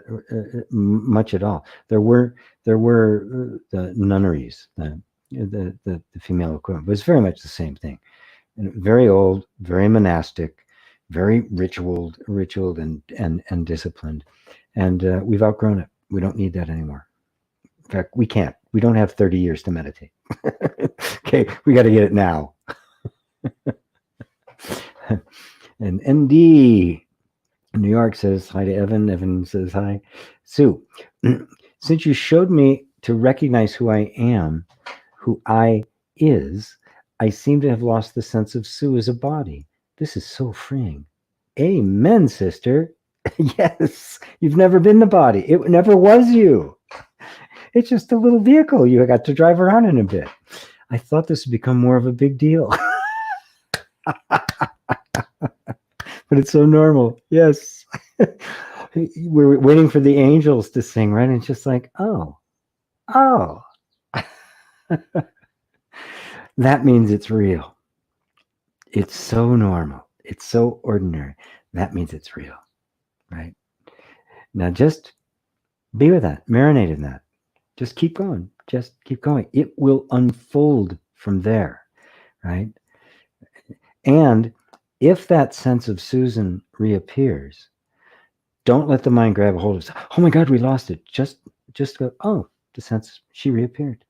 much at all. There were the nunneries, the female equivalent, but it's very much the same thing. And very old, very monastic, very ritualed and disciplined, and we've outgrown it. We don't need that anymore. In fact, we can't. We don't have 30 years to meditate. Okay, we got to get it now. And ND New York says hi to Evan. Evan says hi. Sue, since you showed me to recognize who I am, who I is, I seem to have lost the sense of Sue as a body. This is so freeing. Amen, sister. Yes, you've never been the body. It never was you. It's just a little vehicle you got to drive around in a bit. I thought this would become more of a big deal. But it's so normal. Yes. We're waiting for the angels to sing, right? And it's just like, oh. That means it's real. It's so normal. It's so ordinary. That means it's real, right? Now just be with that. Marinate in that. Just keep going. Just keep going. It will unfold from there, right? And if that sense of Susan reappears, don't let the mind grab a hold of it. Oh my God, we lost it. Just go, oh, the sense, she reappeared.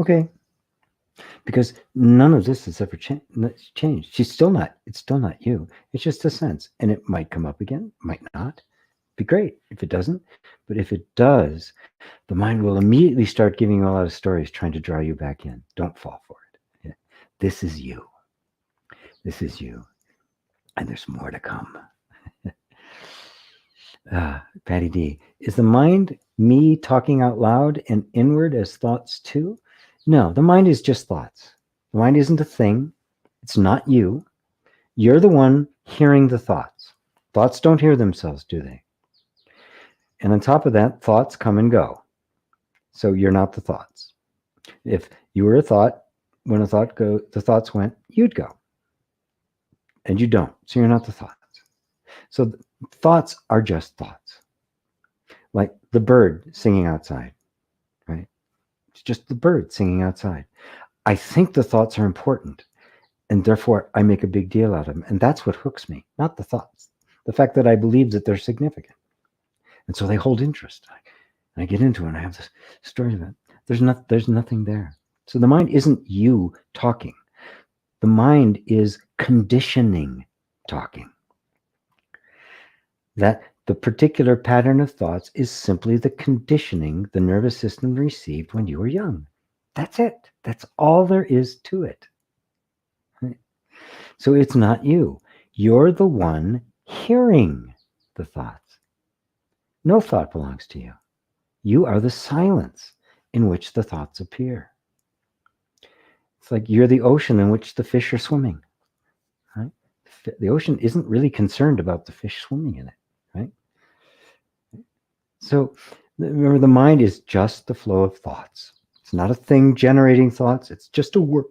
Okay. Because none of this has ever changed. It's still not you. It's just a sense. And it might come up again, might not. Be great if it doesn't. But if it does, the mind will immediately start giving you a lot of stories trying to draw you back in. Don't fall for it. This is you. This is you. And there's more to come. Patty D. Is the mind me talking out loud and inward as thoughts too? No, the mind is just thoughts. The mind isn't a thing. It's not you. You're the one hearing the thoughts. Thoughts don't hear themselves, do they? And on top of that, thoughts come and go. So you're not the thoughts. If you were a thought, when the thoughts went, you'd go. And you don't. So you're not the thoughts. So thoughts are just thoughts. Like the bird singing outside, right? It's just the bird singing outside. I think the thoughts are important, and therefore I make a big deal out of them. And that's what hooks me, not the thoughts. The fact that I believe that they're significant. And so they hold interest. And I get into it and I have this story of it. There's nothing there. So the mind isn't you talking. The mind is conditioning talking. That the particular pattern of thoughts is simply the conditioning the nervous system received when you were young. That's it. That's all there is to it. Right? So it's not you. You're the one hearing the thoughts. No thought belongs to you. You are the silence in which the thoughts appear. It's like you're the ocean in which the fish are swimming, right? The ocean isn't really concerned about the fish swimming in it, right? So remember, the mind is just the flow of thoughts. It's not a thing generating thoughts. It's just a word.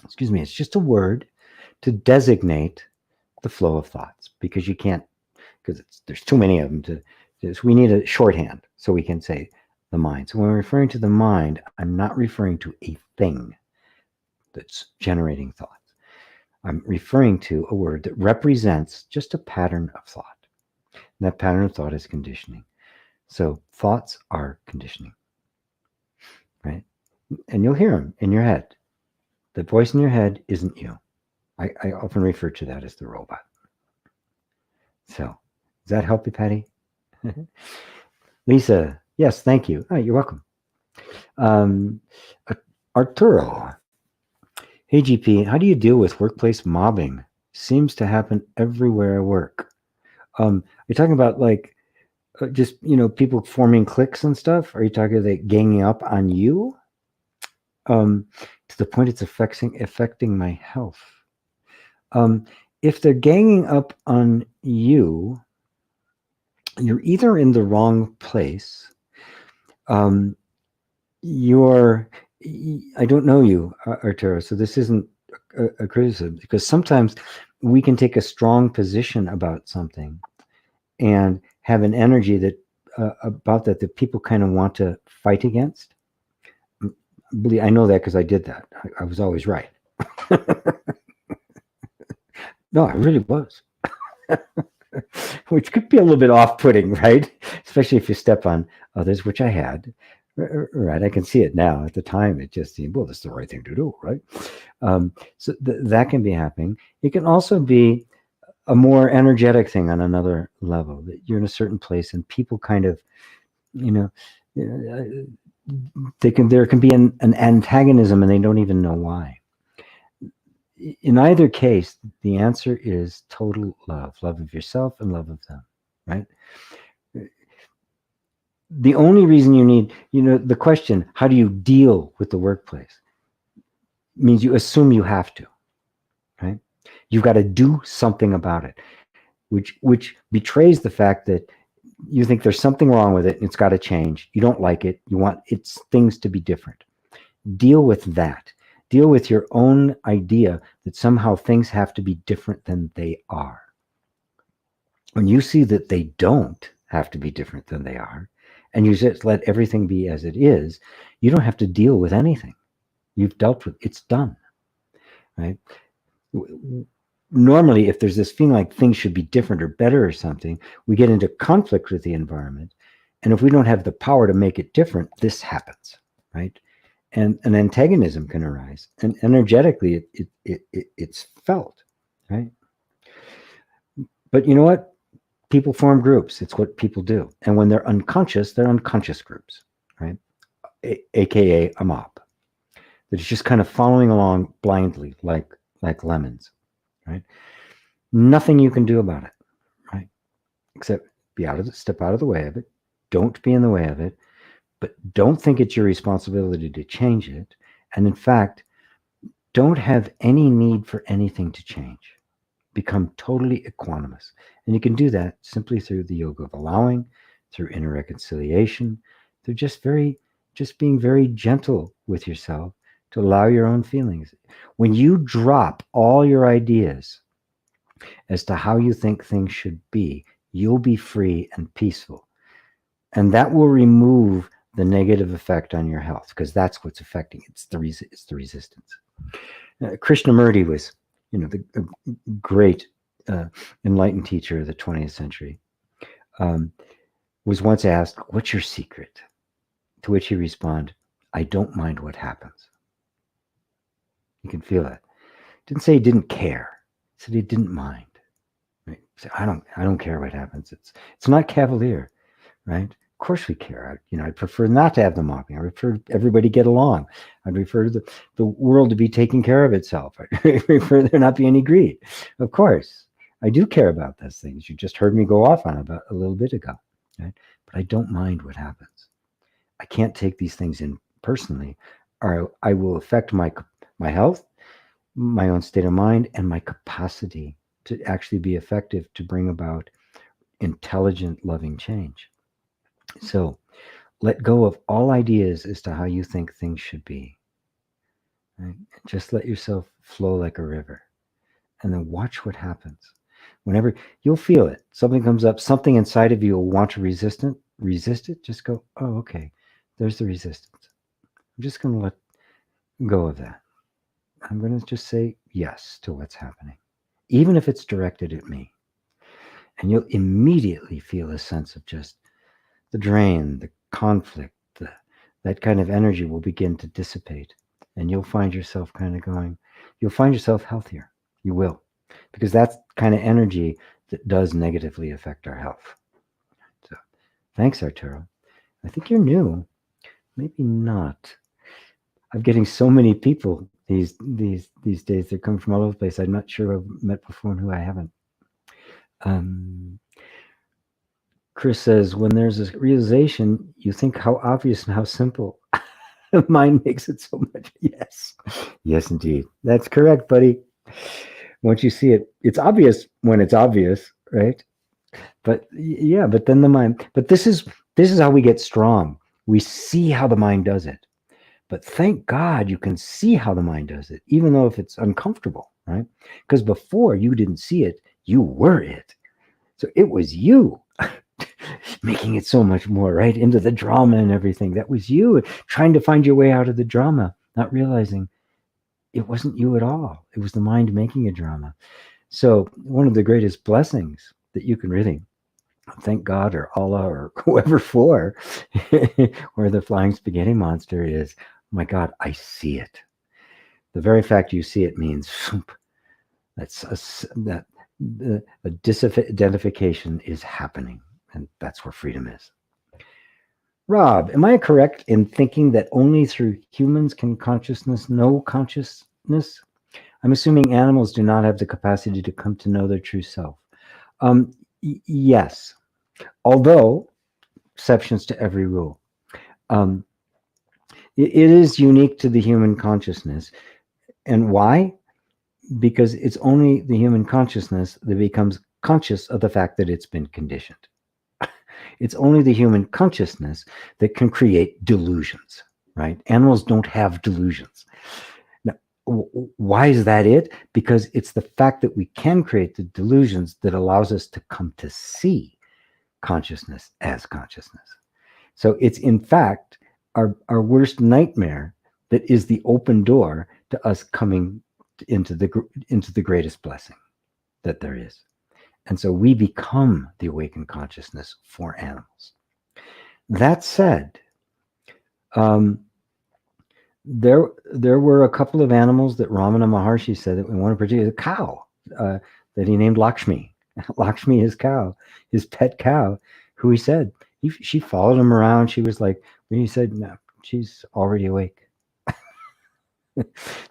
Excuse me. It's just a word to designate the flow of thoughts, because you can't, because there's too many of them to. We need a shorthand so we can say the mind. So when I'm referring to the mind, I'm not referring to a thing that's generating thoughts. I'm referring to a word that represents just a pattern of thought. And that pattern of thought is conditioning. So thoughts are conditioning, right? And you'll hear them in your head. The voice in your head isn't you. I often refer to that as the robot. So does that help you, Patty? Lisa, yes, thank you. Oh, you're welcome. Arturo, hey GP, how do you deal with workplace mobbing? Seems to happen everywhere I work. You're talking about like just, people forming cliques and stuff? Are you talking about like ganging up on you? To the point it's affecting my health. If they're ganging up on you, you're either in the wrong place. I don't know you, Arturo, so this isn't a criticism, because sometimes we can take a strong position about something and have an energy that about that people kind of want to fight against. I know that because I did that. I was always right. No, I really was. Which could be a little bit off-putting, right? Especially if you step on others, which I had. Right, I can see it now. At the time, it just seemed, well, that's the right thing to do, right? So that can be happening. It can also be a more energetic thing on another level, that you're in a certain place and people kind of, there can be an antagonism and they don't even know why. In either case, the answer is total love of yourself and love of them, right? The only reason you need, the question, how do you deal with the workplace, means you assume you have to, right? You've got to do something about it, which betrays the fact that you think there's something wrong with it and it's got to change. You don't like it. You want things to be different. Deal with that. Deal with your own idea that somehow things have to be different than they are. When you see that they don't have to be different than they are, and you just let everything be as it is, you don't have to deal with anything. You've dealt with it's done, right? Normally, if there's this feeling like things should be different or better or something, we get into conflict with the environment. And if we don't have the power to make it different, this happens, right? And an antagonism can arise. And energetically, it's felt, right? But you know what? People form groups. It's what people do. And when they're unconscious groups, right? AKA a mob. That's just kind of following along blindly, like lemons, right? Nothing you can do about it, right? Except step out of the way of it. Don't be in the way of it, but don't think it's your responsibility to change it. And in fact, don't have any need for anything to change. Become totally equanimous. And you can do that simply through the yoga of allowing, through inner reconciliation, through just being very gentle with yourself to allow your own feelings. When you drop all your ideas as to how you think things should be, you'll be free and peaceful. And that will remove the negative effect on your health, because that's what's affecting it. It's the resistance. Krishnamurti was, the great enlightened teacher of the 20th century, was once asked, "What's your secret?" To which he responded, "I don't mind what happens." You can feel that. Didn't say he didn't care. He said he didn't mind. Right? He said, I don't care what happens. It's not cavalier, right? Of course we care. I'd prefer not to have the mobbing. I prefer everybody get along. I'd prefer the world to be taking care of itself. I prefer there not be any greed. Of course, I do care about those things. You just heard me go off on about a little bit ago, right? But I don't mind what happens. I can't take these things in personally, or I will affect my my health, my own state of mind, and my capacity to actually be effective to bring about intelligent, loving change. So let go of all ideas as to how you think things should be. Right? Just let yourself flow like a river, and then watch what happens. Whenever you'll feel it, something comes up, something inside of you will want to resist it. Just go, oh, okay, there's the resistance. I'm just going to let go of that. I'm going to just say yes to what's happening, even if it's directed at me. And you'll immediately feel a sense of just the drain, the conflict, that kind of energy will begin to dissipate. And you'll find yourself kind of you'll find yourself healthier. You will. Because that's kind of energy that does negatively affect our health. So thanks, Arturo. I think you're new. Maybe not. I'm getting so many people these days. They're coming from all over the place. I'm not sure who I've met before and who I haven't. Chris says, when there's a realization, you think how obvious and how simple. Mind makes it so much. Yes. Yes, indeed. That's correct, buddy. Once you see it, it's obvious when it's obvious, right? But yeah, but then the mind, but this is how we get strong. We see how the mind does it. But thank God you can see how the mind does it, even though if it's uncomfortable, right? Because before you didn't see it, you were it. So it was you making it so much more, right? Into the drama and everything. That was you trying to find your way out of the drama, not realizing it wasn't you at all. It was the mind making a drama. So one of the greatest blessings that you can really thank God or Allah or whoever for, or the flying spaghetti monster is, my God, I see it. The very fact you see it means that a disidentification is happening, and that's where freedom is. Rob, am I correct in thinking that only through humans can consciousness know consciousness? I'm assuming animals do not have the capacity to come to know their true self. Yes, although exceptions to every rule. It is unique to the human consciousness. And why? Because it's only the human consciousness that becomes conscious of the fact that it's been conditioned. It's only the human consciousness that can create delusions, right? Animals don't have delusions. Now, why is that it? Because it's the fact that we can create the delusions that allows us to come to see consciousness as consciousness. So it's in fact our worst nightmare that is the open door to us coming into the greatest blessing that there is. And so we become the awakened consciousness for animals. That said, there were a couple of animals that Ramana Maharshi said that we want to protect. A cow that he named Lakshmi. Lakshmi, his cow, his pet cow, who he said, she followed him around. She was like, he said, no, she's already awake.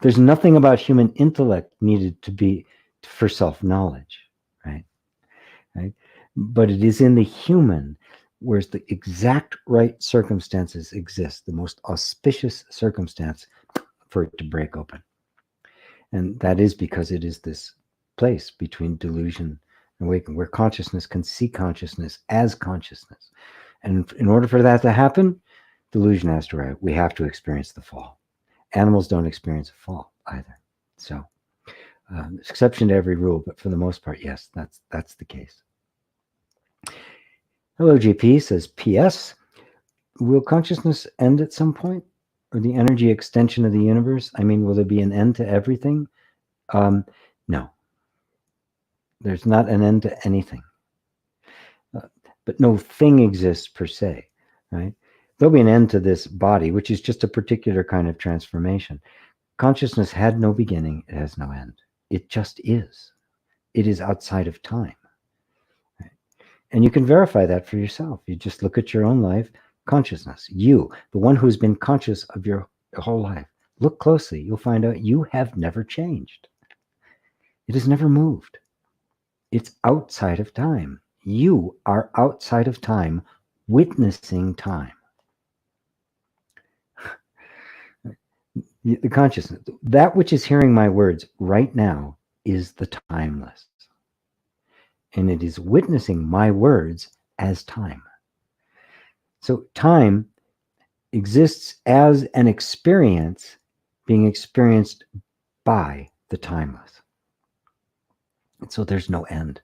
There's nothing about human intellect needed to be for self-knowledge, right? But it is in the human where the exact right circumstances exist, the most auspicious circumstance for it to break open. And that is because it is this place between delusion and awakening, where consciousness can see consciousness as consciousness. And in order for that to happen, delusion has to rise. We have to experience the fall. Animals don't experience a fall either. So, exception to every rule, but for the most part, yes, that's the case. Hello, GP says, P.S. Will consciousness end at some point? Or the energy extension of the universe? I mean, will there be an end to everything? No. There's not an end to anything. But no thing exists per se, right? There'll be an end to this body, which is just a particular kind of transformation. Consciousness had no beginning. It has no end. It just is. It is outside of time. Right? And you can verify that for yourself. You just look at your own life, consciousness. You, the one who's been conscious of your whole life. Look closely. You'll find out you have never changed. It has never moved. It's outside of time. You are outside of time, witnessing time. The consciousness, that which is hearing my words right now, is the timeless. And it is witnessing my words as time. So time exists as an experience being experienced by the timeless. And so there's no end,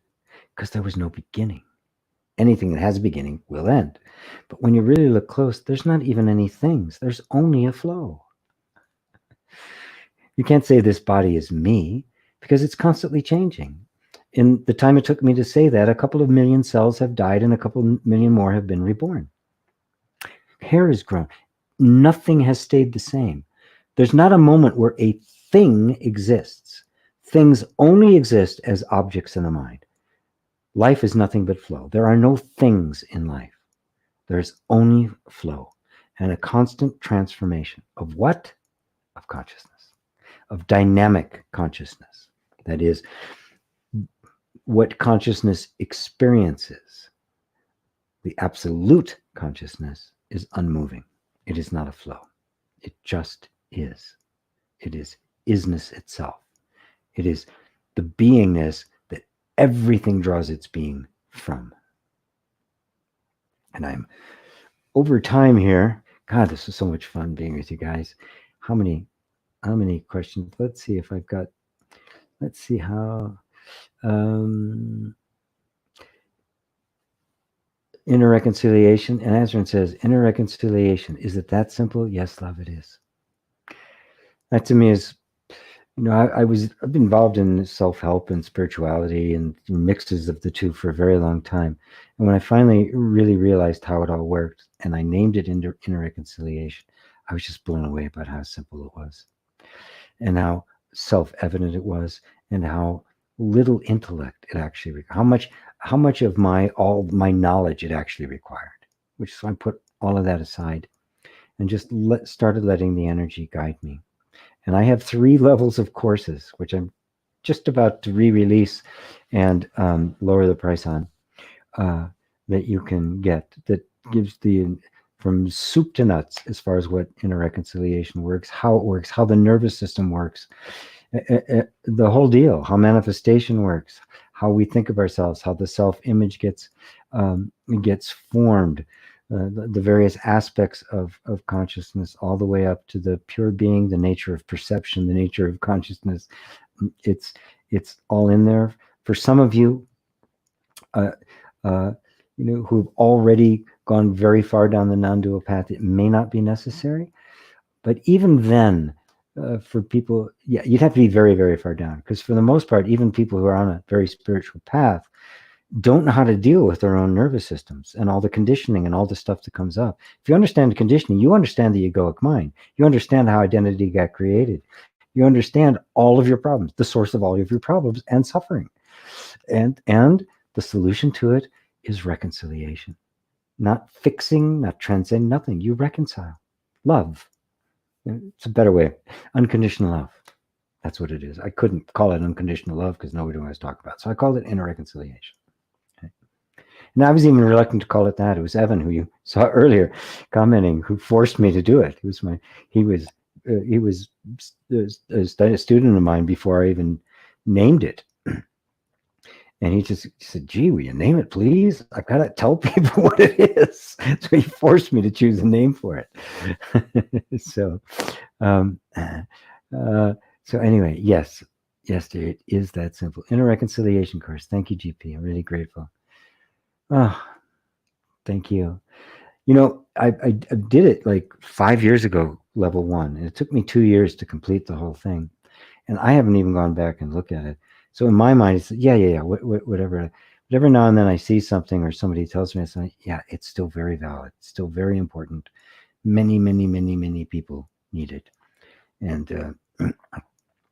because there was no beginning. Anything that has a beginning will end. But when you really look close, there's not even any things. There's only a flow. You can't say this body is me, because it's constantly changing. In the time it took me to say that, a couple of million cells have died and a couple million more have been reborn. Hair has grown. Nothing has stayed the same. There's not a moment where a thing exists. Things only exist as objects in the mind. Life is nothing but flow. There are no things in life. There's only flow and a constant transformation of what? Of consciousness, of dynamic consciousness. That is, what consciousness experiences. The absolute consciousness is unmoving. It is not a flow. It just is. It is isness itself. It is the beingness that everything draws its being from. And I'm over time here. God, this is so much fun being with you guys. How many questions? Let's see if I've got, let's see how, inner reconciliation. And Azrin says, inner reconciliation, is it that simple? Yes, love, it is. That to me is, you know, I've been involved in self-help and spirituality and mixes of the two for a very long time. And when I finally really realized how it all worked and I named it inner reconciliation, I was just blown away about how simple it was and how self-evident it was and how little intellect it actually, how much of all my knowledge it actually required, which so I put all of that aside and just started letting the energy guide me. And I have 3 levels of courses, which I'm just about to re-release and lower the price on, that you can get, that gives from soup to nuts as far as what inner reconciliation works, how the nervous system works, the whole deal, how manifestation works, how we think of ourselves, how the self-image gets formed, the various aspects of consciousness, all the way up to the pure being, the nature of perception, the nature of consciousness. It's all in there. For some of you, who've already gone very far down the non-dual path, it may not be necessary. But even then, for people, you'd have to be very, very far down, because for the most part, even people who are on a very spiritual path don't know how to deal with their own nervous systems and all the conditioning and all the stuff that comes up. If you understand the conditioning, you understand the egoic mind. You understand how identity got created. You understand all of your problems, the source of all of your problems and suffering. And the solution to it is reconciliation. Not fixing, not transcending, nothing. You reconcile. Love. It's a better way. Unconditional love. That's what it is. I couldn't call it unconditional love because nobody wants to talk about it. So I called it inner reconciliation. Okay. And I was even reluctant to call it that. It was Evan, who you saw earlier commenting, who forced me to do it. He was a student of mine before I even named it. And he just said, gee, will you name it, please? I've got to tell people what it is. So he forced me to choose a name for it. So anyway, yes, dear, it is that simple. Inner reconciliation course. Thank you, GP. I'm really grateful. Oh, thank you. You know, I did it like 5 years ago, level 1, and it took me 2 years to complete the whole thing. And I haven't even gone back and looked at it. So in my mind, it's whatever now and then I see something or somebody tells me something, it's still very valid, still very important. Many people need it. And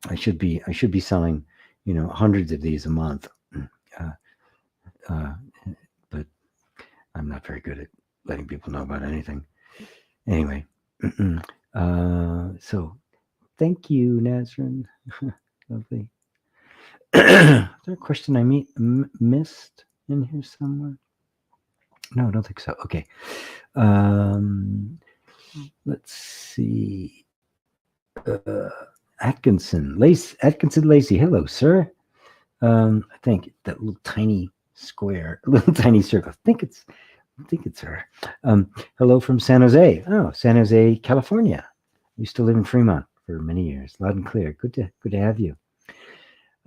I should be selling, hundreds of these a month. But I'm not very good at letting people know about anything. Anyway, so thank you, Nazrin. Lovely. Is there a question I missed in here somewhere? No, I don't think so. Okay. Let's see. Atkinson Lacey. Hello, sir. I think that little tiny square, little tiny circle. I think it's her. Hello from San Jose. Oh, San Jose, California. Used to live in Fremont for many years. Loud and clear. Good to have you.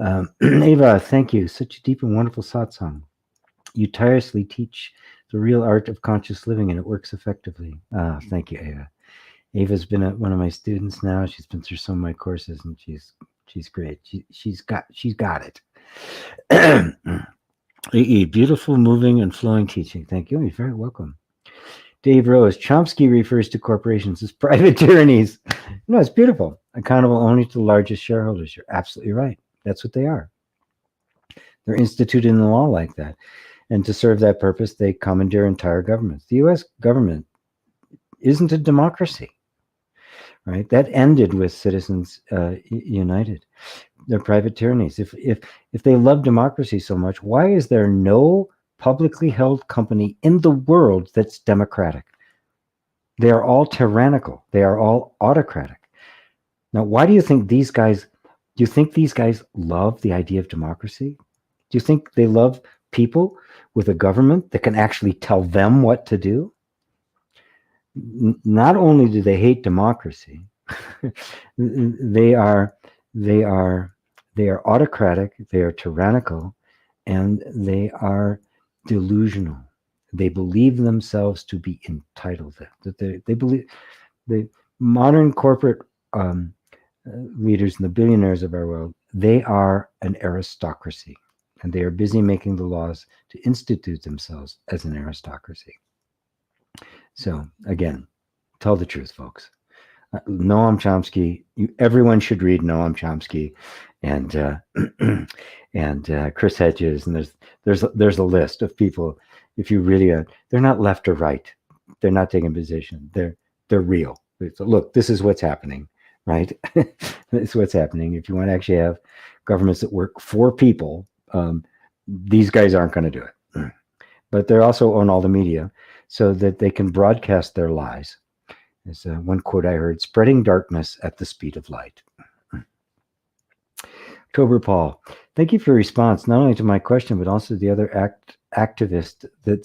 Ava, thank you. Such a deep and wonderful satsang. You tirelessly teach the real art of conscious living, and it works effectively. Thank you, Ava. Ava's been one of my students now. She's been through some of my courses, and she's great. She's got it. Beautiful, moving, and flowing teaching. Thank you. You're very welcome. Dave Rose, Chomsky refers to corporations as private tyrannies. No, it's beautiful. Accountable only to the largest shareholders. You're absolutely right. That's what they are. They're instituted in the law like that. And to serve that purpose, they commandeer entire governments. The U.S. government isn't a democracy, right? That ended with Citizens United. They're private tyrannies. If they love democracy so much, why is there no publicly held company in the world that's democratic? They are all tyrannical. They are all autocratic. Now, why do you think these guys love the idea of democracy? Do you think they love people with a government that can actually tell them what to do? Not only do they hate democracy, they are autocratic, they are tyrannical, and they are delusional. They believe themselves to be entitled. That they believe the modern corporate leaders and the billionaires of our world, they are an aristocracy, and they are busy making the laws to institute themselves as an aristocracy. So again, tell the truth, folks. Noam Chomsky. Everyone should read Noam Chomsky, and Chris Hedges. And there's a list of people. If you really they're not left or right. They're not taking a position. They're real. So look, this is what's happening, right? This is what's happening. If you want to actually have governments that work for people, these guys aren't going to do it. But they also own all the media, so that they can broadcast their lies. There's one quote I heard: spreading darkness at the speed of light. October Paul, thank you for your response, not only to my question, but also the other activist that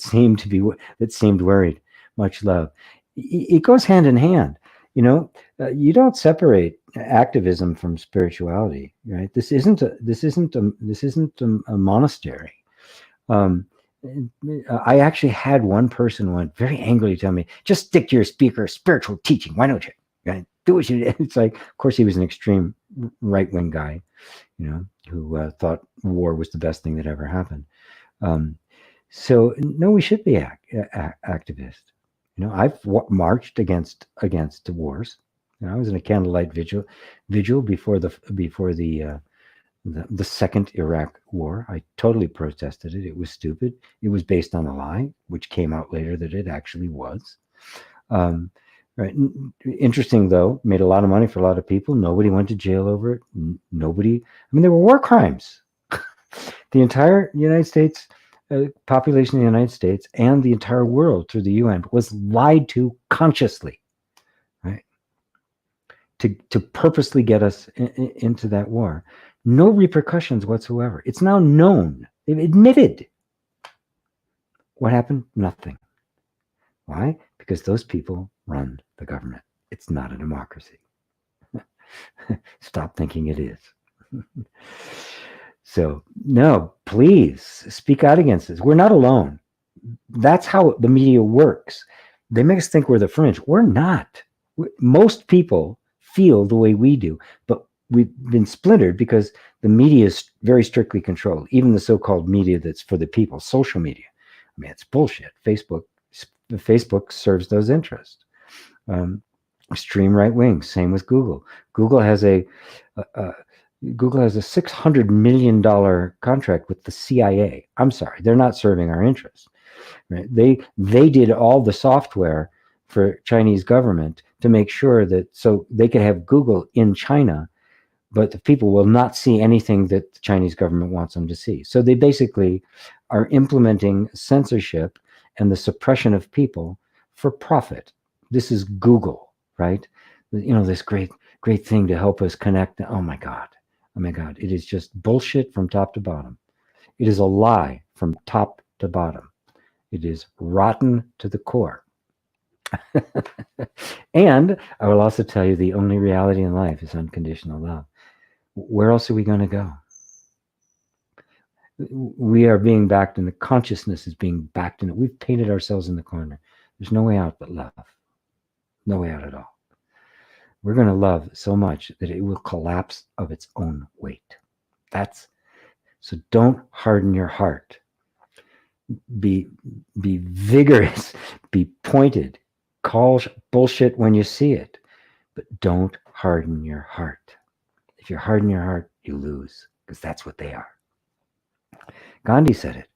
seemed worried. Much love. It goes hand in hand. You don't separate activism from spirituality, right? This isn't a monastery. I actually had one person very angrily tell me, just stick to your spiritual teaching. Why don't you? Right? Do what you do. It's like, of course, he was an extreme right-wing guy, who thought war was the best thing that ever happened. So no, we should be activists. I've marched against wars. I was in a candlelight vigil before the second Iraq war. I totally protested it. It was stupid. It was based on a lie, which came out later that it actually was. Right. Interesting, though, made a lot of money for a lot of people. Nobody went to jail over it. There were war crimes. The entire United States population of the United States and the entire world through the UN was lied to consciously, right? To purposely get us into that war. No repercussions whatsoever. It's now known. They've admitted. What happened? Nothing. Why? Because those people run the government. It's not a democracy. Stop thinking it is. So, no, please speak out against this. We're not alone. That's how the media works. They make us think we're the fringe. We're not. Most people feel the way we do, but we've been splintered because the media is very strictly controlled. Even the so-called media that's for the people, social media. It's bullshit. Facebook serves those interests. Extreme right wing. Same with Google. Google has a $600 million contract with the CIA. I'm sorry, they're not serving our interests. Right? They did all the software for Chinese government to make sure that so they could have Google in China, but the people will not see anything that the Chinese government wants them to see. So they basically are implementing censorship and the suppression of people for profit. This is Google, right? This great great thing to help us connect. Oh my God. It is just bullshit from top to bottom. It is a lie from top to bottom. It is rotten to the core. And I will also tell you the only reality in life is unconditional love. Where else are we going to go? We are being backed, and the consciousness is being backed in it. We've painted ourselves in the corner. There's no way out but love. No way out at all. We're going to love so much that it will collapse of its own weight. So don't harden your heart. Be vigorous, be pointed, call bullshit when you see it, but don't harden your heart. If you harden your heart, you lose, because that's what they are. Gandhi said it.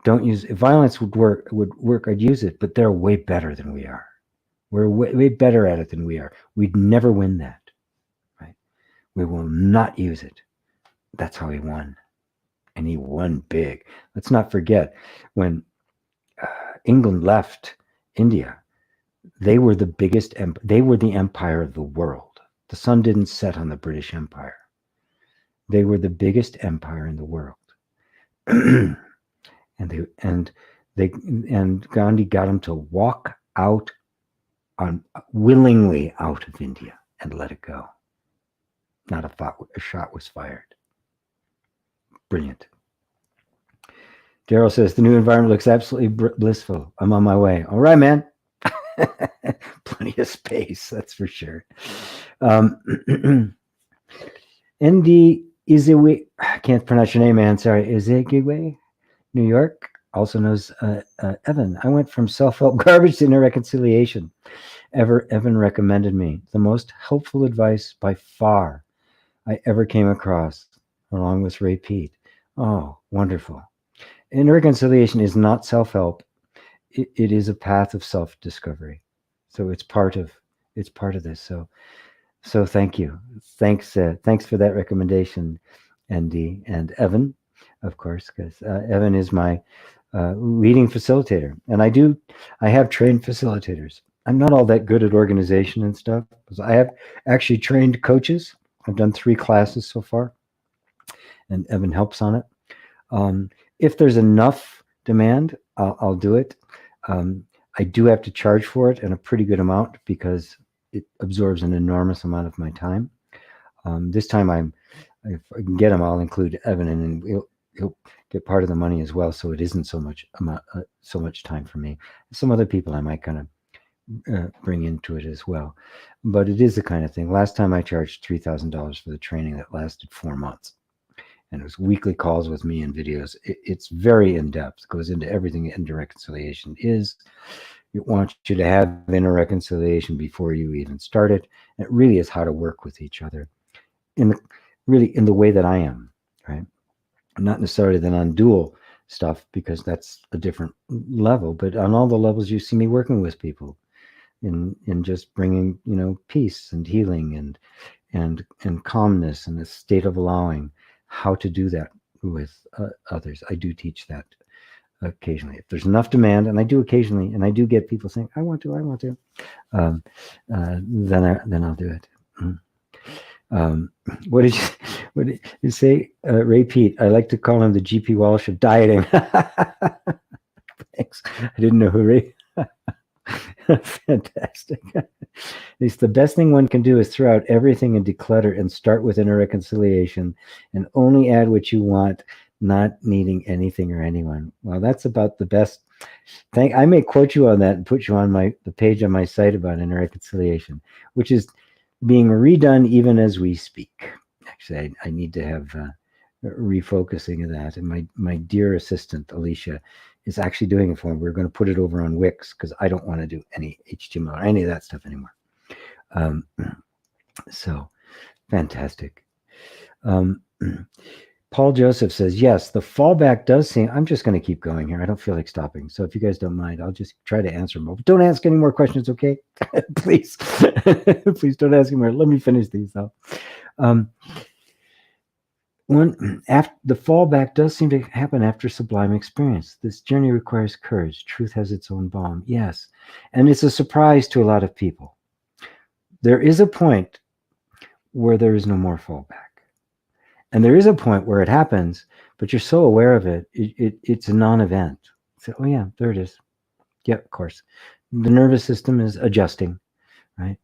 Don't use, if violence would work, I'd use it, but they're way better than we are. We're way better at it than we are. We'd never win that, right? We will not use it. That's how he won. And he won big. Let's not forget, when England left India, they were the biggest, they were the empire of the world. The sun didn't set on the British Empire. They were the biggest empire in the world. and Gandhi got them to walk out willingly out of India and let it go. Not a shot was fired. Brilliant. Daryl says, the new environment looks absolutely blissful. I'm on my way. All right, man. Plenty of space, that's for sure. ND Iziwe, I can't pronounce your name, man. Sorry. Iziwe, New York, also knows Evan. I went from self-help garbage to inner reconciliation. Evan recommended me. The most helpful advice by far I ever came across, along with Ray Pete. Oh, wonderful. Inner reconciliation is not self-help. It is a path of self-discovery. So it's part of this. So thank you. Thanks for that recommendation, Andy and Evan, of course, because Evan is my leading facilitator, and I have trained facilitators. I'm not all that good at organization and stuff, because I have actually trained coaches. I've done 3 classes so far, and Evan helps on it. If there's enough demand, I'll do it. I do have to charge for it, and a pretty good amount, because it absorbs an enormous amount of my time. This time, if I can get him, I'll include Evan, and he'll get part of the money as well, so it isn't so much time for me. Some other people I might kind of bring into it as well, but it is the kind of thing. Last time I charged $3,000 for the training that lasted 4 months, and it was weekly calls with me and videos. It's very in-depth, goes into everything inner reconciliation is. It wants you to have inner reconciliation before you even start it. And it really is how to work with each other in the way that I am, right? Not necessarily the non-dual stuff, because that's a different level, but on all the levels you see me working with people in just bringing, peace and healing and calmness and a state of allowing, how to do that with others. I do teach that occasionally. If there's enough demand, and I do occasionally, and I do get people saying, I want to, then I'll do it. What did you say, Ray Pete? I like to call him the GP Walsh of dieting. Thanks. I didn't know who Ray. Fantastic. It's the best thing one can do is throw out everything and declutter and start with inner reconciliation and only add what you want, not needing anything or anyone. Well, that's about the best thing. I may quote you on that and put you on the page on my site about inner reconciliation, which is being redone even as we speak. Actually, I need to have refocusing of that. And my dear assistant, Alicia, is actually doing it for me. We're going to put it over on Wix, because I don't want to do any HTML or any of that stuff anymore. So fantastic. Paul Joseph says, yes, the fallback does seem, I'm just going to keep going here. I don't feel like stopping. So if you guys don't mind, I'll just try to answer more. But don't ask any more questions, okay? Please. Please don't ask any more. Let me finish these though. After the fallback does seem to happen after sublime experience. This journey requires courage. Truth has its own balm. Yes. And it's a surprise to a lot of people. There is a point where there is no more fallback. And there is a point where it happens, but you're so aware of it, it's a non-event. So, oh yeah, there it is. Yeah, of course. The nervous system is adjusting, right?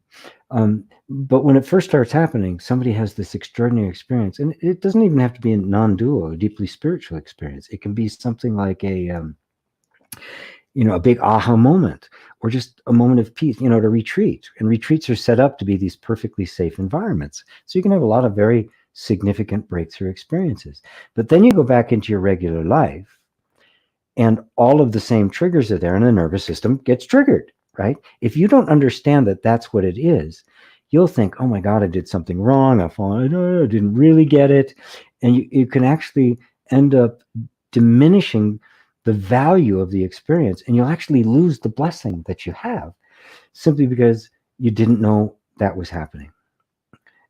But when it first starts happening, somebody has this extraordinary experience, and it doesn't even have to be a non-dual, a deeply spiritual experience. It can be something like a big aha moment, or just a moment of peace, to retreat. And retreats are set up to be these perfectly safe environments. So you can have a lot of very significant breakthrough experiences. But then you go back into your regular life, and all of the same triggers are there, and the nervous system gets triggered, right? If you don't understand that that's what it is, you'll think, oh my God, I did something wrong. I didn't really get it. And you can actually end up diminishing the value of the experience, and you'll actually lose the blessing that you have simply because you didn't know that was happening.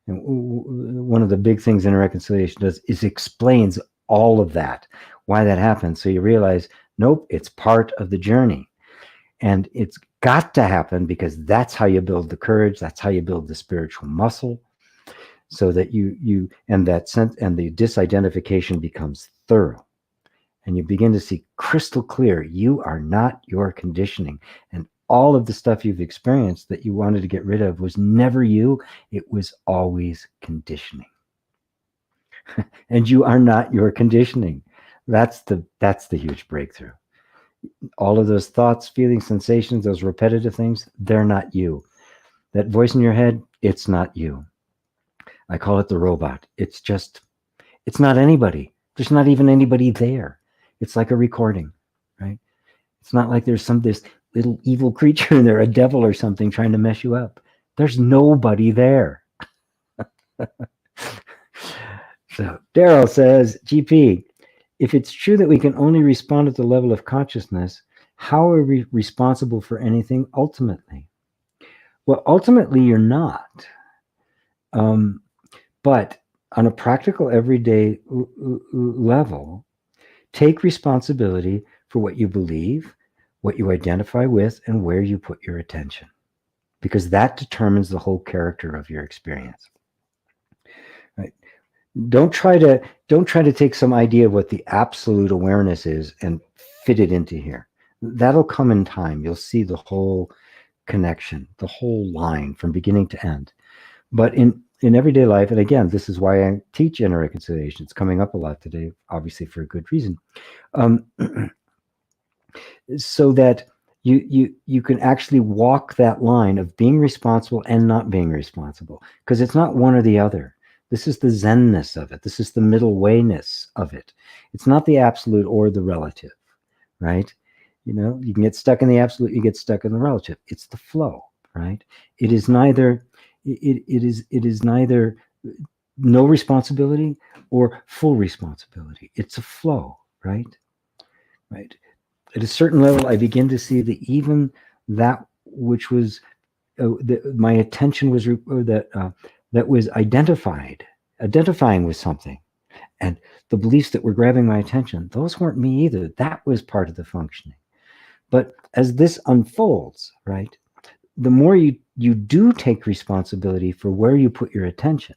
And one of the big things in Reconciliation does is explains all of that, why that happens. So you realize, nope, it's part of the journey. And it's got to happen because that's how you build the courage. That's how you build the spiritual muscle, so that you and that sense and the disidentification becomes thorough. And you begin to see crystal clear, you are not your conditioning. And all of the stuff you've experienced that you wanted to get rid of was never you. It was always conditioning. And you are not your conditioning. That's the huge breakthrough. All of those thoughts, feelings, sensations, those repetitive things, they're not you. That voice in your head, it's not you. I call it the robot. It's not anybody. There's not even anybody there. It's like a recording, right? It's not like there's this little evil creature in there, a devil or something trying to mess you up. There's nobody there. So Daryl says, GP, if it's true that we can only respond at the level of consciousness, how are we responsible for anything ultimately? Well, ultimately, you're not. But on a practical, everyday level, take responsibility for what you believe, what you identify with, and where you put your attention, because that determines the whole character of your experience. Right? Don't try to take some idea of what the absolute awareness is and fit it into here. That'll come in time. You'll see the whole connection, the whole line from beginning to end. But in everyday life, and again, this is why I teach inner reconciliation. It's coming up a lot today, obviously for a good reason. So that you can actually walk that line of being responsible and not being responsible, because it's not one or the other. This is the zenness of it. This is the middle wayness of it. It's not the absolute or the relative, right? You can get stuck in the absolute, you get stuck in the relative. It's the flow, right? It is neither no responsibility or full responsibility. It's a flow, right? Right. At a certain level, I begin to see that even that which was my attention was that was identifying with something, and the beliefs that were grabbing my attention, those weren't me either. That was part of the functioning. But as this unfolds, right, the more you do take responsibility for where you put your attention,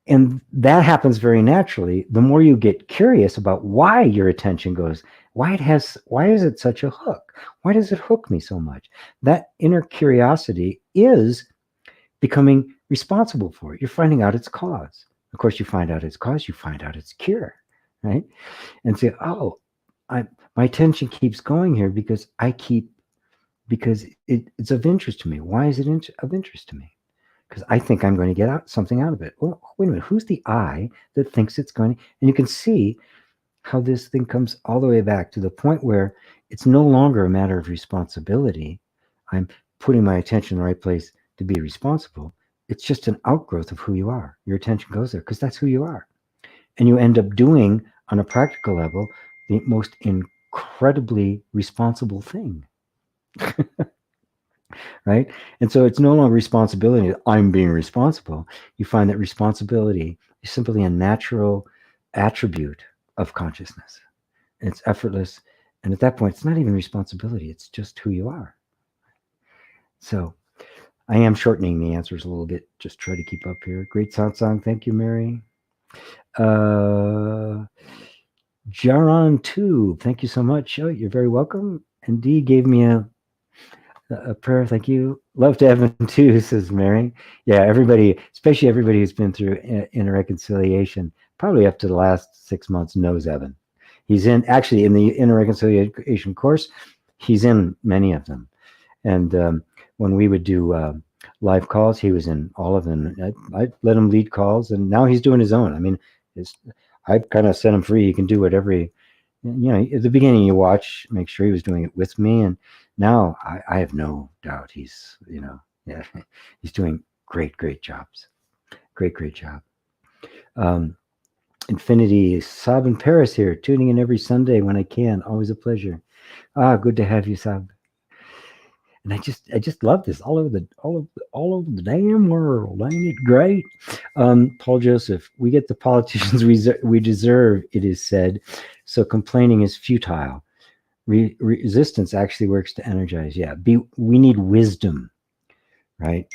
and that happens very naturally, the more you get curious about why your attention goes, why is it such a hook? Why does it hook me so much? That inner curiosity is becoming responsible for it. You're finding out its cause. Of course, you find out its cause, you find out its cure, right? And say, oh, my attention keeps going here because it's of interest to me. Why is it of interest to me? Because I think I'm going to get something out of it. Well, wait a minute. Who's the I that thinks it's going to? And you can see how this thing comes all the way back to the point where it's no longer a matter of responsibility. I'm putting my attention in the right place to be responsible. It's just an outgrowth of who you are. Your attention goes there because that's who you are. And you end up doing, on a practical level, the most incredibly responsible thing. Right? And so it's no longer responsibility. I'm being responsible. You find that responsibility is simply a natural attribute of consciousness. And it's effortless. And at that point, it's not even responsibility. It's just who you are. So I am shortening the answers a little bit. Just try to keep up here. Great Satsang. Thank you, Mary. Jaron Tube, thank you so much. Oh, you're very welcome. And Dee gave me a prayer. Thank you. Love to Evan too, says Mary. Yeah, everybody, especially everybody who's been through inner reconciliation, probably up to the last 6 months, knows Evan. He's in the inner reconciliation course. He's in many of them. And when we would do live calls, he was in all of them. I let him lead calls, and now he's doing his own. I mean, I kind of set him free. He can do whatever at the beginning you watch, make sure he was doing it with me. And now I have no doubt he's doing great jobs. Great job. Infinity Sab in Paris here, tuning in every Sunday when I can. Always a pleasure. Good to have you, Sab. And I just love this all over the damn world. Ain't it great? Paul Joseph, we get the politicians we deserve, it is said. So complaining is futile. Resistance actually works to energize. Yeah, we need wisdom, right?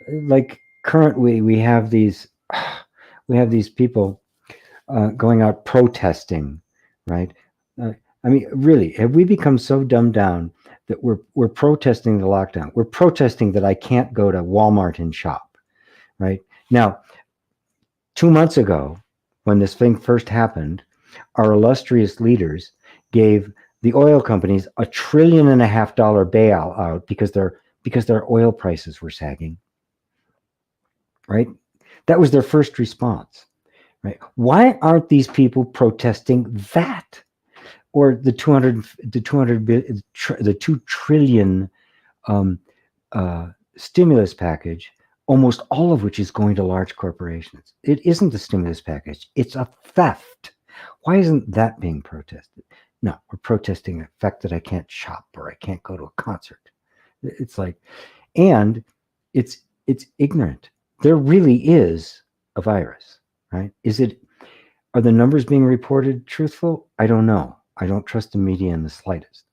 Like currently, we have these people going out protesting, right? I mean, really, have we become so dumbed down that we're protesting the lockdown? We're protesting that I can't go to Walmart and shop, right? Now, 2 months ago, when this thing first happened, our illustrious leaders gave the oil companies $1.5 trillion bailout because their oil prices were sagging, right? That was their first response, right? Why aren't these people protesting that? Or the 2 trillion stimulus package, almost all of which is going to large corporations. It isn't a stimulus package. It's a theft. Why isn't that being protested? No, we're protesting the fact that I can't shop or I can't go to a concert. It's like, and it's ignorant. There really is a virus, right? Are the numbers being reported truthful? I don't know. I don't trust the media in the slightest.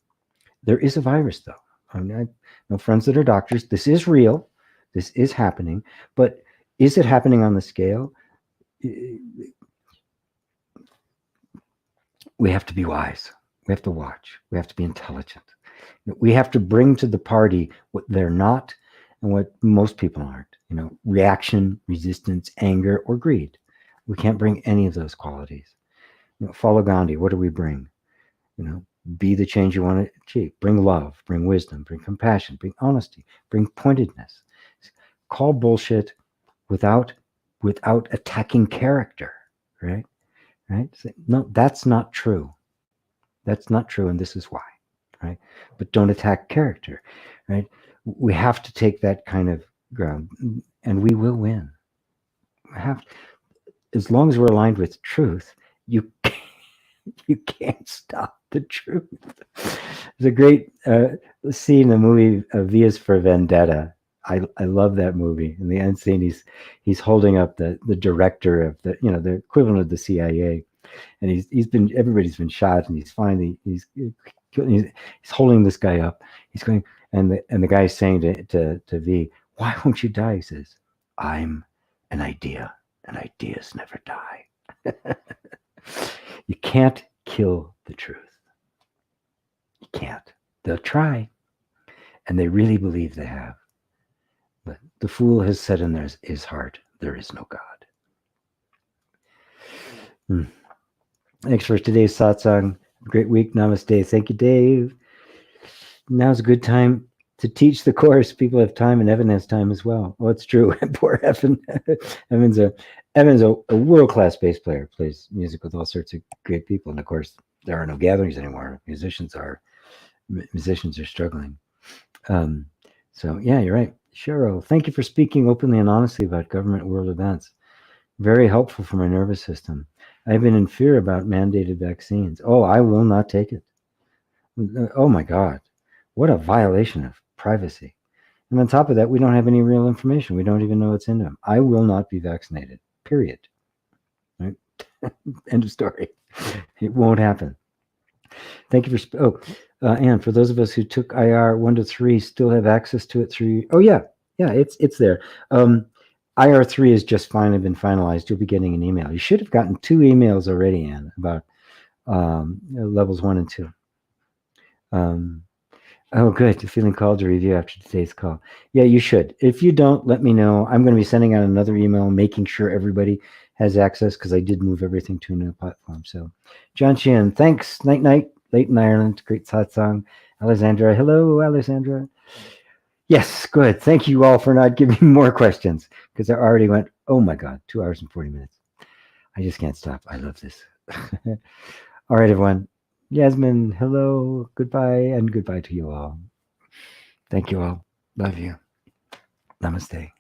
There is a virus, though. I know friends that are doctors. This is real. This is happening. But is it happening on the scale? We have to be wise. We have to watch. We have to be intelligent. We have to bring to the party what they're not and what most people aren't. Reaction, resistance, anger, or greed. We can't bring any of those qualities. Follow Gandhi. What do we bring? Be the change you want to achieve. Bring love, bring wisdom, bring compassion, bring honesty, bring pointedness. Call bullshit without attacking character, right? So, no, that's not true. That's not true, and this is why, right? But don't attack character, right? We have to take that kind of ground, and we will win. As long as we're aligned with truth, you can't stop the truth. There's a great scene in the movie V is for Vendetta. I love that movie. In the end scene, he's holding up the director of the equivalent of the CIA, and everybody's been shot, and he's holding this guy up. He's going, and the guy's saying to V, "Why won't you die?" He says, "I'm an idea, and ideas never die." You can't kill the truth. You can't. They'll try, and they really believe they have. But the fool has said in his heart, there is no God. Thanks for today's satsang. Great week. Namaste. Thank you, Dave. Now's a good time to teach the course. People have time, and Evan has time as well. Well, it's true. Poor Evan. Evan's a world-class bass player. Plays music with all sorts of great people. And of course, there are no gatherings anymore. Musicians are struggling. So yeah, you're right. Cheryl, thank you for speaking openly and honestly about government world events. Very helpful for my nervous system. I've been in fear about mandated vaccines. Oh, I will not take it. Oh my God. What a violation of privacy. And on top of that, we don't have any real information. We don't even know what's in them. I will not be vaccinated, period. Right? End of story. It won't happen. Thank you for, and for those of us who took IR 1 to 3, still have access to it through, oh yeah, Yeah, it's there. IR3 has just finally been finalized. You'll be getting an email. You should have gotten 2 emails already, Anne, about levels 1 and 2. Oh, good. You're feeling called to review after today's call. Yeah, you should. If you don't, let me know. I'm going to be sending out another email, making sure everybody has access, because I did move everything to a new platform. So, John Sheehan, thanks. Night, night. Late in Ireland. Great Satsang. Alexandra. Hello, Alexandra. Yes, good. Thank you all for not giving me more questions, because I already went, oh my God, 2 hours and 40 minutes. I just can't stop. I love this. All right, everyone. Yasmin, hello, goodbye, and goodbye to you all. Thank you all. Love you. Namaste.